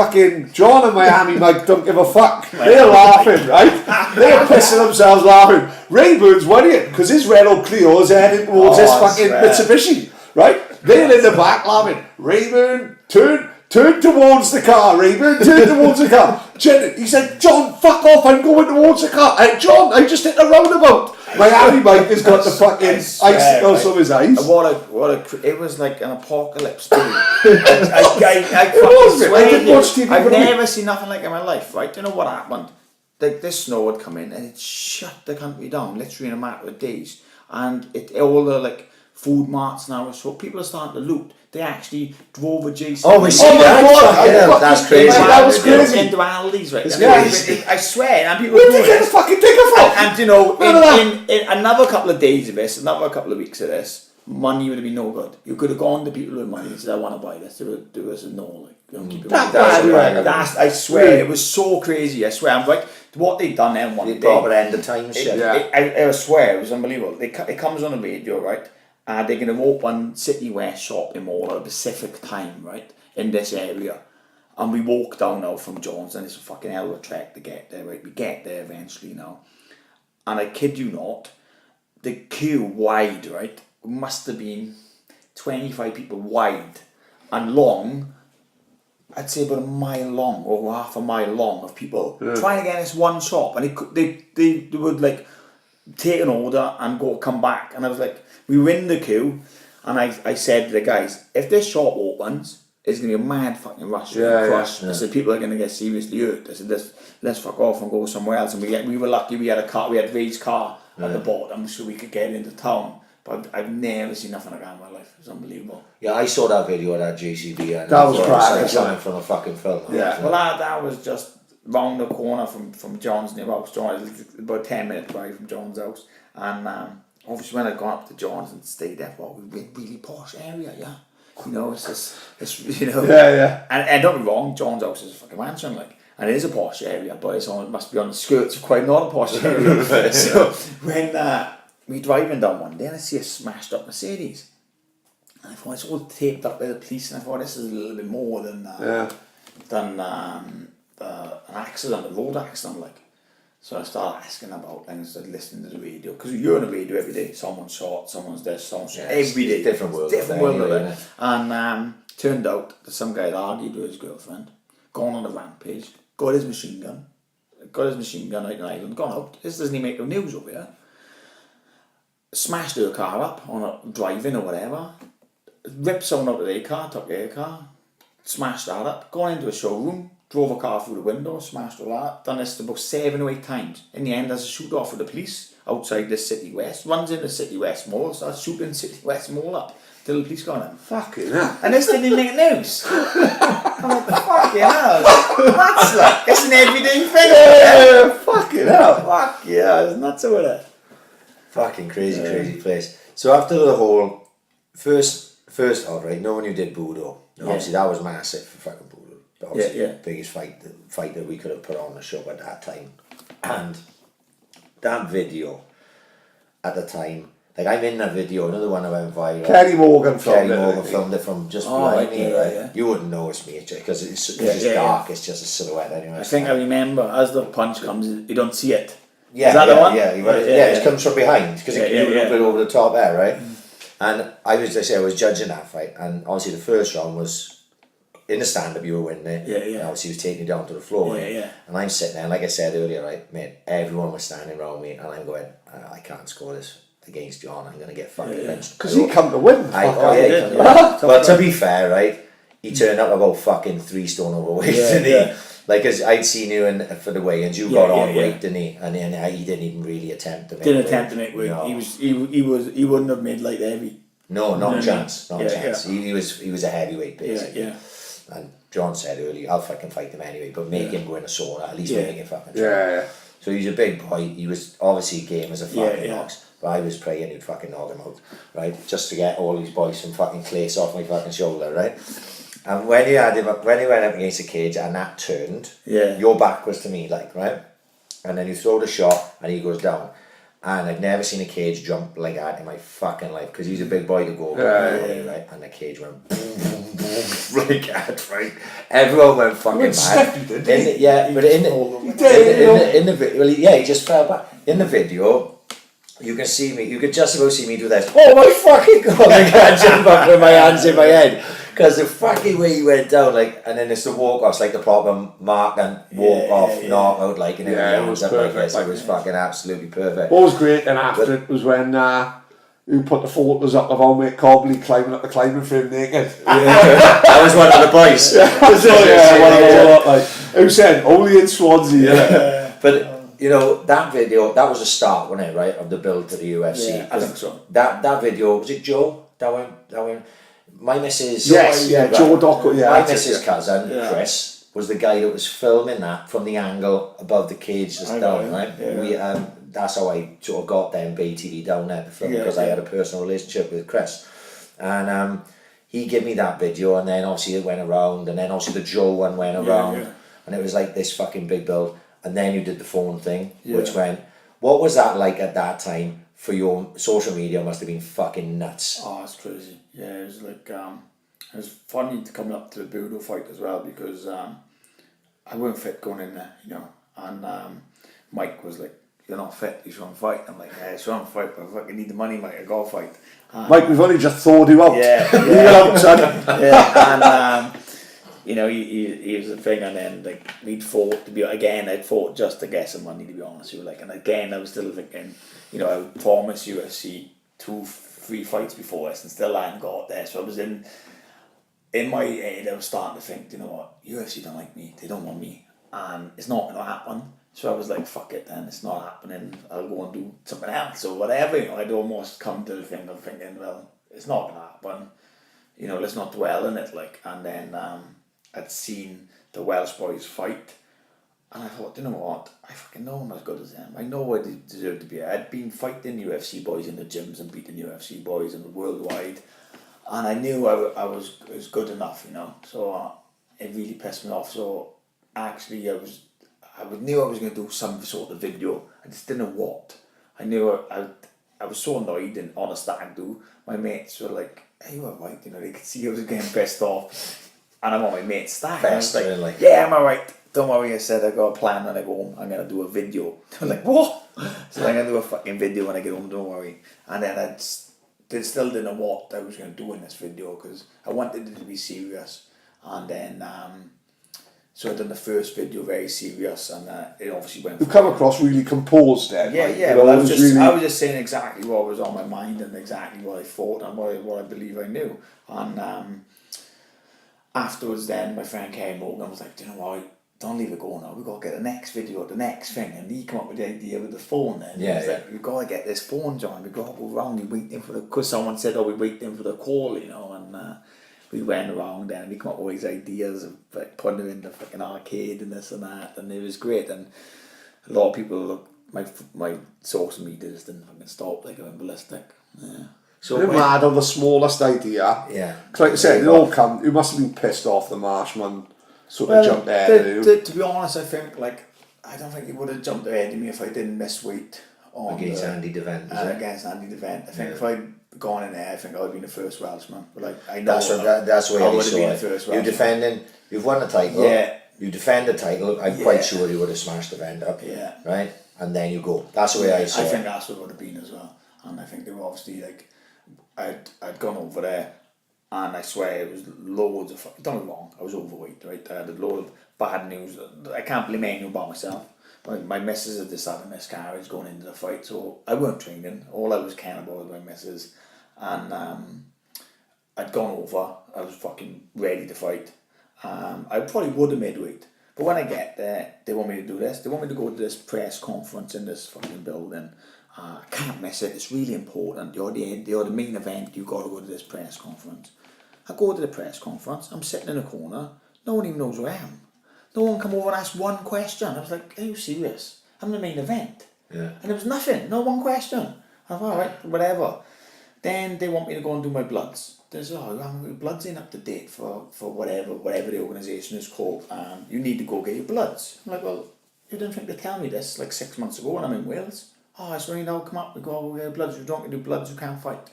Miami Mike don't give a fuck. They're laughing, right? They're pissing themselves laughing. Rayburn's worrying because his Renault Clio is heading towards this fucking Mitsubishi, right? They're in the back laughing. Rayburn, turn towards the car, Rayburn, turn towards the car. He said, John, fuck off, I'm going towards the car. John, I just hit a roundabout. Miami Mike has got the fucking icicles from his eyes. It was like an apocalypse. I fucking swear I did watch TV. I've never seen nothing like it in my life, right? Do you know what happened? Like, this snow had come in and it shut the country down literally in a matter of days. And all the like food marts now, so people are starting to loot. They actually drove a JCB. Oh, we see that? That's crazy. That was crazy. Into Aldi's, right? Crazy. I swear, and people Where'd were they doing get a it. fucking ticket from? And you know, in another couple of days of this, another couple of weeks of this, money would have been no good. You could have gone to people with money and said, I want to buy this. They would do us no, like, don't keep it. I swear, it was so crazy. I swear, I'm right. What they'd done then one day. Proper end of time shit. I swear, it was unbelievable. It comes on the radio, right? They're going to open City West shopping mall at a specific time, right, in this area. And we walk down now from John's, and it's a fucking hell of a trek to get there, right? We get there eventually now. And I kid you not, the queue wide, right, must have been 25 people wide and long. I'd say about a mile long or half a mile long of people trying to get in this one shop. And they would like take an order and come back. And I was like, we were in the queue, and I said to the guys, if this shop opens, it's going to be a mad fucking rush. I said, people are going to get seriously hurt. I said, let's fuck off and go somewhere else. And we were lucky we had a car, we had Ray's car at the bottom so we could get into town. But I've never seen nothing like that in my life. It was unbelievable. Yeah, I saw that video of that JCB. And that was like something from a fucking film. Yeah, well, that was just round the corner from John's new house. John, about 10 minutes drive from John's house. And obviously when I got up to John's and stayed there, well, we're in a really posh area, yeah. You know, it's you know. Yeah. And don't be wrong, John's house is a fucking mansion, like, and it is a posh area, but it must be on the skirts of quite not a posh area. So when we driving down one day and I see a smashed up Mercedes, and I thought it's all taped up by the police, and I thought this is a little bit more than an accident, a road accident, like. So I started asking about things, started listening to the radio, because you're on the radio every day. Someone's shot, someone's this, someone's shot, every day. Different world. Different world of it. And turned out that some guy had argued with his girlfriend, gone on a rampage, got his machine gun out in Ireland, gone out. This doesn't even make no news over here. Smashed her car up on a driving or whatever, ripped someone out of their car, took their car, smashed that up, gone into a showroom, drove a car through the window, smashed all that, done this about 7 or 8 times. In the end, there's a shoot off with the police outside the City West, runs into City West Mall, starts shooting City West Mall up till the police got him. Fucking hell. And this didn't even make news. I'm like, the fucking hell. That's like, it's an everyday thing. Yeah, fucking hell. Fuck yeah, it's nuts over there. Fucking crazy place. So after the whole first off, right, no one who did Budo. Obviously that was massive for fucking Budo. Obviously biggest fight that we could have put on the show at that time. And that video at the time, like I'm in that video, another one that went viral. Kerry Morgan filmed it from just behind me, right? Yeah. You wouldn't know it's me because it's just dark, it's just a silhouette anyway. I think I remember as the punch comes, you don't see it. Yeah, is that the one? It comes from behind because it came a little bit over the top there, right? And I was judging that fight, and obviously the first round was in the stand-up, you were winning it. And obviously he was taking you down to the floor, right? And I'm sitting there, and like I said earlier, right, mate, everyone was standing around me, and I'm going, I can't score this against John. I'm gonna get fucking lynched. Because he come to win. But to be fair, right, he turned up about fucking 3 stone overweight, didn't he? Like, cause I'd seen you for the weigh-ins, you got on weight, didn't he? And then he didn't even really attempt to make weight. Attempt to make weight. No. He wouldn't have made light heavy. No, not a chance. Not a chance. He was a heavyweight basically. And John said earlier, I'll fucking fight him anyway, but make him go in a sauna, at least make him fucking try. So he's a big boy, he was obviously game as a fucking ox, but I was praying he'd fucking knock him out, right? Just to get all these boys from fucking place off my fucking shoulder, right? And when he went up against the cage and that turned, your back was to me, like, right? And then you throw the shot and he goes down. And I've never seen a cage jump like that in my fucking life, because he's a big boy to go over, right? And the cage went boom, boom, boom, like that, right? Everyone went fucking mad. In the video, he just fell back. In the video, you can see me, you could just about see me do this. Oh my fucking god! I can't jump up with my hands in my head. Because the fucking way he went down, like, and then it's the walk-offs, like the proper mark and walk-off, knockout, like, and it was perfect. Like this. It was fucking absolutely perfect. What was great, and after it was when you put the photos up of old mate Cobley climbing up the climbing frame naked. That was one of the boys. Who said, only in Swansea, But, you know, that video, that was a start, wasn't it, right, of the build to the UFC? Yeah, I think so. That video, was it Joe? That went. My missus... Joe Docco, my missus' cousin, Chris, was the guy that was filming that from the angle above the cage just down, right? We that's how I sort of got them BTV down there to film, because I had a personal relationship with Chris. And he gave me that video, and then obviously it went around, and then obviously the Joe one went around, and it was like this fucking big build. And then you did the phone thing, which went... What was that like at that time? For your social media, must have been fucking nuts. Oh, it's crazy. Yeah, it was like, it was funny to come up to the Budo fight as well, because I weren't fit going in there, you know, and Mike was like, you're not fit, you should fight. I'm like, yeah, I should fight, but I fucking need the money, Mike, I gotta fight. Mike, we've only just thawed you out. And you know, he was the thing, and then like we'd fought I'd fought just to get some money, to be honest with you, like, and again I was still thinking, you know, I would promise UFC 2-3 fights before this, and still I hadn't got there. So I was in my head, I was starting to think, you know what, UFC don't like me, they don't want me, and it's not gonna happen. So I was like, fuck it then, it's not happening, I'll go and do something else or whatever, you know. I'd almost come to the thing of thinking, well, it's not gonna happen, you know, let's not dwell in it, like. And then I'd seen the Welsh boys fight, And I thought, you know what? I fucking know I'm as good as them. I know I deserve to be. I'd been fighting UFC boys in the gyms and beating UFC boys and worldwide, and I knew I was good enough, you know. So it really pissed me off. So actually, I knew I was going to do some sort of video. I just didn't know what. I knew I was so annoyed and on a stag do. My mates were like, "Hey, you alright?" You know, they could see I was getting pissed off, and I'm on my mate's stag. Festering, like, "Yeah, I'm alright. Don't worry," I said, "I got a plan when I go home. I'm going to do a video." I'm like, "What?" So I'm going to do a fucking video when I get home, don't worry. And then I still didn't know what I was going to do in this video because I wanted it to be serious. And then, so I done the first video very serious, and it obviously went. You come across really composed then. Yeah, like, yeah. you know, Well, it was really... I was just saying exactly what was on my mind and exactly what I thought and what I believe I knew. And afterwards, then my friend came over and was like, "Do you know what? Don't leave it go now. We've got to get the next video, the next thing." And he come up with the idea with the phone then. Yeah, He was like, "We've got to get this phone, John. We've got to go around. We're waiting for because someone said, oh, we're waiting for the call, you know." And we went around then and we come up with all these ideas of like putting them in the fucking arcade and this and that. And it was great. And a lot of people, my social media just didn't fucking stop. Like, I went ballistic. Yeah. So mad on the smallest idea. Yeah. Like I said, it all come. You must have been pissed off the Marshman sort of jumped ahead of you. To be honest, I think I don't think he would have jumped ahead of me if I didn't miss weight on Against Andy Devent. against Andy Devent. I think if I'd gone in there, I think I would have been the first Welshman. But like I know That's where I you would have saw been it. the first You're Welshman. defending. You've won the title. Yeah. You defend the title. I'm quite sure you would have smashed the vent up. Yeah. Right. And then you go. That's the way I saw I it. think that's what it would have been as well. And I think they were obviously like, I'd gone over there, and I swear it was loads of. Don't get me wrong, I was overweight, right? I had a load of bad news. I can't blame anyone but myself. My missus had just had a miscarriage going into the fight, so I weren't training. All I was caring about was my missus, and I'd gone over. I was fucking ready to fight. I probably would have made weight, but when I get there, they want me to do this. They want me to go to this press conference in this fucking building. I can't miss it. It's really important. You're the main event. You've got to go to this press conference. I go to the press conference. I'm sitting in a corner. No one even knows who I am. No one come over and ask one question. I was like, "Are you serious? I'm the main event." Yeah. And there was nothing. No one question. I thought, alright, whatever. Then they want me to go and do my bloods. They say, "Oh, your bloods ain't up to date for whatever the organisation is called. You need to go get your bloods." I'm like, "Well, you didn't think to tell me this like 6 months ago when I'm in Wales." "Oh, it's really now come up, we go get your bloods. You don't get your bloods, you can't fight."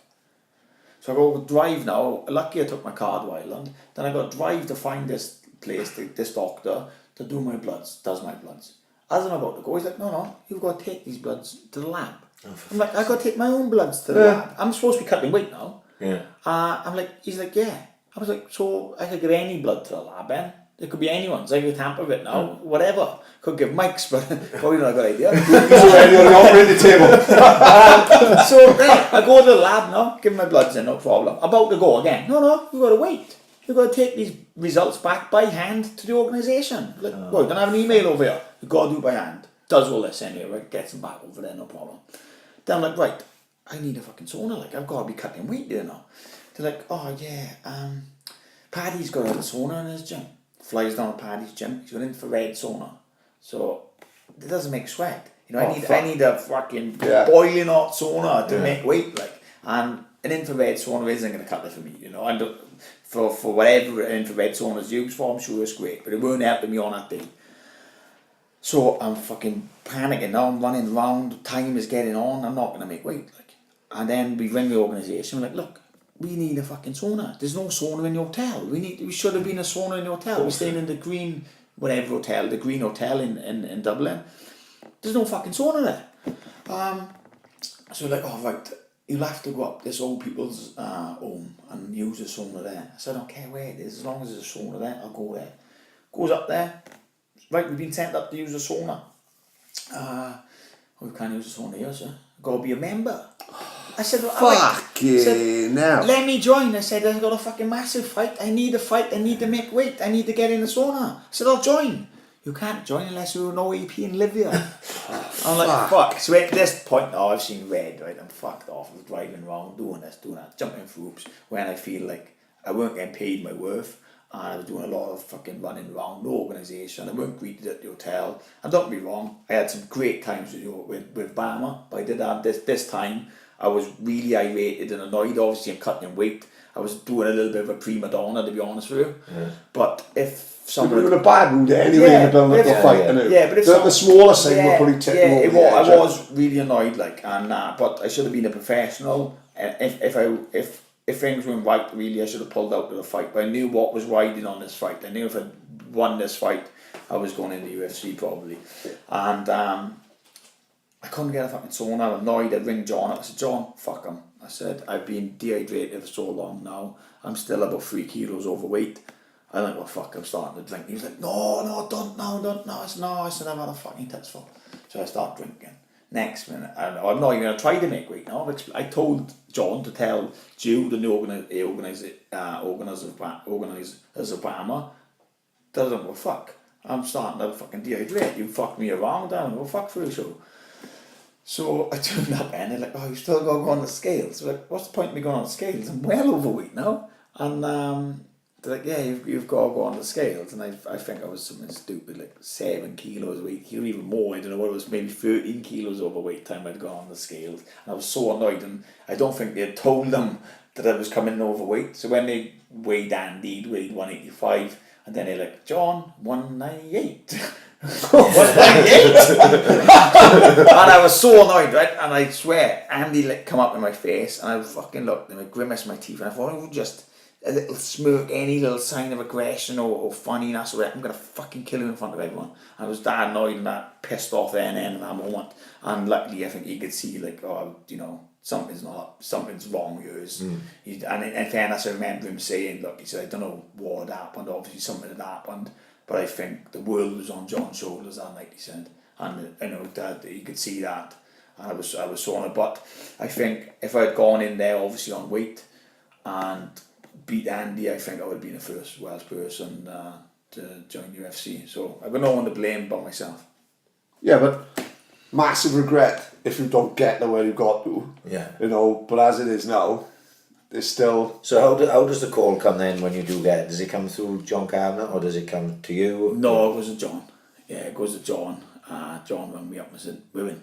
So I go drive now. Lucky I took my car to Ireland. Then I got to drive to find this place, this doctor, to do my bloods, does my bloods. As I'm about to go, he's like, "No, you've got to take these bloods to the lab." I'm like, "I got to take my own bloods to the lab. I'm supposed to be cutting weight now." Yeah. I'm like, he's like, "Yeah." I was like, "So I could give any blood to the lab then? It could be anyone's. I could tamper with it now, whatever. Could give Mike's, but probably not a good idea." He's already on the operating table. So then I go to the lab now, give my bloods in, no problem. About to go again. No, you've got to wait. You've got to take these results back by hand to the organisation. Like, well, you don't have an email over here. You've got to do it by hand. Does all this anyway, right? Gets them back over there, no problem. Then I'm like, right, I need a fucking sauna. Like, I've got to be cutting weight there now. They're like, "Oh yeah, Paddy's got a sauna in his gym." Flies down to Paddy's gym. He's got an infrared sauna, so it doesn't make sweat. You know, I need a fucking boiling hot sauna to make weight, like, and an infrared sauna isn't going to cut it for me. You know, and for whatever an infrared sauna is used for, I'm sure it's great, but it won't help me on that day. So I'm fucking panicking now. I'm running around. Time is getting on. I'm not going to make weight, like. And then we ring the organisation. We're like, "Look, we need a fucking sauna. There's no sauna in the hotel. We should have been a sauna in the hotel. We're staying in the Green, whatever hotel, the Green Hotel in Dublin. There's no fucking sauna there." So we're like, "Oh, right, you'll have to go up this old people's home and use the sauna there." I said, "I don't care where it is, as long as there's a sauna there, I'll go there." Goes up there. "Right, we've been sent up to use the sauna." "We can't use the sauna here, sir. Got to be a member." I said, Now. "Let me join." I said, "I've got a fucking massive fight. I need a fight. I need to make weight. I need to get in the sauna." I said, "I'll join." "You can't join unless you're an OEP and live here." I'm like, fuck. So at this point now, I've seen red, right? I'm fucked off. I'm driving around, doing this, doing that, jumping through hoops when I feel like I weren't getting paid my worth. and I was doing a lot of fucking running around the organisation. I weren't greeted at the hotel. And don't get me wrong, I had some great times with Bama, but I did have this time. I was really irritated and annoyed. Obviously, I'm cutting in weight. I was doing a little bit of a prima donna, to be honest with you. Yeah. But if someone... You were in a bad mood anyway in the build-up to the fight, innit? Yeah, but if the smallest thing would probably tip you over I was really annoyed, like, and but I should have been a professional. If things weren't right, really, I should have pulled out of the fight. But I knew what was riding on this fight. I knew if I won this fight, I was going into the UFC probably. And I couldn't get a fucking sauna. I was annoyed. I'd ring John up. I said, John, fuck him. I said, I've been dehydrated for so long now. I'm still about 3 kilos overweight. I went, well, fuck, I'm starting to drink. He was like, no, don't. I said, no. I said, I've had a fucking titsful. So I start drinking. Next minute, I'm not even going to try to make weight now. I told John to tell Jude and the organisers of Bama, doesn't go, fuck, I'm starting to fucking dehydrate. You fucked me around, I don't go, fuck for a show. So I turned up and they're like, oh, you still got to go on the scales. So like, what's the point of me going on the scales? I'm well overweight now. And they're like, yeah, you've got to go on the scales. And I think I was something stupid, like 7 kilos weight, or even more. I don't know what it was, maybe 13 kilos overweight time I'd gone on the scales. And I was so annoyed, and I don't think they had told them that I was coming in overweight. So when they weighed Andy, he'd weighed 185, and then they're like, John, 198. 198? And I was so annoyed, right? And I swear, Andy come up in my face, and I fucking looked, and I grimaced my teeth, and I thought, oh, just a little smirk, any little sign of aggression or funniness, or I'm gonna fucking kill you in front of everyone. I was that annoyed and that pissed off then in that moment. And luckily, I think he could see, like, oh, you know, something's wrong with yours. And in fairness, I remember him saying, look, he said, I don't know what had happened, obviously something had happened, but I think the world was on John's shoulders that night, he said. And I know that he could see that, and I was so on it. But I think if I had gone in there, obviously on weight, and beat Andy, I think I would have been the first Welsh person to join UFC. So I've got no one to blame but myself. Yeah, but massive regret if you don't get to where you got to. Yeah. You know, but as it is now, there's still... So how does the call come then when you do get it? Does it come through John Kavanagh or does it come to you? No, it goes to John. Yeah, it goes to John. John rang me up and said, we're in.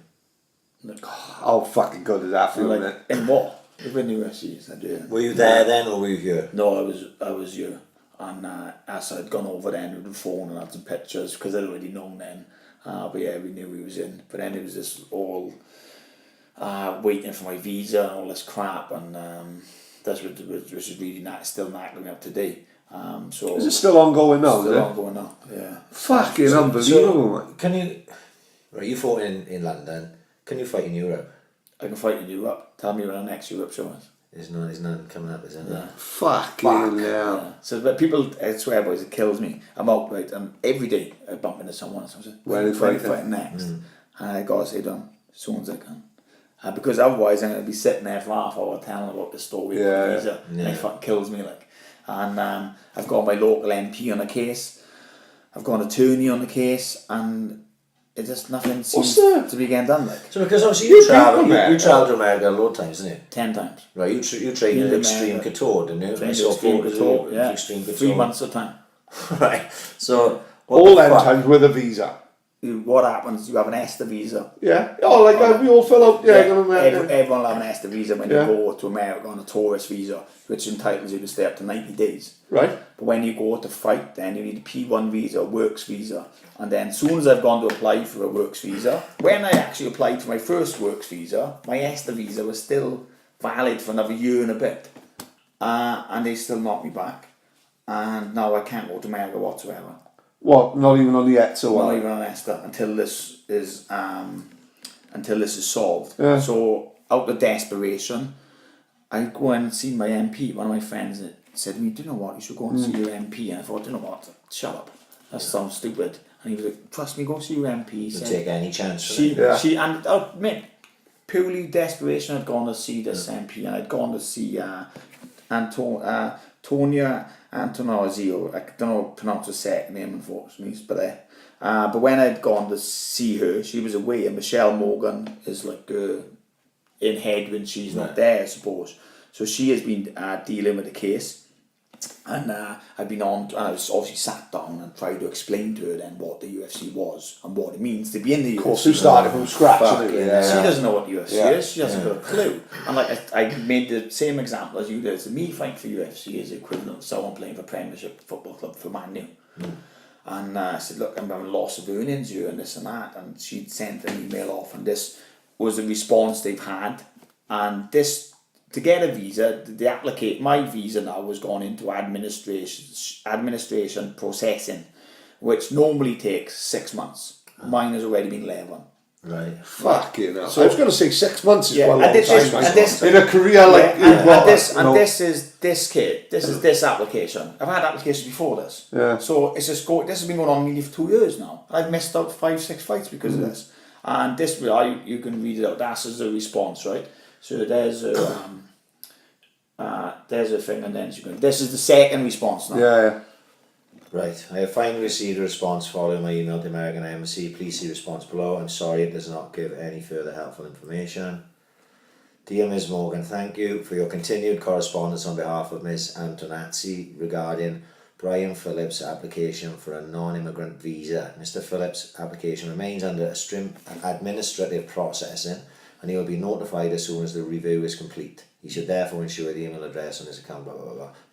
Like, how fucking good is that for like, in what? We've been to UFC, said, yeah. Were you there then or were you here? No, I was here. And as I'd gone over then with the phone and had some pictures, because I'd already known then. But yeah, we knew he was in. But then it was just all waiting for my visa and all this crap, and that's what which is really still nagging me up today. So is it still ongoing now? Still ongoing now, yeah. Fucking unbelievable. So, can you... Right, you fought in London. Can you fight in Europe? I can fight in Europe. Tell me when our next Europe show is. There's none coming up, is there? Yeah. Fucking yeah. So, but people, I swear, boys, it kills me. I'm out, right, and every day I bump into someone. So I say, where are you fighting next? And I gotta say to them, as soon as I can. Because otherwise I'm going to be sitting there for half hour telling about the story of the visa. And it fucking kills me, like. And I've got my local MP on the case. I've got an attorney on the case, and it just nothing seems to be getting done, like. So because obviously you travel to America a lot of times, didn't you? 10 times. Right, you trained in Extreme Couture, didn't you? Extreme Couture, yeah. Extreme Couture. 3 months of time. Right. So all them times with a visa. What happens? You have an ESTA visa. Yeah. Oh, like we all fill out. Yeah. Everyone will have an ESTA visa when you go to America on a tourist visa, which entitles you to stay up to 90 days. Right. But when you go to fight, then you need a P1 visa, a works visa. And then as soon as I've gone to apply for a works visa, when I actually applied for my first works visa, my ESTA visa was still valid for another year and a bit. And they still knocked me back. And now I can't go to America whatsoever. What? Not even on the ETA one? Not even on ESTA until this is solved. Yeah. So out of desperation, I go and see my MP. One of my friends said to me, "Do you know what? You should go and see your MP." And I thought, "Do you know what? Shut up. That sounds stupid." And he was like, "Trust me, go see your MP." He said, take any chance. She and mate, purely desperation, I'd gone to see this MP, and I'd gone to see Tonia Antonazio. I don't know pronounce her second name, unfortunately, but when I'd gone to see her, she was away, and Michelle Morgan is like in head when she's not there, I suppose. So she has been dealing with the case, And I'd been on, and I was obviously sat down and tried to explain to her then what the UFC was and what it means to be in the UFC. Of course, you started from scratch. Fucking hell. She doesn't know what UFC is. She hasn't got a clue. And like I made the same example as you did. So me fighting for UFC is the equivalent of someone playing for Premiership Football Club for Man U. And I said, look, I'm having loss of earnings here and this and that. And she'd sent an email off, and this was the response they've had. And this, to get a visa, my visa now has gone into administration processing, which normally takes 6 months. Mine has already been 11. Right. Fucking hell. So I was going to say 6 months is quite a long and this, time. In a career like this is this application. I've had applications before this. Yeah. So this has been going on nearly for 2 years now. I've missed out 5-6 fights because of this. And this, you can read it out. That's as a response, right? So there's a thing, and then this is the second response now. Yeah. Right. I have finally received a response following my email to the American Embassy. Please see response below. I'm sorry it does not give any further helpful information. Dear Ms. Morgan, thank you for your continued correspondence on behalf of Ms. Antonazzi regarding Brian Phillips' application for a non-immigrant visa. Mr. Phillips' application remains under a strict administrative processing, and he will be notified as soon as the review is complete. He should therefore ensure the email address on his account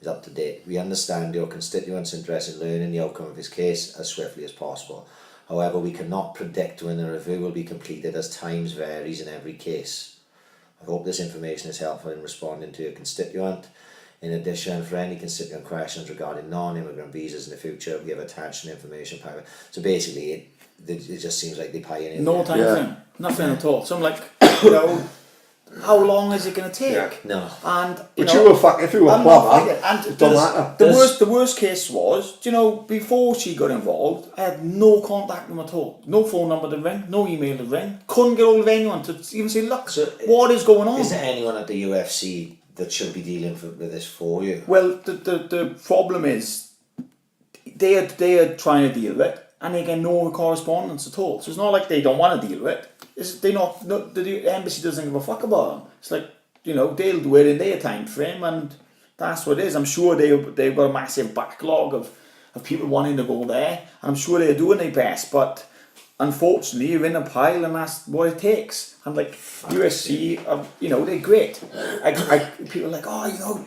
is up to date. We understand your constituents' interest in learning the outcome of his case as swiftly as possible. However, we cannot predict when the review will be completed, as times varies in every case. I hope this information is helpful in responding to your constituent. In addition, for any constituent questions regarding non-immigrant visas in the future, we have attached an information packet. So basically, it just seems like they pioneered. No time thing, nothing at all. So I'm like, how long is it going to take? Yeah. No. And But you were fucking, if you were plumber, it don't matter. The worst case was, before she got involved, I had no contact with them at all. No phone number to ring, no email to ring. Couldn't get hold of anyone to even say, look, what is going on? Is there anyone at the UFC that should be dealing with this for you? Well, the problem is they are trying to deal with it, and they get no correspondence at all. So it's not like they don't want to deal with it. The embassy doesn't give a fuck about them. It's like, they'll do it in their time frame, and that's what it is. I'm sure they've got a massive backlog of people wanting to go there. I'm sure they're doing their best, but unfortunately, you're in a pile, and that's what it takes. And like UFC, they're great. People are like,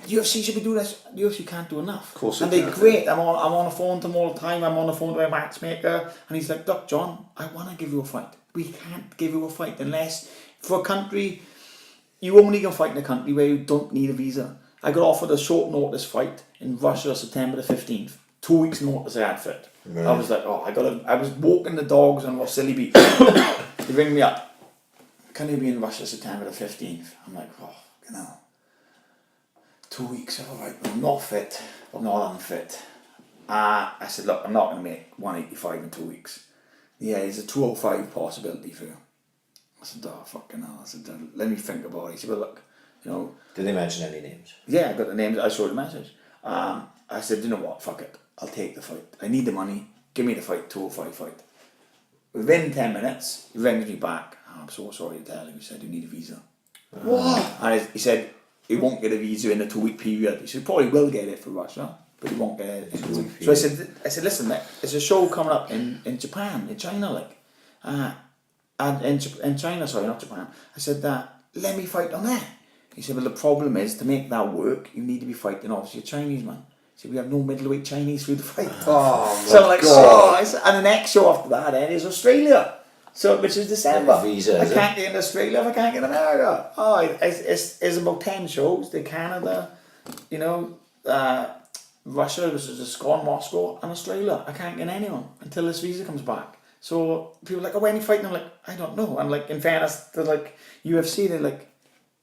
UFC should be doing this. UFC can't do enough. Of course, and they're great. I'm on the phone to them all the time. I'm on the phone to a matchmaker, and he's like, look, John, I want to give you a fight. We can't give you a fight unless, for a country, you only can fight in a country where you don't need a visa. I got offered a short notice fight in Russia, September the 15th. 2 weeks notice I had for it. Right. I was like, I was walking the dogs on Silly Beach. They ring me up. Can you be in Russia, September the 15th? I'm like, 2 weeks, alright, I'm not fit, I'm not unfit. I said, look, I'm not going to make 185 in 2 weeks. Yeah, there's a 205 possibility for you. I said, fucking hell. I said, let me think about it. He said, well, look, Did they mention any names? Yeah, I got the names. I showed the message. I said, you know what, fuck it. I'll take the fight. I need the money. Give me the fight, 205 fight. Within 10 minutes, he rings me back. I'm so sorry to tell him. He said, you need a visa. What? And he said, he won't get a visa in a 2 week period. He said, he probably will get it for Russia, but he won't get it in a 2 week period. So I said, listen, mate, there's a show coming up in Japan, in China, and in China, sorry, not Japan. I said, let me fight on there. He said, well, the problem is, to make that work, you need to be fighting, obviously, a Chinese man. He said, we have no middleweight Chinese through the fight. Oh, so I'm like, God. And the next show after that is Australia. So, which is December. Visa, I can't get in Australia if I can't get in America. It's about 10 shows. The Canada, Russia, which is just gone, Moscow, and Australia. I can't get anyone until this visa comes back. So people are like, when are you fighting? I'm like, I don't know. And like, in fairness, they're like, UFC, they're like,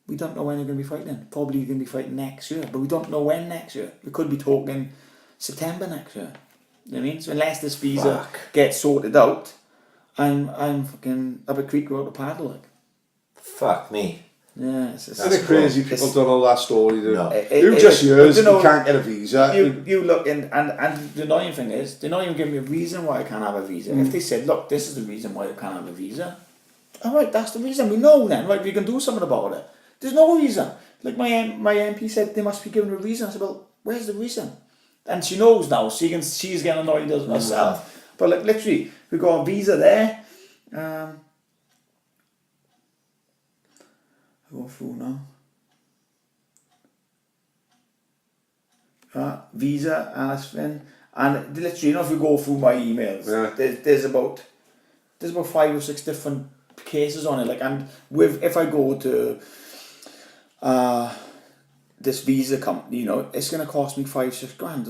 we don't know when you're going to be fighting. Probably you're going to be fighting next year, but we don't know when next year. We could be talking September next year. You know what I mean? So unless this visa gets sorted out, I'm fucking up a creek road to paddle, like. Fuck me. Yeah, Isn't it crazy people don't know that story? No. You can't get a visa. You look in, and the annoying thing is, they're not even giving me a reason why I can't have a visa. If they said, look, this is the reason why I can't have a visa, alright, that's the reason, we know then, right, we can do something about it. There's no reason. Like my MP said, they must be given a reason. I said, well, where's the reason? and she knows now. She's getting annoyed as herself. But like literally, we got a visa there. I go through now. Visa, Aspen, and literally, you know, if you go through my emails, there's about 5 or 6 different cases on it. Like, and if I go to this visa company, you know, it's going to cost me 5-6 grand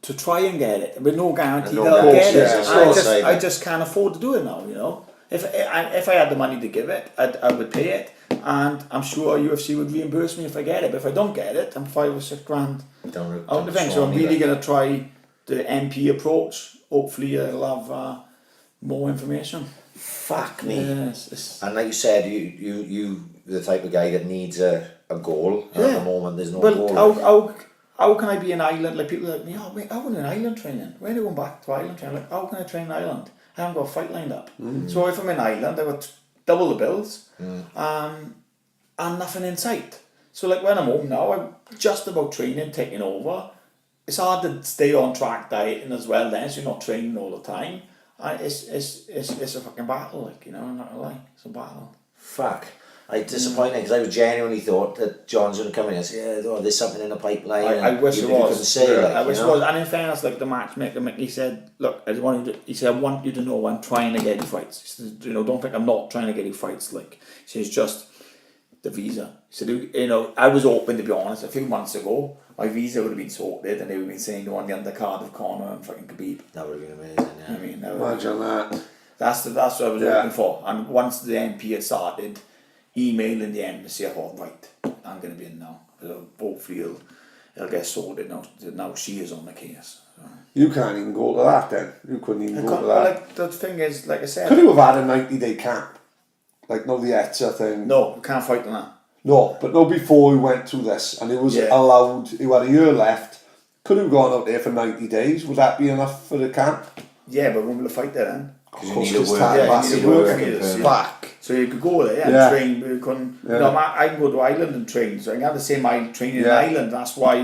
to try and get it, with no guarantee that I'll get it. I just can't afford to do it now, you know. If I had the money to give it, I would pay it, and I'm sure UFC would reimburse me if I get it. But if I don't get it, I'm 5 or 6 grand out of the thing. So I'm really going to try the MP approach. Hopefully I'll have more information. Fuck me. Yes. And like you said, you the type of guy that needs a goal. And at the moment, there's no goal. How can I be in Ireland? Like people are like, oh, wait, I want an Ireland training. When are you going back to Ireland training? Like, how can I train in Ireland? I haven't got a fight lined up. So if I'm in Ireland, I've got double the bills and nothing in sight. So like when I'm home now, I'm just about training, taking over. It's hard to stay on track dieting as well then, so you're not training all the time. It's a fucking battle, like, you know, I'm not gonna lie. It's a battle. Fuck. I'm disappointed because I genuinely thought that John's going to come in and say, oh, there's something in the pipeline. I wish it was. Say, like, I wish it was. And in fairness, like the matchmaker, he said, look, I want you to know I'm trying to get you fights. He said, you know, don't think I'm not trying to get you fights. Like, he says, just the visa. He said, you know, I was open, to be honest, a few months ago. My visa would have been sorted and they would have been saying, you on the undercard of Conor and fucking Khabib. That would have been amazing, yeah. I mean, imagine that. That's what I was looking for. And once the MP had started emailing the embassy, I thought, right, I'm going to be in now. So hopefully it'll get sorted now. Now she is on the case. So. You can't even go to that then. You couldn't even go to that. Like, the thing is, like I said... Could you have had a 90-day camp? Like, no, the ETSA thing. No, we can't fight on that. No, but no, before we went through this, and it was allowed, you had a year left, could have gone out there for 90 days. Would that be enough for the camp? Yeah, but when will the fight there then? Because you need to work. Back. So you could go there and train, but you couldn't... You know, I can go to Ireland and train, so I can have the same training in Ireland. That's why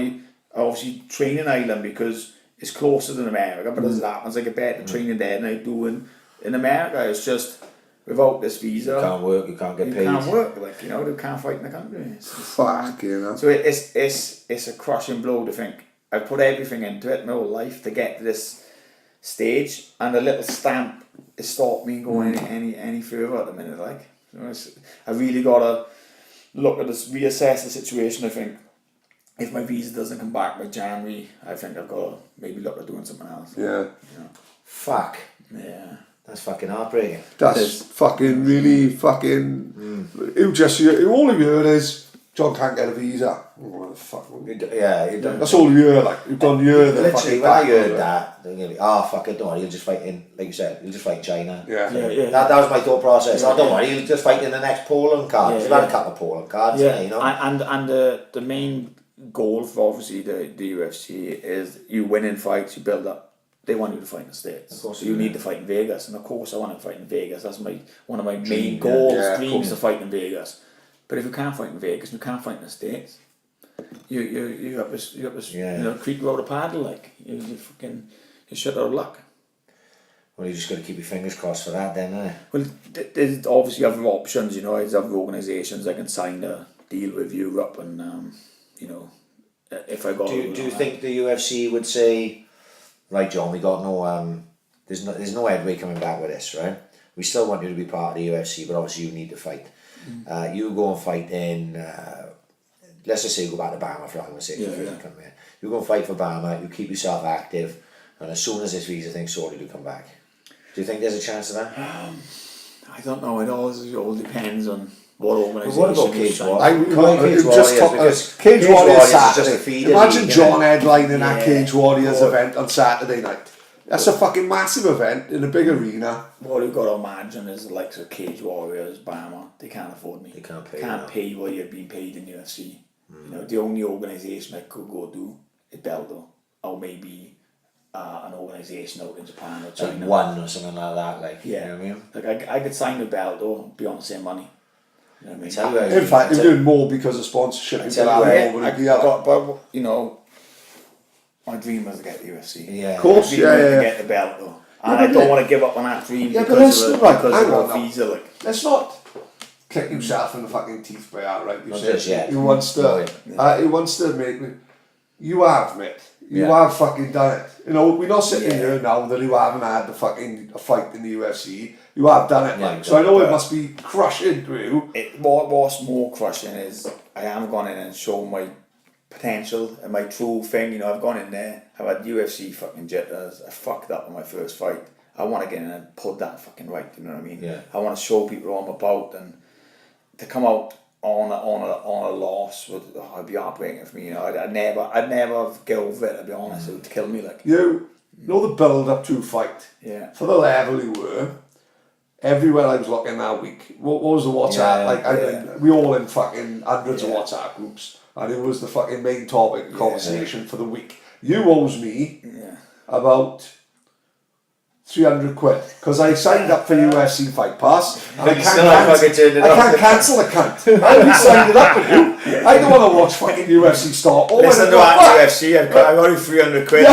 I obviously train in Ireland, because it's closer than America, but as it happens, I get better training there than I do in America. It's just... Without this visa, you can't work, you can't get paid. You can't work, like, you know, you can't fight in the country. Fuck, you know. So it's a crushing blow to think I've put everything into it my whole life to get to this stage, and a little stamp has stopped me going any further at the minute. Like, so I really gotta look at this, reassess the situation. I think if my visa doesn't come back by January, I think I've got to maybe look at doing something else. Yeah. You know. Fuck. Yeah. That's fucking heartbreaking. That's fucking really fucking. All you hear is John can't get a visa. What the fuck? You done. That's all you hear. Like, you've done Literally, when I heard that, they're gonna be, fuck it, don't worry, you'll just fight in, like you said, you'll just fight in China. Yeah. That was my thought process. Don't worry, you'll just fight in the next Poland card. You've had a couple of Poland cards, you know. And the main goal for obviously the UFC is you win in fights, you build up. They want you to fight in the States. Of course, so you need to fight in Vegas, and of course I want to fight in Vegas. That's one of my main goals, dreams, to fight in Vegas. But if you can't fight in Vegas, you can't fight in the States. You have this you know, creek without a paddle, like you're shit out of luck. Well, you just got to keep your fingers crossed for that, then, eh? Well, there's obviously other options. You know, there's other organisations I can sign a deal with Europe, and you know, if I got. Do you think the UFC would say, right, John, we got no there's no headway coming back with this, right? We still want you to be part of the UFC, but obviously you need to fight. You go and fight in, let's just say you go back to Bama for argument's sake. You go and fight for Bama, you keep yourself active, and as soon as this visa thing's sorted, you come back. Do you think there's a chance of that? I don't know. It all depends on what organisation. What about Cage Warriors? Cage Warriors Saturday. Imagine John headlining that Cage Warriors event on Saturday night. That's a fucking massive event in a big arena. What you've got to imagine is the likes of Cage Warriors, Bama. They can't afford me. They can't pay what you're being paid in UFC. You know, the only organisation I could go do is Bellator, or maybe an organisation out in Japan or China. Like one or something like that, like, you know what I mean? Like I could sign with Bellator and be on the same money. You know what I mean? In fact, you're doing more because of sponsorship. But you know, My dream was to get the UFC. Yeah. Of course, My dream was to yeah. get the belt though. And Yeah, I but don't want to give up on that dream Yeah, but because of let's the hang on visa. Like, let's not kick himself in the fucking teeth by that, right? You Not said just yet. he wants to. He wants to make me. You have, mate. You Yeah. have fucking done it. You know, we're not sitting Yeah. here now that you haven't had the fucking a fight in the UFC. You have done it, Yeah, like. So I know it but- must be crushing to you. What's more crushing is I haven't gone in and shown my potential and my true thing. You know, I've gone in there, I've had UFC fucking jitters, I fucked up in my first fight. I want to get in and put that fucking right, you know what I mean? Yeah. I want to show people what I'm about, and to come out on a loss would it'd be heartbreaking for me, you know. I'd never get over it, to be honest. It would kill me, like. You know the build up to a fight. Yeah. For the level you were, everywhere I was looking that week, what was the WhatsApp? Yeah, we all in fucking hundreds Yeah. of WhatsApp groups, and it was the fucking main topic of conversation for the week. You owes me Yeah. about 300 quid because I signed up for UFC Fight Pass and I You still haven't fucking turned it I off. can't cancel the cunt. I already signed it up with you. I don't want to watch fucking UFC start. Oh, Listen to that UFC, I got you 300 quid.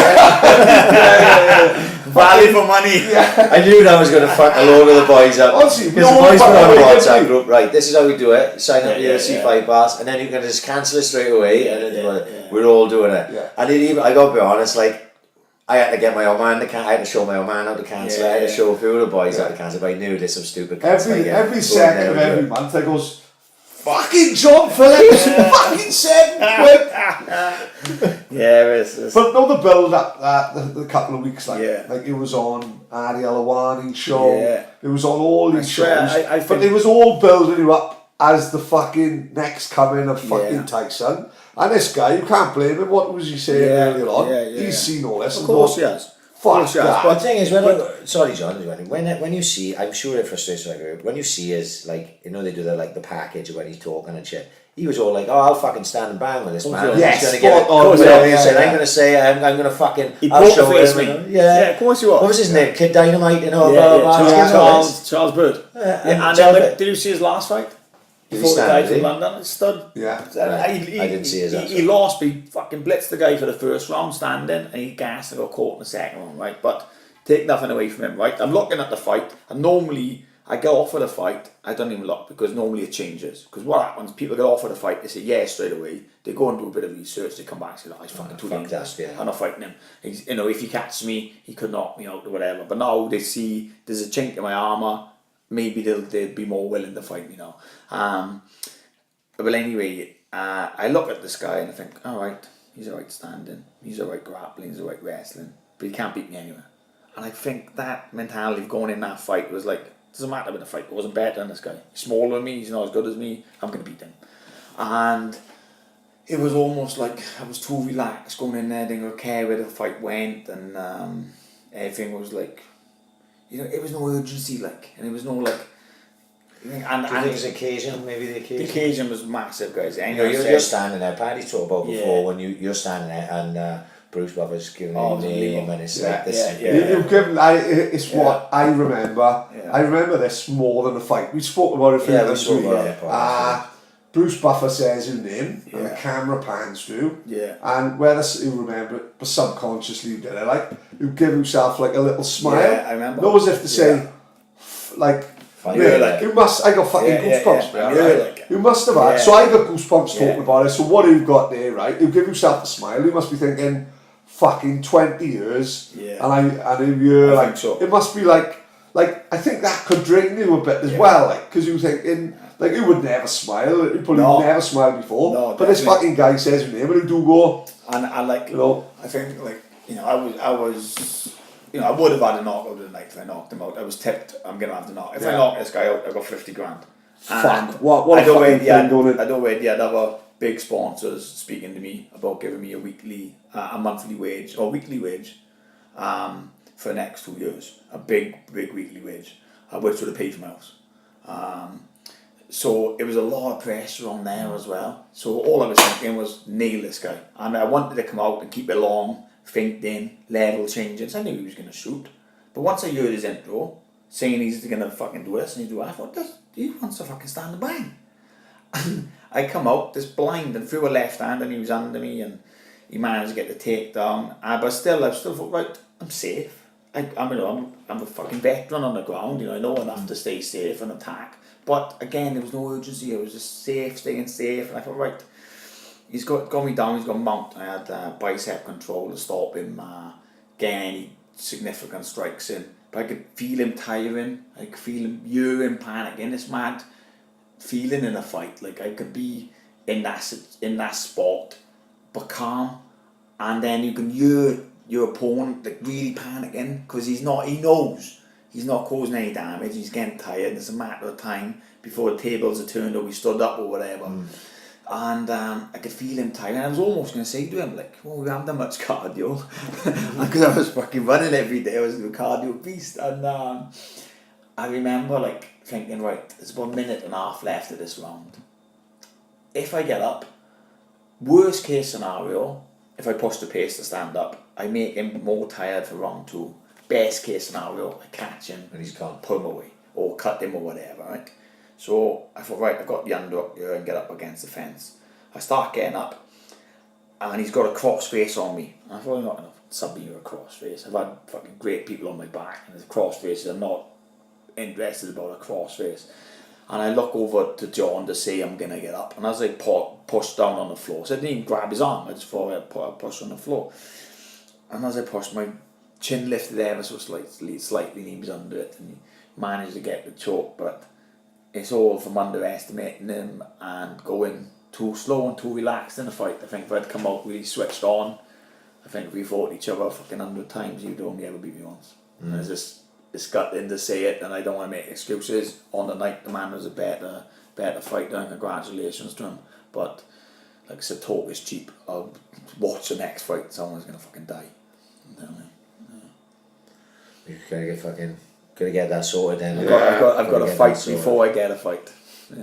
Value for money. I knew that was going to fuck a load of the boys up. Honestly, Because the no boys put one on a fucking WhatsApp did. group, right, this is how we do it. You sign up for Yeah, UFC yeah. Fight Pass, and then you can just cancel it straight away, and then we're all doing it. Yeah. And I got to be honest, like, I had to get my old man I had to show my old man how to cancel it. I had to show a few of the boys how to cancel it, but I knew there's some stupid cunts like it Every who second would of never do every it. month I goes, fucking John Phillips, fucking 7 quid. Yeah, it's But no, the build up the couple of weeks, like Yeah. like it was on Ariel Awani's show, Yeah. it was on all these swear, shows, I but think- it was all building you up as the fucking next coming of fucking Yeah. Tyson. And this guy, you can't blame him. What was he saying Yeah, earlier on? yeah. He's seen all this. Of and course thought, he has. Fuck course he has, that. But the thing is, sorry John, when you see, I'm sure it frustrates you, like, when you see his, like, you know, they do the package when he's talking and shit, he was all like, oh, I'll fucking stand and bang with this man. Yes, He's gonna get it. spot on, Whatever yeah, you said, yeah. I'm gonna say, I'm gonna fucking, He I'll broke show the face him. me. And, Yeah, of course he was. What was his name? Kid Dynamite, you know, Yeah, blah, blah, yeah, blah. Charles Bird. and And Charles then, Bird. did you see his last fight? Did he Before the stand, guy did from he? London, stood. Yeah. Right. I didn't see his he lost, but he fucking blitzed the guy for the first round standing, and he gassed and got caught in the second one, right? But take nothing away from him, right? I'm looking at the fight, and normally I get offered a fight, I don't even look, because normally it changes. Because what happens, people get offered a fight, they say yes straight away, they go and do a bit of research, they come back and say, oh, he's fucking too fuck dangerous, that, yeah. I'm not fighting him. He's, you know, if he catches me, he could knock me out or whatever. But now they see there's a chink in my armour, maybe they'll be more willing to fight me now. But anyway, I look at this guy and I think, alright, he's alright standing, he's alright grappling, he's alright wrestling, but he can't beat me anywhere. And I think that mentality of going in that fight was like, doesn't matter with the fight, I wasn't better than this guy. He's smaller than me, he's not as good as me, I'm going to beat him. And it was almost like I was too relaxed going in there, didn't care where the fight went, and everything was like, you know, it was no urgency, like, and it was no like, Do you think it's occasion, maybe the occasion? the occasion was massive, guys. You know, you're standing there, Paddy's talked about before, Yeah. when you're standing there and Bruce Buffer's giving Oh, you a name and it's like this. You've given, it's what I remember. Yeah. I remember this more than the fight. We spoke about it for Yeah, we this spoke week. about it on the podcast, Bruce Buffer says his name, and the Yeah. camera pans to, Yeah. and whether you remember it, but subconsciously you did it, like, you give yourself like a little smile. Yeah, I remember. Not as if to say, Yeah. like, Fine. yeah, Yeah. you must, I got fucking Yeah, yeah, goosebumps, yeah. man, Yeah, right? like- You must have had, Yeah. so I got goosebumps Yeah. talking about it, so what you've got there, right, you give yourself a smile, you must be thinking, fucking 20 years, Yeah. and a year, I like, think so. it must be like, I think that could drain you a bit as well, like, because you thinking, like, you would never smile, you probably No. never smiled before, No, but this definitely. fucking guy says your name, and you do go, And I like, you know, I think like, you know, I was, you know, I would have had a knockout tonight if I knocked him out. I was tipped, I'm gonna have the knock. If I Yeah. knock this guy out, I got 50 grand. Fuck, what I a don't fucking wait, yeah, thing, don't it? I don't wait, yeah, other big sponsors speaking to me about giving me a weekly, a monthly wage or weekly wage, for the next 2 years. A big weekly wage, which would have paid for my house. So it was a lot of pressure on there as well. So all I was thinking was nail this guy. And I wanted to come out and keep it long, feint in, level changes. I knew he was going to shoot. But once I heard his intro, saying he's going to fucking do this and he's do that, I thought, he wants to fucking stand and bang. And I come out, this blind, and threw a left hand and he was under me. And He managed to get the takedown, but still, I still thought, right, I'm safe. I'm a fucking veteran on the ground, I know enough to stay safe and attack. But again, there was no urgency. I was just staying safe. And I thought, right, he's got me down. He's got mount. I had bicep control to stop him getting any significant strikes in. But I could feel him tiring. I could feel him urine panicking. This mad feeling in a fight. Like I could be in that spot, but calm, and then you can hear your opponent like really panicking because he knows he's not causing any damage. He's getting tired. It's a matter of time before the tables are turned or we stood up or whatever. And I could feel him tired. And I was almost going to say to him, like, well, we haven't done much cardio. Because I was fucking running every day. I was a cardio beast. And I remember, like, thinking, right, there's about a minute and a half left of this round. If I get up, worst case scenario, if I push the pace to stand up, I make him more tired for round 2. Best case scenario, I catch him and he's gone, pull him away or cut him or whatever, right? So I thought, right, I've got the under up here and get up against the fence. I start getting up and he's got a cross face on me. And I thought, I'm not going to sub you a cross face. I've had fucking great people on my back and there's cross faces. I'm not interested about a cross face. And I look over to John to say I'm going to get up. And as I push down on the floor, so I didn't even grab his arm, I just thought I'd push on the floor. And as I pushed, my chin lifted ever so slightly, and he was under it, and he managed to get the choke, but it's all from underestimating him and going too slow and too relaxed in the fight. I think if I'd come out really switched on, I think if we fought each other fucking 100 times, you'd only ever beat me once. And it's gutting to say it, and I don't want to make excuses. On the night, the man was a better fighter, and congratulations to him. But like I said, talk is cheap. I'll watch the next fight, someone's gonna fucking die. Gotta get that sorted then. I've got a fight before I get a fight.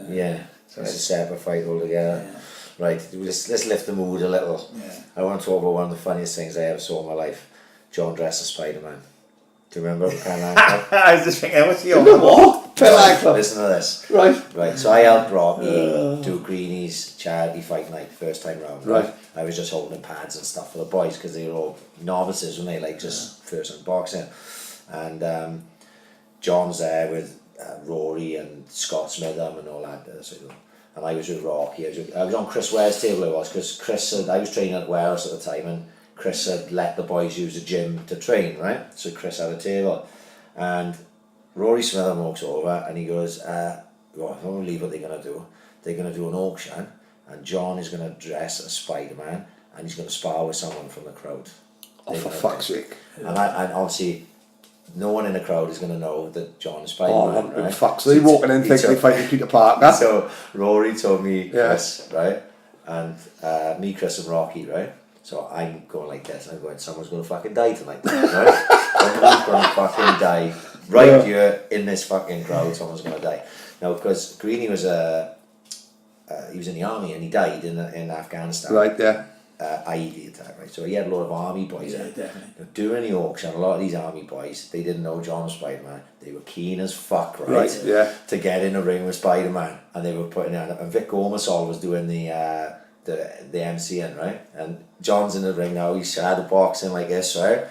Yeah. So it's a separate fight altogether. Yeah. Right, let's lift the mood a little. Yeah. I want to talk about one of the funniest things I ever saw in my life. John dressed as Spider-Man. Do you remember I was just thinking, what's he on? What? Listen to this. Right, so I helped Rocky do Greenie's charity fight night first time round. Right. I was just holding pads and stuff for the boys because they were all novices, weren't they? Like just first time boxing. And John's there with Rory and Scott Smitham and all that. And I was with Rocky. I was on Chris Ware's table, because I was training at Ware's at the time, and Chris had let the boys use the gym to train, right? So Chris had a table. And Rory Smitham walks over and he goes, I don't believe what they're going to do. They're going to do an auction, and John is going to dress as Spider-Man, and he's going to spar with someone from the crowd. Oh, for fuck's sake. And obviously, no one in the crowd is going to know that John is Spider-Man, right? Fuck, so they walking in thinking they fighting Peter Parker. So Rory told me, Chris, right? And me, Chris and Rocky, right? So I'm going like this, I'm going, someone's going to fucking die tonight, right? Someone's going to fucking die. Right here in this fucking crowd, someone's going to die. Now, because Greenie was he was in the army and he died in Afghanistan. Right, yeah. IED attack, right? So he had a lot of army boys. Yeah, definitely. During the auction, a lot of these army boys, they didn't know John was Spider-Man. They were keen as fuck, right? Yeah. To get in the ring with Spider-Man, and they were putting it on. And Vic Gormasol was doing the MCing, right? And John's in the ring now. He's shadow boxing like this, right?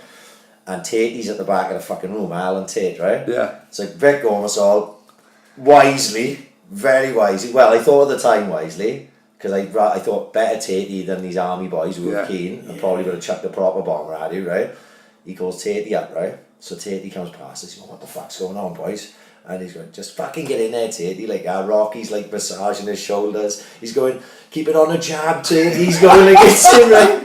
And Tate, at the back of the fucking room, Alan Tate, right? Yeah. So Vic Gormasol, wisely, very wisely. Well, I thought at the time wisely. Because I thought better Tatey than these army boys who were keen and probably would have chucked a proper bomber at you, right? He calls Tatey up, right? So Tatey comes past us, he's going, what the fuck's going on, boys? And he's going, just fucking get in there, Tatey. Like, Rocky's like massaging his shoulders. He's going, keep it on a jab, Tatey. He's going like it's him, right?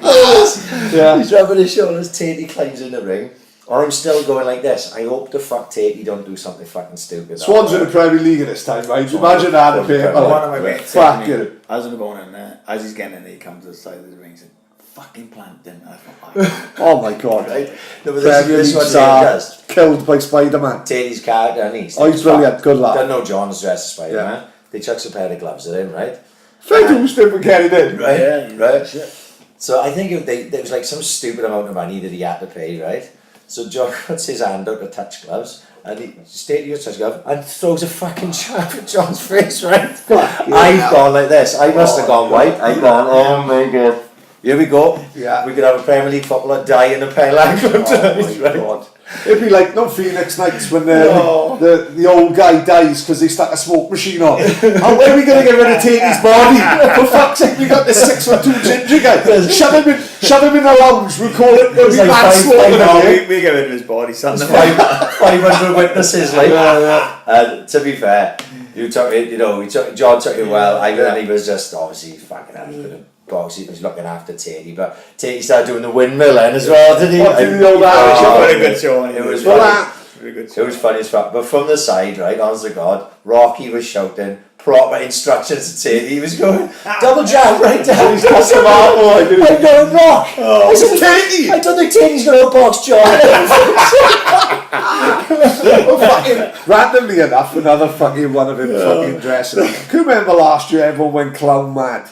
Yeah. He's rubbing his shoulders. Tatey climbs in the ring. Or I'm still going like this. I hope the fuck Tatey don't do something fucking stupid. Swans in the Premier League at this time, right? Imagine that on paper. One of my mates fuck it. As I'm going in there, as he's getting in there, he comes to the side of the ring and said, fucking plant him. And I thought, oh my god. Right? No, but Premier this League one star, killed by Spider-Man. Tatey's character, and he's he's brilliant, good lad. Don't know John's dressed as Spider-Man. They chucks a pair of gloves at him, right? Fred Houston for getting in. Right, yeah, right. Shit. So I think there was like some stupid amount of money that he had to pay, right? So John puts his hand out to touch gloves, and he Statey touch glove and throws a fucking jab at John's face, right? I've gone like this. I must have gone white. I've gone, oh my god. Here we go. Yeah. We could have a Premier League footballer die in a Pele Club tonight, right? God. It'd be like Phoenix Nights when the old guy dies because they stuck a smoke machine on. And when are we going to get rid of Tatey's body? For fuck's sake, we got this 6'2" ginger guy. Shove him in the lounge. We'll call it. We'll be mad smoking. We get rid of his body, son. 500 witnesses, like. To be fair, John took it well. I know he was just obviously fucking out of it. Box, he was looking after Tatey, but Tatey started doing the windmill then as well, didn't he? What a good show. It was funny as fuck. But from the side, right, honest to God, Rocky was shouting proper instructions to Tatey. He was going, double jab right down. He's got some arm. I'm going rock. I said, Tatey, I don't think Tatey's going to box John. Randomly enough, another fucking one of him fucking dressing. Can you remember last year everyone went clown mad?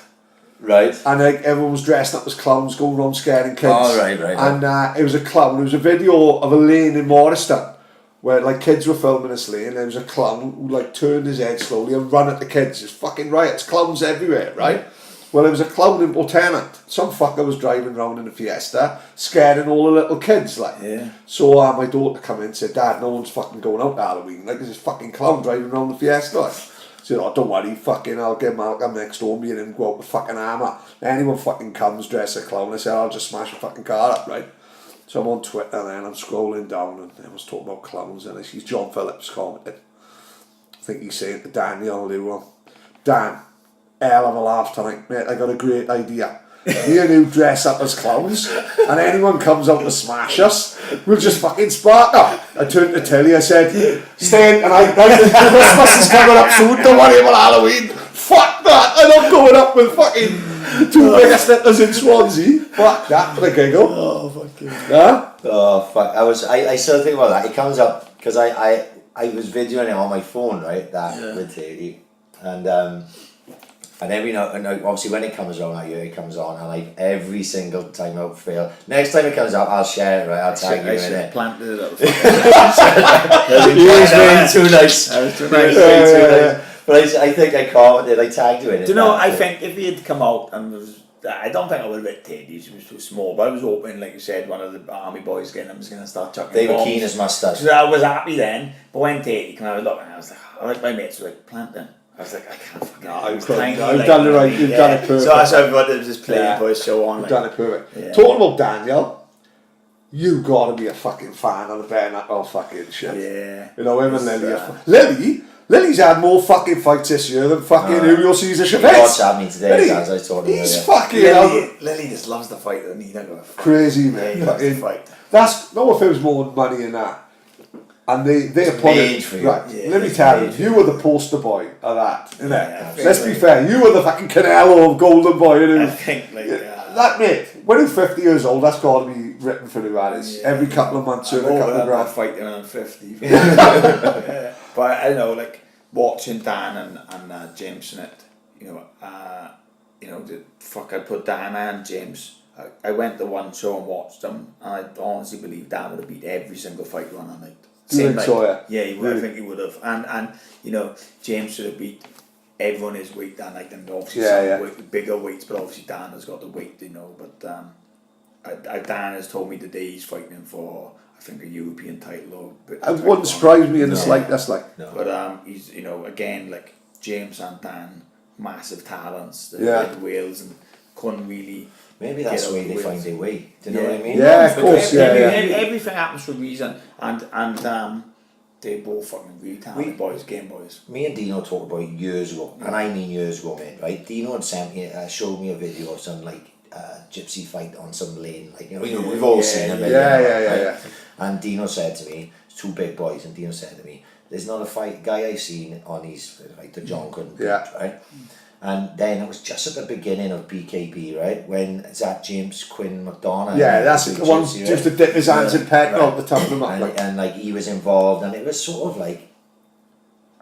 Right. And everyone was dressed up as clowns going around scaring kids. Oh, right. And it was a clown. It was a video of a lane in Morriston where like kids were filming this lane. There was a clown who like turned his head slowly and ran at the kids. It's fucking riots. Clowns everywhere, right? Well, there was a clown in Lieutenant. Some fucker was driving around in a Fiesta scaring all the little kids, like. Yeah. So my daughter come in and said, Dad, no one's fucking going out Halloween. Like, there's this fucking clown driving around the Fiesta, like. So, oh, don't worry, fucking, I'll get Malcolm next door, me and him go out with fucking hammer. Anyone fucking comes dressed as a clown, I said, I'll just smash a fucking car up, right? So I'm on Twitter then, I'm scrolling down and I was talking about clowns and I see John Phillips commented. I think he's saying to Daniel, Dan, hell of a laugh tonight, mate, I got a great idea. Me and you dress up as clowns and anyone comes out to smash us, we'll just fucking spark up. I turned to Tilly, I said, stay in tonight, Christmas is coming up soon, don't worry about Halloween. Fuck that, and I'm going up with fucking 2 biggest letters in Swansea. Fuck that for the giggle. Oh, fuck you. Huh? Oh, fuck. I still think about that. It comes up, because I was videoing it on my phone, right, with Tatey. And every now and obviously when it comes on that year, it comes on, and every single time I fail. Next time it comes up, I'll share it, right? I'll tag you in it. Planted it up. He was way too nice. But I think I commented, I tagged you in it. Do you know, I think if he had come out and I don't think I would have been Teddy, he was too small, but I was hoping, like you said, one of the army boys getting him was going to start chucking They were bombs. keen as mustard. So I was happy then, but when Teddy came out, I looked and I was like, my mates were like, plant them. I was like, I can't fucking. I've done it right. You've done it perfect. So that's how everybody was just playing for his show on. You've done it perfect. Yeah. Talking about Daniel, you got to be a fucking fan of the bare knuckle fucking shit. Yeah. You know him and Lily. Lily's had more fucking fights this year than fucking Julio Cesar Chavez. God's had me today, as I told him. He's fucking. Lily just loves the fight, doesn't he? Crazy man. He loves the fight. That's no if it was more money in that. And they appointed for you. Right, let me tell you were the poster boy of that, innit? Yeah, let's be fair, you were the fucking Canelo of Golden Boy, innit? I think that mate, when you're 50 years old, that's got to be written for the Radis. Every couple of months, earn a couple of grand. Fight when I'm 50. Yeah. But I know, like watching Dan and James in it, I put Dan and James. I went to one show and watched them, and I honestly believe Dan would have beat every single fight one on night. Yeah, he would. I think he would have, and James should have beat everyone his weight that night, and obviously bigger weights, but obviously Dan has got the weight, But Dan has told me today he's fighting for I think a European title. It wouldn't surprise me in the slightest, like. No. But he's again like James and Dan, massive talents. They're in Wales and couldn't really. Maybe that's the way they find their way. Do you know what I mean? Yeah, of course. Everything happens for a reason, and they're both fucking really talented boys, game boys. Me and Dino talked about it years ago, and I mean years ago, mate. Right? Dino had sent me, showed me a video of some gypsy fight on some lane, we've all seen them. Yeah. And Dino said to me, it's 2 big boys, and Dino said to me, "There's not a guy I've seen on his fight that John couldn't beat." Right? And then it was just at the beginning of BKB, right? When Zach James Quinn McDonough. Yeah, that's the one just to dip his hands in petrol to toughen him up. And he was involved, and it was sort of like,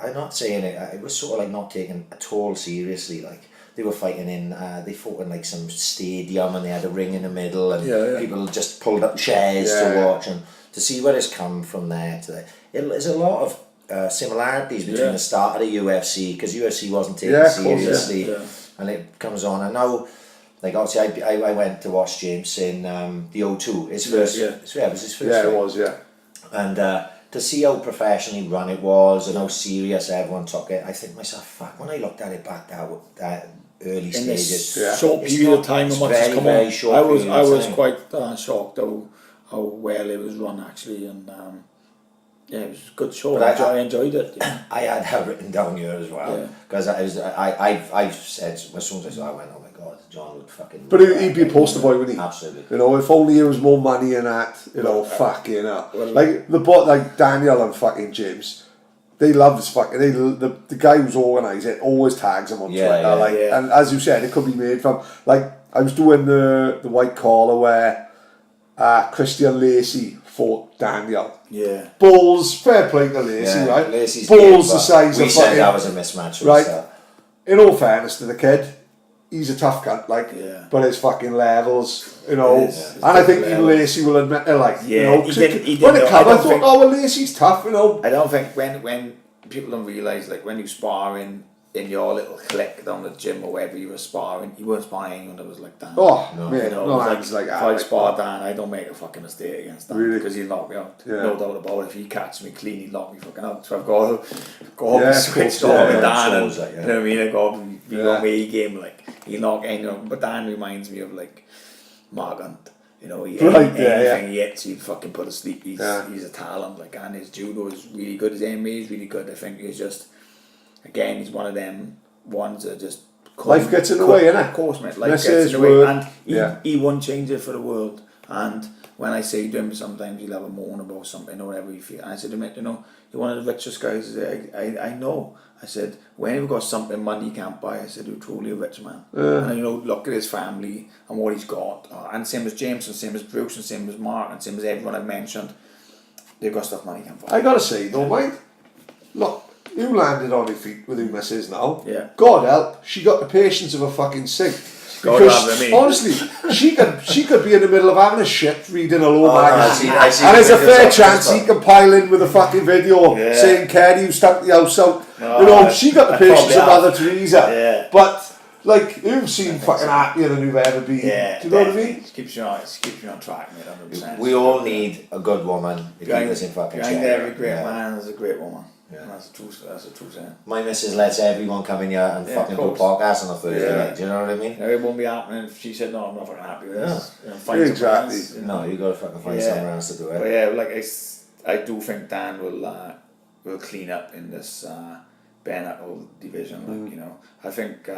I'm not saying it was sort of like not taken at all seriously. Like they were fighting they fought in like some stadium, and they had a ring in the middle, and people just pulled up chairs to watch, and to see where it's come from there to there. There's a lot of similarities between the start of the UFC, because UFC wasn't taken seriously, and it comes on, and now like obviously I went to watch James in the O2. His first, it was his first. Yeah, fight. it was. Yeah. And to see how professionally run it was and how serious everyone took it, I think to myself, fuck. When I looked at it back that early In stages, this short period of time, how much has come on. I was quite shocked how well it was run actually, and yeah, it was a good show. I enjoyed it. Yeah. I had that written down here as well because I've said as soon as I saw it, I went, oh my god, John would fucking. But he'd be a poster boy, wouldn't he? Absolutely. You know, if only there was more money in that. You know, fucking hell. Like like Daniel and fucking James. They love this fucking. The guy who's organised it always tags him on Twitter. And as you said, it could be made from like I was doing the white collar where Christian Lacey fought Daniel. Yeah. Bulls, fair play to Lacey, right? Lacey's Bulls good, the size we of said fucking. that was a mismatch, Right. In all fairness to the kid, he's a tough cunt, like, but his fucking levels, you know, and I think even Lacey will admit it, like, you know, he did, when it comes, I thought, oh, well, Lacey's tough, you know. I don't think when people don't realise, like, when you spar in your little clique down the gym or wherever you were sparring, you weren't sparring anyone that was like Dan. Oh, no, man, you know, no hands like that. If I spar Dan, I don't make a fucking mistake against Dan because he'll knock me out. Yeah. No doubt about it. If he catches me clean, he'll knock me fucking out. So I've got to switch on with Dan, and you know what I mean. I got to be on my A game. Like he'll knock anyone, but Dan reminds me of like Mark Hunt. You know, anything he hits, he'd fucking put to sleep. He's a talent. Like, and his judo is really good. His MMA is really good. I think he's just, again, he's one of them ones that just life gets in the way, innit? Of course, mate. Life gets in the way, and he won't change it for the world. And when I say to him, sometimes he'll have a moan about something or whatever he feels. And I said to him, you know, you're one of the richest guys. I know. I said, when you've got something money can't buy, I said, you're truly a rich man. And you know, look at his family and what he's got. And same as James, and same as Bruce, and same as Mark, and same as everyone I've mentioned. They've got stuff money can't buy. I gotta say, though, mate, look, you landed on your feet with your missus now. Yeah. God help, she got the patience of a fucking saint. God Because honestly, she could be in the middle of having a shit reading a low magazine, I see and there's a fair chance he can pile in with a fucking video saying Kerry, you stuck the house out. You know, she got the patience of Mother Teresa. Yeah. But like, you've seen fucking happier than you've ever been. Yeah, do you know what I mean? It keeps you on track, mate. 100%. We all need a good woman to keep us in fucking check. Every great man is a great woman. Yeah. And that's a true saying. My missus lets everyone come in here and fucking do podcasts on a Thursday night. Do you know what I mean? It won't be happening if she said, no, I'm not fucking happy with this. You know, find exactly. No, you got to fucking find somewhere else to do it. But yeah, like I do think Dan will clean up in this bare knuckle division. Like, you know, I think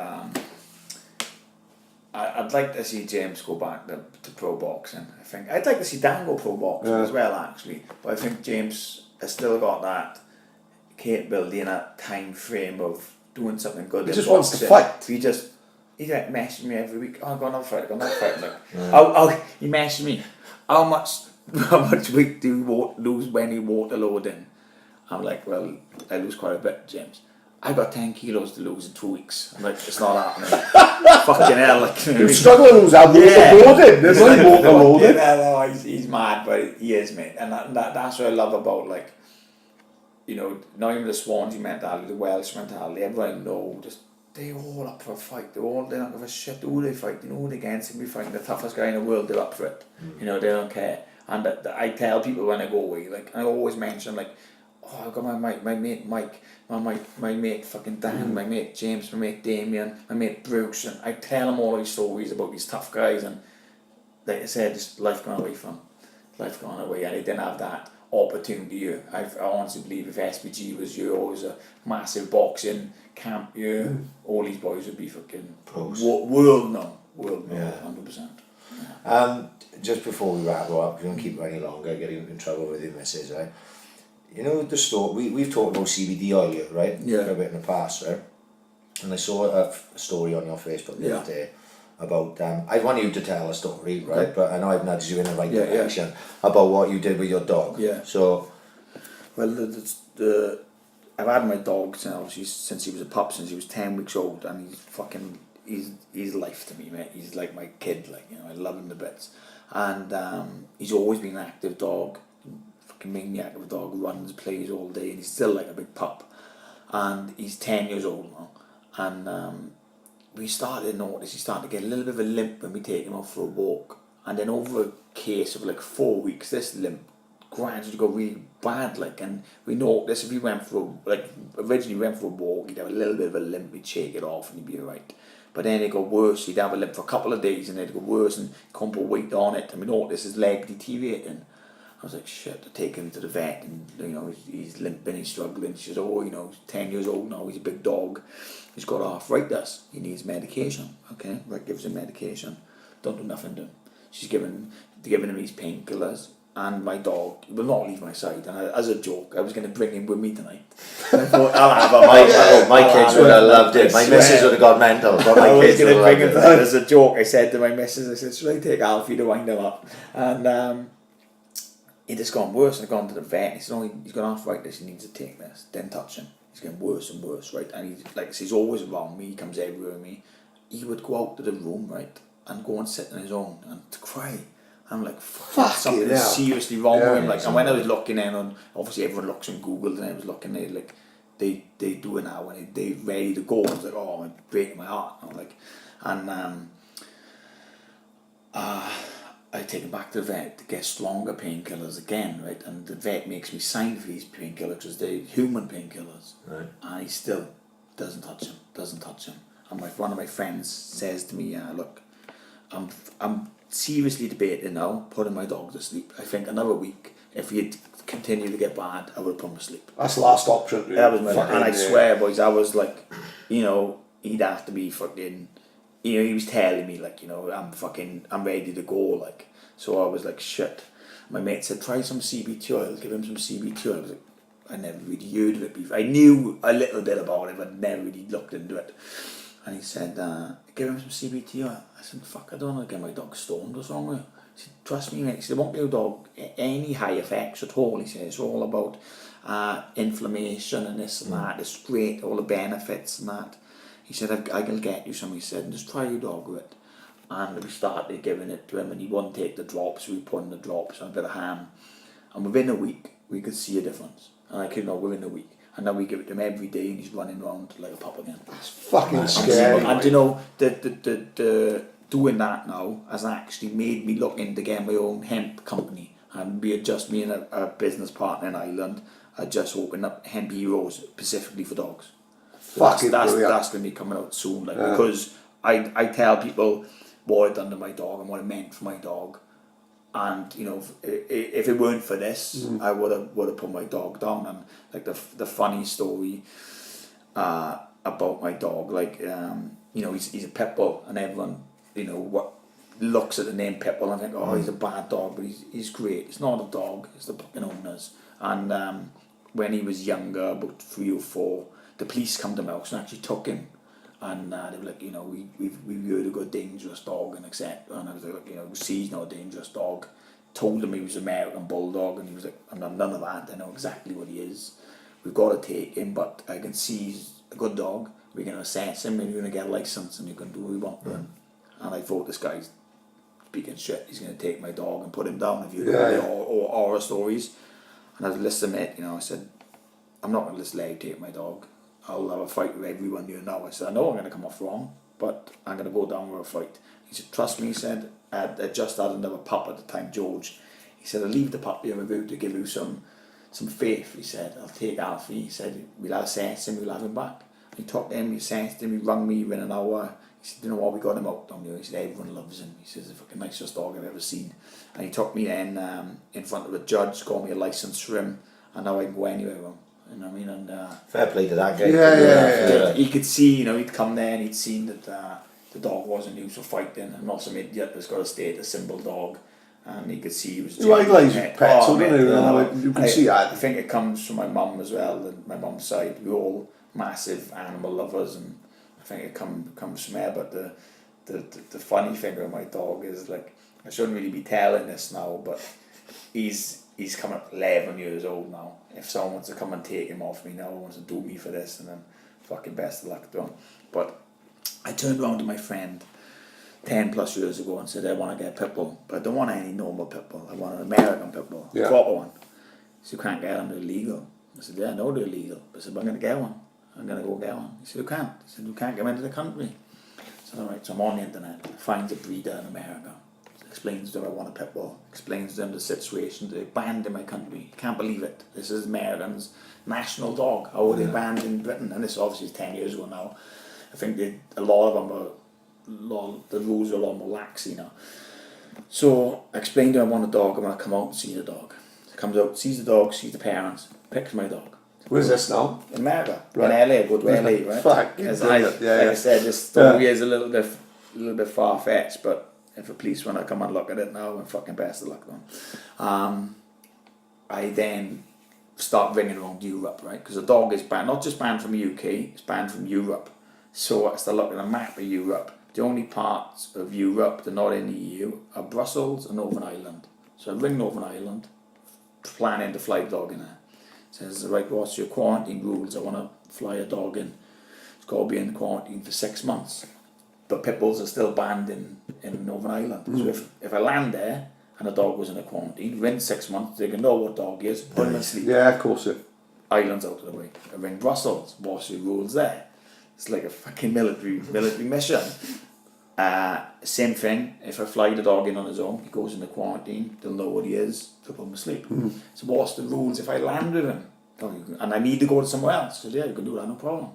I'd like to see James go back to pro boxing. I think I'd like to see Dan go pro boxing as well, actually. But I think James has still got that capability and that time frame of doing something good. He just wants to fight. He like messaging me every week. Oh, I've got another fight. Like, he messaged me. How much weight do you lose when you water load in? I'm like, well, I lose quite a bit, James. I got 10 kilos to lose in 2 weeks. I'm like, it's not happening. Fucking hell. Like, you struggle to lose that water loading. There's no water loading. No, he's mad, but he is, mate. And that's what I love about, like, you know, not even the Swansea mentality, the Welsh mentality. Everyone knows they're all up for a fight. They don't give a shit who they fight. You know who they against. If we fight the toughest guy in the world, they're up for it. You know, they don't care. And I tell people when I go away, like, I always mention, like, oh, I've got my mate Mike, my mate fucking Dan, my mate James, my mate Damien, my mate Bruce, and I tell them all these stories about these tough guys, and like I said, just life gone away from, life gone away, and they didn't have that opportunity here. I honestly believe if SPG was here, or was a massive boxing camp here, all these boys would be fucking world known, 100%. Just before we wrap up, we don't keep it any longer, get you in trouble with your missus, right? You know the story, we've talked about CBD oil here, right? Yeah. A bit in the past, right? And I saw a story on your Facebook the other day about, I want you to tell a story, right? Okay. But I know I've nudged you in the right direction about what you did with your dog. Yeah. So, well, I've had my dog since he was a pup, since he was 10 weeks old, and he's life to me, mate. He's like my kid, like, you know, I love him to bits. And he's always been an active dog, fucking maniac of a dog, runs, plays all day, and he's still like a big pup. And he's 10 years old now. And we started to notice he started to get a little bit of a limp when we take him out for a walk. And then over a case of like 4 weeks, this limp gradually got really bad. Like, and we noticed if he went for originally went for a walk, he'd have a little bit of a limp, he'd shake it off and he'd be alright. But then it got worse, he'd have a limp for a couple of days and then it got worse and couldn't put weight on it. And we noticed his leg deteriorating. I was like, shit, I take him to the vet and, you know, he's limping, he's struggling. She says, oh, you know, he's 10 years old now, he's a big dog. He's got arthritis, he needs medication. Okay, right, gives him medication. Don't do nothing to him. She's giving him these painkillers. And my dog will not leave my side. And as a joke, I was going to bring him with me tonight. I thought, I'll have him. My kids would have loved it. My missus would have gone mental. But my kids would have loved it. As a joke, I said to my missus, I said, should I take Alfie to wind him up? And it has gone worse. I've gone to the vet. He said, oh, he's got arthritis. He needs to take this. Didn't touch him. He's getting worse and worse, right? And he's always around me. He comes everywhere with me. He would go out to the room, right, and go and sit on his own and to cry. I'm like, fuck, something is seriously wrong with him. Like, and when I was looking in on, obviously everyone looks on Google, and I was looking there, like, they do it now, and they're ready to go. I was like, oh, I'm breaking my heart. I'm like, and I take him back to the vet to get stronger painkillers again, right? And the vet makes me sign for these painkillers because they're human painkillers, right? And he still doesn't touch him. And one of my friends says to me, look, I'm seriously debating now putting my dog to sleep. I think another week, if he'd continue to get bad, I would have put him to sleep. That's the last option. Really. That was my, and I swear, boys, I was like, you know, he'd have to be fucking, you know, he was telling me like, you know, I'm ready to go, like. So I was like, shit. My mate said, try some CBT oil, give him some CBT oil. I was like, I never really heard of it before. I knew a little bit about it, but never really looked into it. And he said, give him some CBT oil. I said, fuck, I don't want to get my dog stoned. What's wrong with you? He said, trust me, mate. He said, it won't give your dog any high effects at all. He said, it's all about inflammation and this and that. It's great, all the benefits and that. He said, I can get you some. He said, just try your dog with it. And we started giving it to him, and he wouldn't take the drops. We put in the drops and a bit of ham. And within a week, we could see a difference. And I could know within a week. And now we give it to him every day, and he's running around like a pup again. That's fucking scary. And you know, the doing that now has actually made me look into getting my own hemp company. And me and a business partner in Ireland are just opening up hemp heroes specifically for dogs. So that's going to be coming out soon, like, because I tell people what I've done to my dog and what it meant for my dog. And you know, if it weren't for this, I would have put my dog down. And like the funny story about my dog, like you know, he's a pit bull, and everyone, you know, what looks at the name pit bull and think, oh, he's a bad dog, but he's great. It's not a dog; it's the fucking owners. And when he was younger, about 3 or 4, the police come to my house and actually took him. And they were like, you know, we heard a good dangerous dog and etc. And I was like, you know, he's not a dangerous dog. Told him he was an American bulldog, and he was like, I'm not none of that. I know exactly what he is. We've got to take him, but I can see he's a good dog. We're going to assess him, and we're going to get a license, and you can do what we want with him. And I thought, this guy's speaking shit. He's going to take my dog and put him down. If you heard the horror stories. And I was listening, mate. You know, I said, I'm not going to just let you take my dog. I'll have a fight with everyone you know. I said, I know I'm going to come off wrong, but I'm going to go down with a fight. He said, trust me, he said, I just had another pup at the time, George. He said, I'll leave the puppy I'm about to give you some faith. He said, I'll take Alfie. He said, we'll assess him, we'll have him back. He talked to him, he assessed him, he rang me within an hour. He said, you know what, we got him out down here. He said, everyone loves him. He says, he's the fucking nicest dog I've ever seen. And he took me then in front of a judge, got me a license for him, and now I can go anywhere with him. You know what I mean? And fair play to that guy. Yeah. He could see, you know, he'd come there and he'd seen that the dog wasn't used for fighting, and not some idiot that's got a status symbol dog, and he could see he was. You idolise your pets, you can see that. I think it comes from my mum as well, and my mum's side. We're all massive animal lovers, and I think it comes from there. But the funny thing with my dog is, like, I shouldn't really be telling this now, but he's coming up 11 years old now. If someone wants to come and take him off me now, wants to do me for this, and then fucking best of luck to him. But I turned around to my friend 10 plus years ago and said, I want to get a pit bull, but I don't want any normal pit bull. I want an American pit bull, a proper one. He said, you can't get them, they're illegal. I said, yeah, I know they're illegal. I said, but I'm going to get one. I'm going to go get one. He said, you can't. He said, you can't get them into the country. So alright, so I'm on the internet, finds a breeder in America, explains to them I want a pit bull, explains to them the situation. They're banned in my country. Can't believe it. This is Americans' national dog. How are they banned in Britain? And this obviously is 10 years ago now. I think a lot of them the rules are a lot more lax, you know. So I explained to him I want a dog, I'm going to come out and see the dog. He comes out, sees the dog, sees the parents, picks my dog. Where's this now? In America, Right. in LA, go to LA, right? Fuck, As brilliant. I said, this story is a little bit far fetched, but if the police want to come and look at it now, I'm fucking best of luck to them. I then start ringing around Europe, right? Because the dog is banned, not just banned from the UK, it's banned from Europe. So I start looking at a map of Europe. The only parts of Europe that are not in the EU are Brussels and Northern Ireland. So I ring Northern Ireland, planning to fly the dog in there. Says, right, what's your quarantine rules? I want to fly a dog in. It's got to be in quarantine for 6 months. But pit bulls are still banned in Northern Ireland. So if I land there and a dog was in a quarantine, within 6 months they can know what dog he is, put him to sleep. Yeah, of course. Island's out of the way. I ring Brussels, what's your rules there? It's like a fucking military mission. Same thing, if I fly the dog in on his own, he goes into quarantine, they'll know what he is, they'll put him to sleep. So what's the rules if I land with him? And I need to go to somewhere else? So yeah, you can do that, no problem.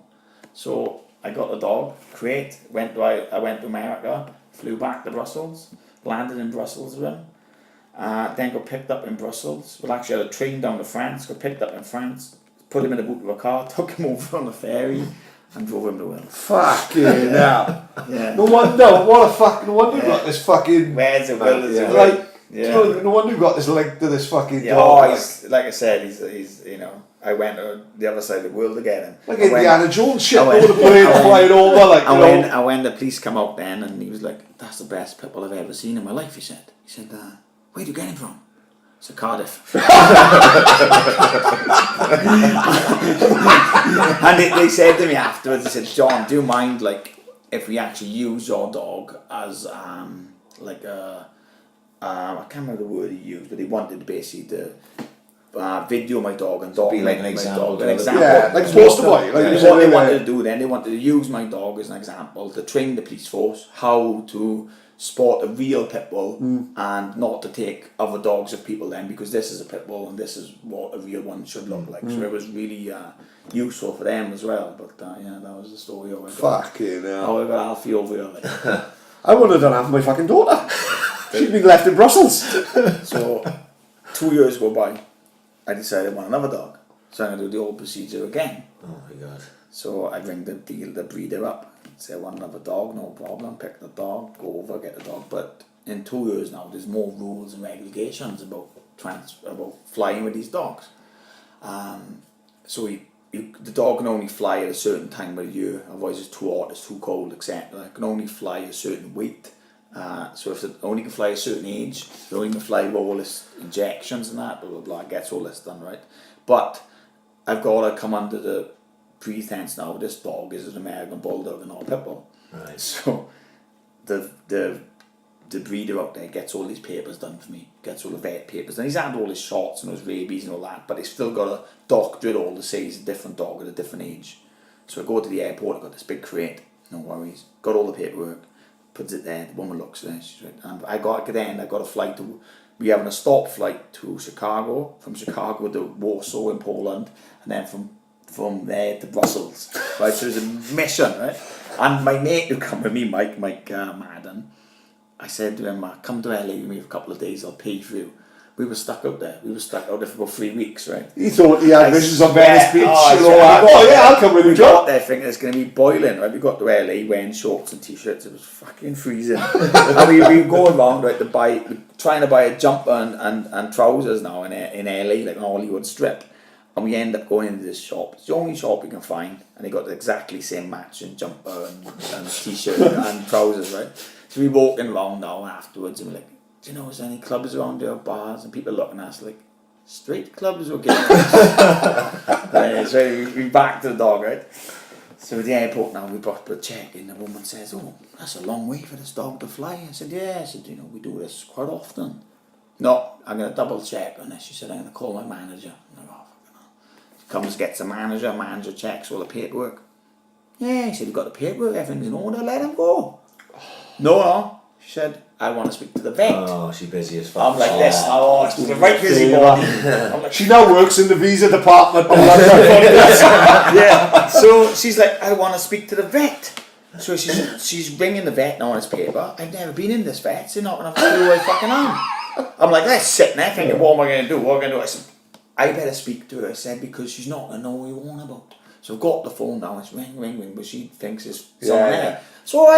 So I got the dog, great, I went to America, flew back to Brussels, landed in Brussels with him, then got picked up in Brussels. Well, actually I had a train down to France, got picked up in France, put him in the boot of a car, took him over on the ferry, and drove him to Wales. Fucking hell. Yeah. No wonder, no wonder you got this fucking... Where's the will is yeah. a Like, yeah. no wonder you got this link to this fucking Yeah, dog. he's, like I said, he's you know, I went to the other side of the world to get him. Like Indiana Jones shit, I went- all the plane flying over, like, you know. And when the police come out then, and he was like, that's the best pit bull I've ever seen in my life, he said. He said, where do you get him from? I said, Cardiff. And they said to me afterwards, they said, John, do you mind, like, if we actually use your dog as, like a, I can't remember the word he used, but he wanted basically to video my dog and dog Be like an my example, dog, an yeah. example. Yeah, like poster boy. Like, What they wanted to do then, they wanted to use my dog as an example to train the police force how to spot a real pit bull and not to take other dogs of people then, because this is a pit bull and this is what a real one should look like. So it was really useful for them as well. But yeah, that was the story. How Fucking hell. I got Alfie over here. Like. I wouldn't have done that for my fucking daughter. She'd been left in Brussels. So 2 years go by, I decided I want another dog. So I'm going to do the old procedure again. Oh my god. So I ring the breeder up, say I want another dog, no problem, pick the dog, go over, get the dog. But in 2 years now, there's more rules and regulations about flying with these dogs. So the dog can only fly at a certain time of the year, otherwise it's too hot, it's too cold, etc. It can only fly a certain weight. So if it only can fly a certain age, it only can fly with all this injections and that, blah blah blah, gets all this done right. But I've got to come under the pretense now this dog is an American bulldog and not a pit bull. Right. So the breeder out there gets all these papers done for me, gets all the vet papers, and he's had all his shots and his rabies and all that, but he's still got a doctor it all to say he's a different dog at a different age. So I go to the airport, I've got this big crate, no worries, got all the paperwork, puts it there, the woman looks at it, she's right, and I got a flight to, we're having a stop flight to Chicago, from Chicago to Warsaw in Poland, and then from there to Brussels, right, so there's a mission, right, and my mate who come with me, Mike Madden, I said to him, come to LA with me for a couple of days, I'll pay for you. We were stuck out there for about 3 weeks, right? He thought he had visions of Venice Beach and all swear, that. Oh yeah, I'll come with you, we got John. there thinking it's going to be boiling, right? We got to LA wearing shorts and t-shirts, it was fucking freezing. And we were going around, right, trying to buy a jumper and trousers now in LA, like an Hollywood strip. And we end up going into this shop. It's the only shop you can find, and they got the exactly same matching jumper and t-shirt and trousers, right? So we walking around now afterwards, and we're like, do you know, is there any clubs around here, bars? And people looking at us like, straight clubs will get So we back to the dog, right? So at the airport now, we brought the check in. The woman says, oh, that's a long way for this dog to fly. I said, yeah. I said, we do this quite often. No, I'm going to double check on this. She said, I'm going to call my manager. I'm like, oh, fucking hell. She comes, gets a manager checks all the paperwork. Yeah, he said, you've got the paperwork, everything's in order, let him go. No. She said, I want to speak to the vet. Oh, she's busy as fuck. I'm like this. Oh, she's a right busy body. I'm like, She now works in the visa department. yeah. So she's like, I want to speak to the vet. So she's ringing the vet now on his paper. I've never been in this vet. So not going to have to do I fucking am. I'm like, let's sit there thinking, what am I going to do? What am I going to do? I said, I better speak to her. I said, because she's not going to know what you're on about. So I've got the phone down. It's ring, but she thinks it's someone there. So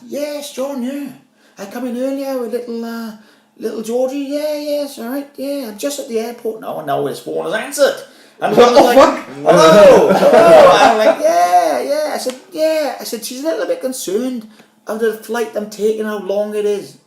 yes, John, yeah. I come in earlier with little Georgie. Yes, all right, yeah. I'm just at the airport now, and now his phone is answered. And I was like, hello. I'm like, yeah. I said, she's a little bit concerned of the flight I'm taking, how long it is.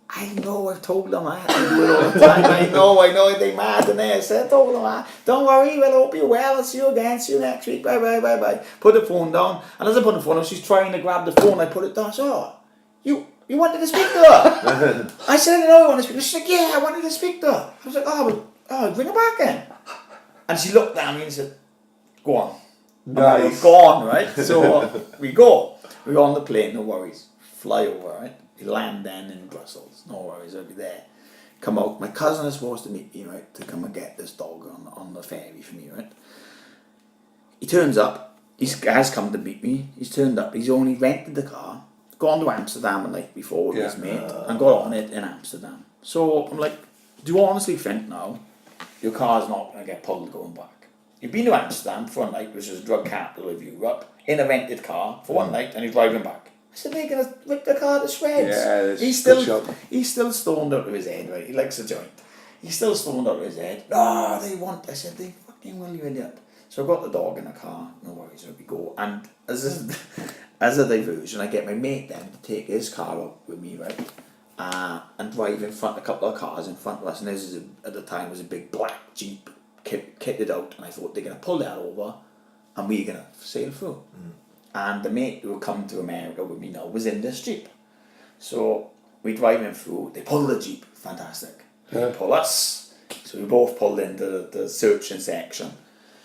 I know, I've told them I have to do it all the time. I know, they're mad in there. I said, I told them, don't worry, well, I hope you're well. I'll see you again, see you next week. Bye. Put the phone down. And as I put the phone down, she's trying to grab the phone. I put it down. I said, oh, you wanted to speak to her? I said, I know I want to speak to her. She's like, yeah, I wanted to speak to her. I was like, bring her back then. And she looked at me and said, go on. Nice. Go on, right? So we go. We're on the plane, no worries. Fly over, right? We land then in Brussels, no worries, I'll be there. Come out, my cousin is supposed to meet me, right, to come and get this dog on the ferry for me, right? He turns up, he has come to meet me, he's turned up, he's only rented the car, gone to Amsterdam the night before with his mate, and got on it in Amsterdam. So I'm like, do you honestly think now your car's not going to get pulled going back? You've been to Amsterdam for a night, which is drug capital of Europe, in a rented car for one night, and you're driving back. I said, they're going to rip the car to shreds. Yeah, he's still stoned out of his head, right? He likes a joint. He's still stoned out of his head. No, they want. I said, they fucking will, you idiot. So I got the dog in the car. No worries, so we go. And as a diversion, I get my mate then to take his car up with me, right? And drive in front, a couple of cars in front of us. And this is at the time was a big black Jeep kitted out. And I thought they're going to pull that over, and we're going to sail through. And the mate who come to America with me now was in this Jeep. So we drive him through, they pull the Jeep, fantastic. They pull us. So we both pulled into the searching section.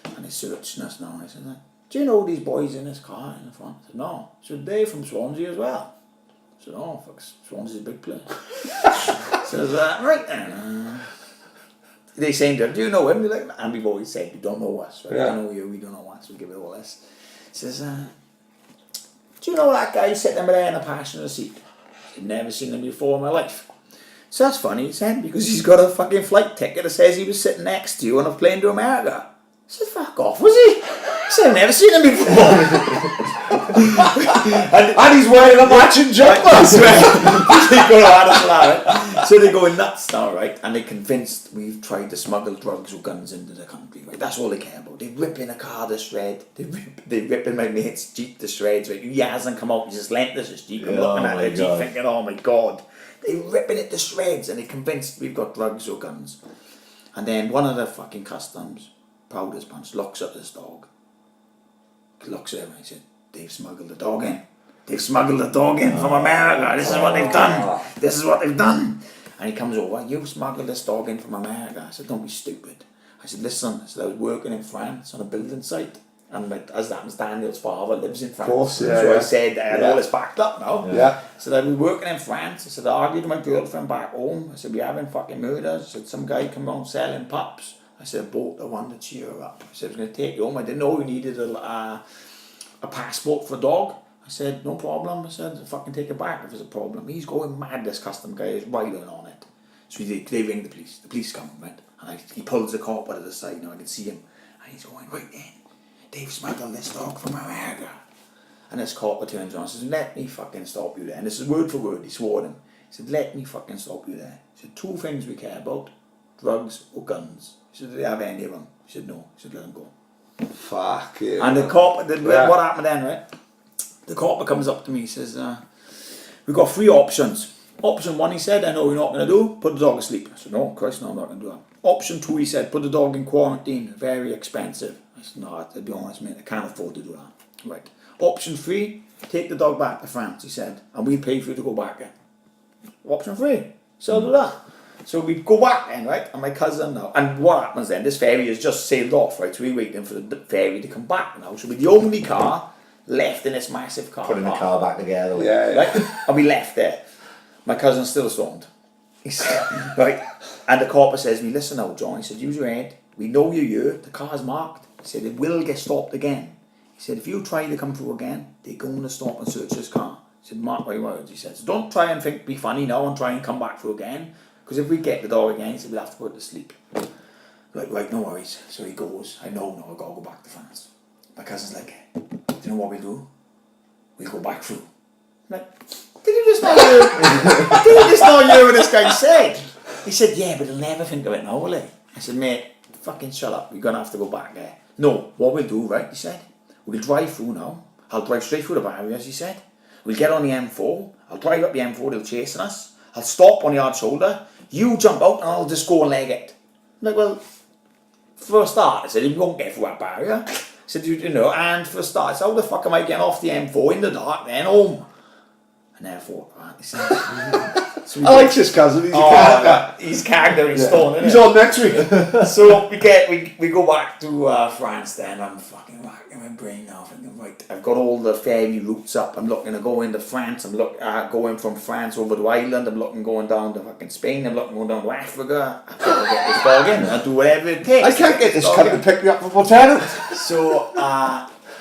And they're searching us now. I said, do you know these boys in this car in the front? I said, no. So they're from Swansea as well. I said, oh, fuck, Swansea's a big place. So right then. They saying to him, do you know him? They're like, and we've always said, you don't know us. Right? Yeah. We know you, we don't know us. We give it all this. He says, do you know that guy sitting over there in the passenger seat? I've never seen him before in my life. So that's funny, he said, because he's got a fucking flight ticket that says he was sitting next to you on a plane to America. I said, fuck off, was he? I said, I've never seen him before. And he's wearing a matching jumper. So they're going nuts now, right? And they're convinced we've tried to smuggle drugs or guns into the country, right? That's all they care about. They're ripping a car to shreds. They're ripping my mate's Jeep to shreds, right? He hasn't come out, he's just lent us his Jeep. I'm looking at the Jeep thinking, oh my God. They're ripping it to shreds and they're convinced we've got drugs or guns. And then one of the fucking customs, proud as punch, looks at this dog. He looks at him and he said, they've smuggled the dog in. They've smuggled the dog in from America. This is what they've done. This is what they've done. And he comes over, you smuggled this dog in from America. I said, don't be stupid. I said, listen, I was working in France on a building site. And as that happens, Daniel's father lives in France. Of course, yeah, so I said, I had all this backed up now. Yeah. I said, I was working in France. I said, I argued with my girlfriend back home. I said, we're having fucking murders. I said, some guy come on selling pups. I said, I bought the one to cheer her up. I said, I was going to take you home. I didn't know you needed a passport for a dog. I said, no problem. I said, I'll fucking take it back if there's a problem. He's going mad, this custom guy is riding on it. So they ring the police. The police come, right? And he pulls the cop out of the side. Now I can see him. And he's going, right then, they've smuggled this dog from America. And this cop turns around and says, let me fucking stop you there. And this is word for word, he swore him. He said, let me fucking stop you there. He said, two things we care about, drugs or guns. He said, do they have any of them? He said, no. He said, let them go. Fuck yeah. And the cop, what happened then, right? The cop comes up to me, he says, we've got three options. Option one, he said, I know you're not going to do, put the dog asleep. I said, no, Christ, no, I'm not going to do that. Option two, he said, put the dog in quarantine, very expensive. I said, no, to be honest, mate, I can't afford to do that. Right. Option three, take the dog back to France, he said, and we'll pay for you to go back then. Option three, so I'll do that. So we go back then, right, and my cousin now, and what happens then, this ferry has just sailed off, right, so we're waiting for the ferry to come back now, so with the only car left in this massive car. Putting the park. car back together. Yeah. Right? And we left there. My cousin's still stoned. He said, right? And the copper says to me, listen now, John. He said, use your head. We know you're here. The car's marked. He said, it will get stopped again. He said, if you try to come through again, they're going to stop and search this car. He said, mark my words. He said, so don't try and be funny now and try and come back through again. Because if we get the dog again, he said, we'll have to put it to sleep. Like, right, no worries. So he goes, I know, I've got to go back to France. My cousin's like, do you know what we'll do? We'll go back through. I'm like, did you just not hear what this guy said? He said, yeah, but he'll never think of it now, will he? I said, mate, fucking shut up. You're going to have to go back there. No, what we'll do, right, he said, we'll drive through now. I'll drive straight through the barriers, he said. We'll get on the M4. I'll drive up the M4, they'll chasing us. I'll stop on the hard shoulder. You jump out and I'll just go and leg it. I'm like, well, for a start, I said, you won't get through that barrier. I said, you know, and for a start, I said, how the fuck am I getting off the M4 in the dark then home? And then I thought, right, he said, so I like his cousin, he's a character. He's character, he's stone, isn't He's it? on next week. So we go back to France then. I'm fucking racking my brain now, thinking, right, I've got all the ferry routes up. I'm looking to go into France. I'm going from France over to Ireland. I'm looking going down to fucking Spain. I'm looking going down to Africa. I've got to get this dog in. I'll do whatever it takes. I can't get this cunt to pick me up from Montana. So,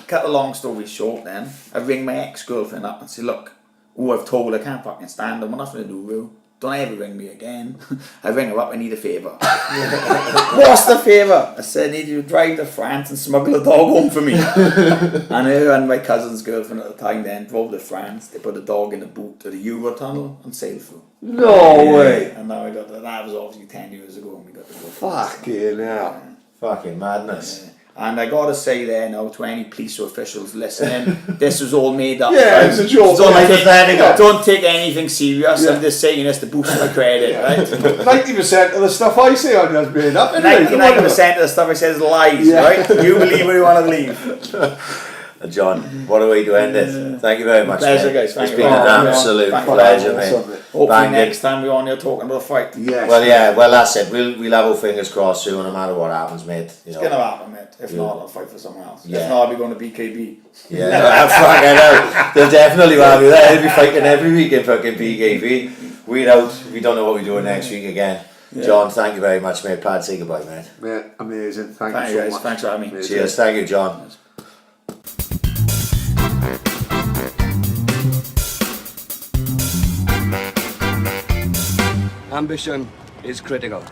cut a long story short then, I ring my ex-girlfriend up and say, look, I've told her I can't fucking stand them, nothing to do with you. Don't ever ring me again. I ring her up, I need a favour. What's the favour? I said, I need you to drive to France and smuggle a dog home for me. And her and my cousin's girlfriend at the time then drove to France. They put the dog in the boot to the Eurotunnel and sailed through. No way. And now that was obviously 10 years ago and we got to go. Fucking hell. Fucking madness. And I gotta say there now to any police officials listening, this was all made up. Yeah, it's a joke. Don't take anything serious. I'm just saying this to boost my credit, right? 90% of the stuff I say on you is made up. 99% of the stuff I say is lies, right? You believe what you want to believe. John, what a way to end it. Thank you very much. Pleasure, mate. guys. Thank It's you. been an absolute pleasure, mate. Hopefully Banging. next time we're on here talking about a fight. Yes. Well, yeah, well, that's it. We'll have our fingers crossed soon, no matter what happens, mate. You It's know. going to happen, mate. If not, I'll fight for someone else. Yeah. If not, I'll be going to BKB. Yeah, fuck, I know. They'll definitely have you there. They'll be fighting every week in fucking PKB. We don't know what we're doing next week again. Yeah. John, thank you very much, mate. Pad, say goodbye, mate. Mate, amazing. Thank you you so guys. much. Thanks for having me. Amazing. Cheers. Thank you, John. Ambition is critical.